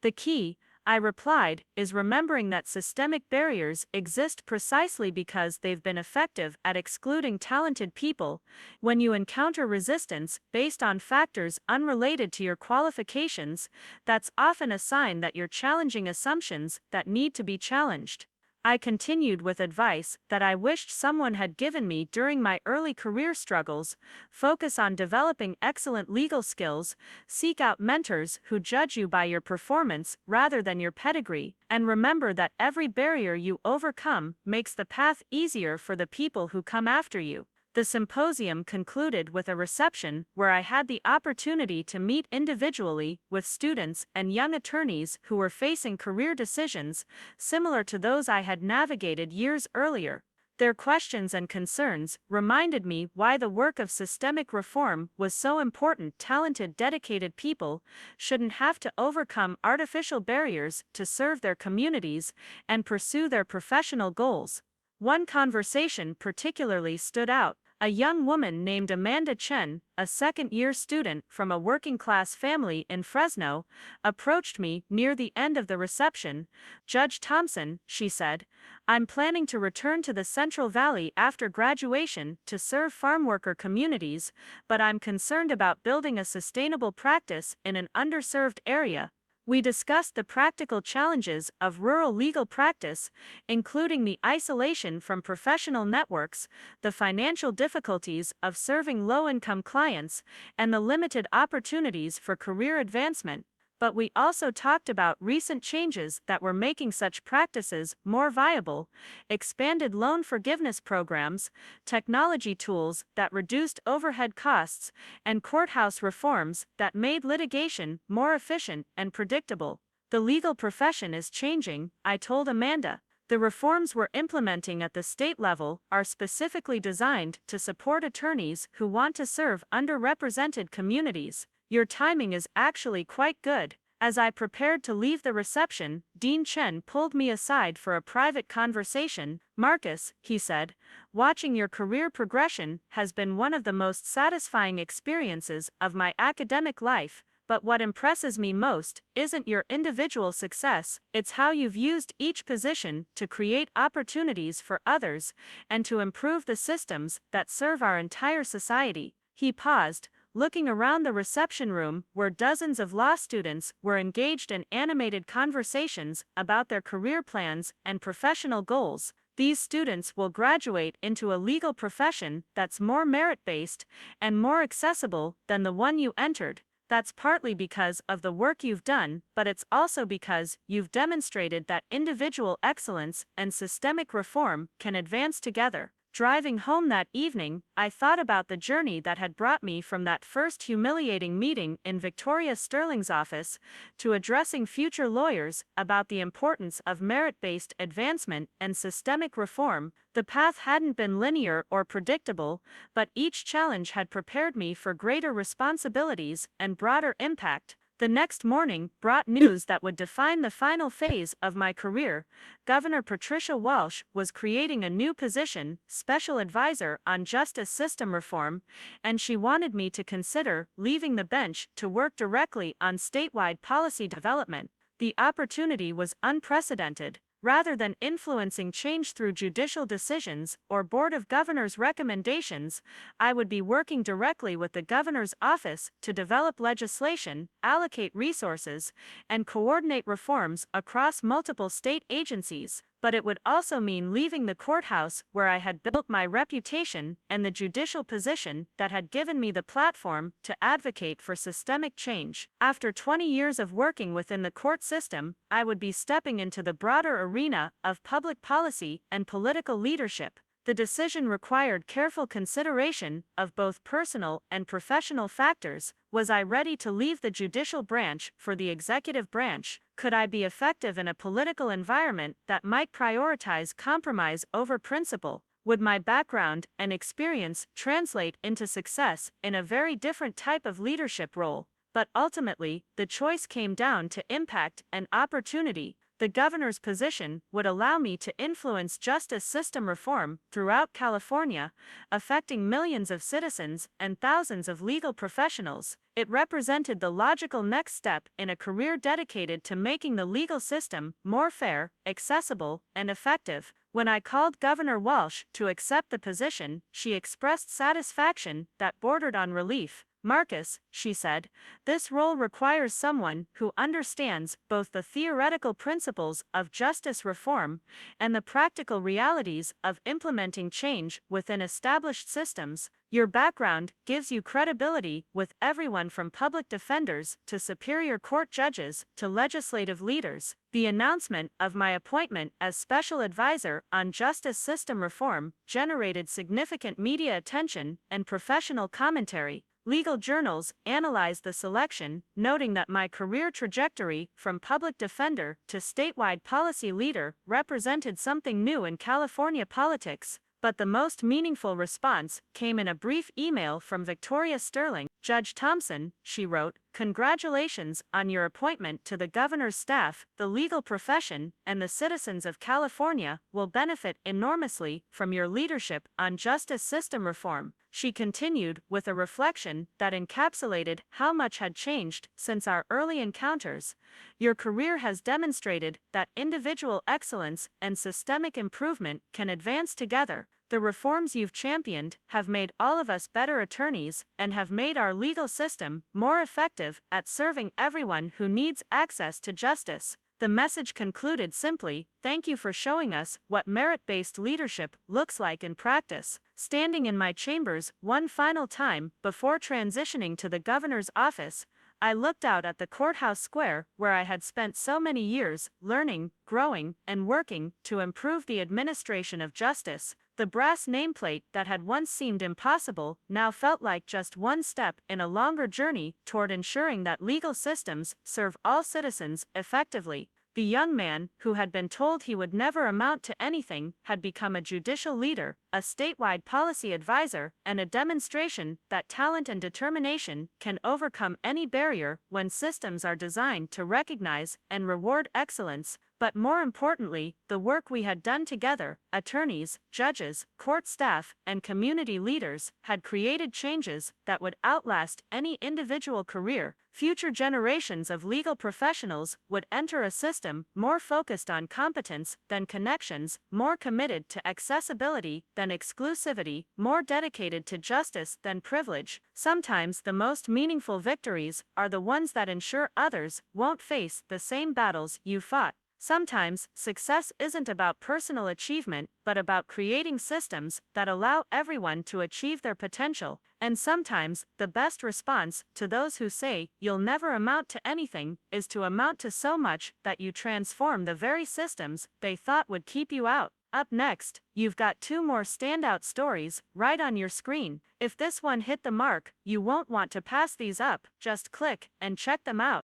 The key, I replied, is remembering that systemic barriers exist precisely because they've been effective at excluding talented people. When you encounter resistance based on factors unrelated to your qualifications, that's often a sign that you're challenging assumptions that need to be challenged. I continued with advice that I wished someone had given me during my early career struggles: focus on developing excellent legal skills, seek out mentors who judge you by your performance rather than your pedigree, and remember that every barrier you overcome makes the path easier for the people who come after you. The symposium concluded with a reception where I had the opportunity to meet individually with students and young attorneys who were facing career decisions similar to those I had navigated years earlier. Their questions and concerns reminded me why the work of systemic reform was so important. Talented, dedicated people shouldn't have to overcome artificial barriers to serve their communities and pursue their professional goals. One conversation particularly stood out. A young woman named Amanda Chen, a second-year student from a working-class family in Fresno, approached me near the end of the reception. "Judge Thompson," she said, "I'm planning to return to the Central Valley after graduation to serve farmworker communities, but I'm concerned about building a sustainable practice in an underserved area." We discussed the practical challenges of rural legal practice, including the isolation from professional networks, the financial difficulties of serving low-income clients, and the limited opportunities for career advancement. But we also talked about recent changes that were making such practices more viable: expanded loan forgiveness programs, technology tools that reduced overhead costs, and courthouse reforms that made litigation more efficient and predictable. The legal profession is changing, I told Amanda. The reforms we're implementing at the state level are specifically designed to support attorneys who want to serve underrepresented communities. Your timing is actually quite good. As I prepared to leave the reception, Dean Chen pulled me aside for a private conversation. "Marcus," he said, "watching your career progression has been one of the most satisfying experiences of my academic life, but what impresses me most isn't your individual success, it's how you've used each position to create opportunities for others and to improve the systems that serve our entire society." He paused, looking around the reception room where dozens of law students were engaged in animated conversations about their career plans and professional goals. These students will graduate into a legal profession that's more merit-based and more accessible than the one you entered. That's partly because of the work you've done, but it's also because you've demonstrated that individual excellence and systemic reform can advance together. Driving home that evening, I thought about the journey that had brought me from that first humiliating meeting in Victoria Sterling's office to addressing future lawyers about the importance of merit-based advancement and systemic reform. The path hadn't been linear or predictable, but each challenge had prepared me for greater responsibilities and broader impact. The next morning brought news that would define the final phase of my career. Governor Patricia Walsh was creating a new position, Special Advisor on Justice System Reform, and she wanted me to consider leaving the bench to work directly on statewide policy development. The opportunity was unprecedented. Rather than influencing change through judicial decisions or Board of Governors recommendations, I would be working directly with the governor's office to develop legislation, allocate resources, and coordinate reforms across multiple state agencies. But it would also mean leaving the courthouse where I had built my reputation and the judicial position that had given me the platform to advocate for systemic change. After 20 years of working within the court system, I would be stepping into the broader arena of public policy and political leadership. The decision required careful consideration of both personal and professional factors. Was I ready to leave the judicial branch for the executive branch? Could I be effective in a political environment that might prioritize compromise over principle? Would my background and experience translate into success in a very different type of leadership role? But ultimately, the choice came down to impact and opportunity. The governor's position would allow me to influence justice system reform throughout California, affecting millions of citizens and thousands of legal professionals. It represented the logical next step in a career dedicated to making the legal system more fair, accessible, and effective. When I called Governor Walsh to accept the position, she expressed satisfaction that bordered on relief. "Marcus," she said, "this role requires someone who understands both the theoretical principles of justice reform and the practical realities of implementing change within established systems. Your background gives you credibility with everyone from public defenders to superior court judges to legislative leaders." The announcement of my appointment as Special Advisor on Justice System Reform generated significant media attention and professional commentary. Legal journals analyzed the selection, noting that my career trajectory from public defender to statewide policy leader represented something new in California politics. But the most meaningful response came in a brief email from Victoria Sterling. "Judge Thompson," she wrote, "congratulations on your appointment to the governor's staff. The legal profession and the citizens of California will benefit enormously from your leadership on justice system reform." She continued with a reflection that encapsulated how much had changed since our early encounters. "Your career has demonstrated that individual excellence and systemic improvement can advance together. The reforms you've championed have made all of us better attorneys and have made our legal system more effective at serving everyone who needs access to justice." The message concluded simply, "Thank you for showing us what merit-based leadership looks like in practice." Standing in my chambers one final time before transitioning to the governor's office, I looked out at the courthouse square where I had spent so many years learning, growing, and working to improve the administration of justice. The brass nameplate that had once seemed impossible now felt like just one step in a longer journey toward ensuring that legal systems serve all citizens effectively. The young man, who had been told he would never amount to anything, had become a judicial leader, a statewide policy advisor, and a demonstration that talent and determination can overcome any barrier when systems are designed to recognize and reward excellence. But more importantly, the work we had done together, attorneys, judges, court staff, and community leaders, had created changes that would outlast any individual career. Future generations of legal professionals would enter a system more focused on competence than connections, more committed to accessibility than exclusivity, more dedicated to justice than privilege. Sometimes the most meaningful victories are the ones that ensure others won't face the same battles you fought. Sometimes, success isn't about personal achievement, but about creating systems that allow everyone to achieve their potential. And sometimes, the best response to those who say you'll never amount to anything is to amount to so much that you transform the very systems they thought would keep you out. Up next, you've got two more standout stories right on your screen. If this one hit the mark, you won't want to pass these up. Just click and check them out.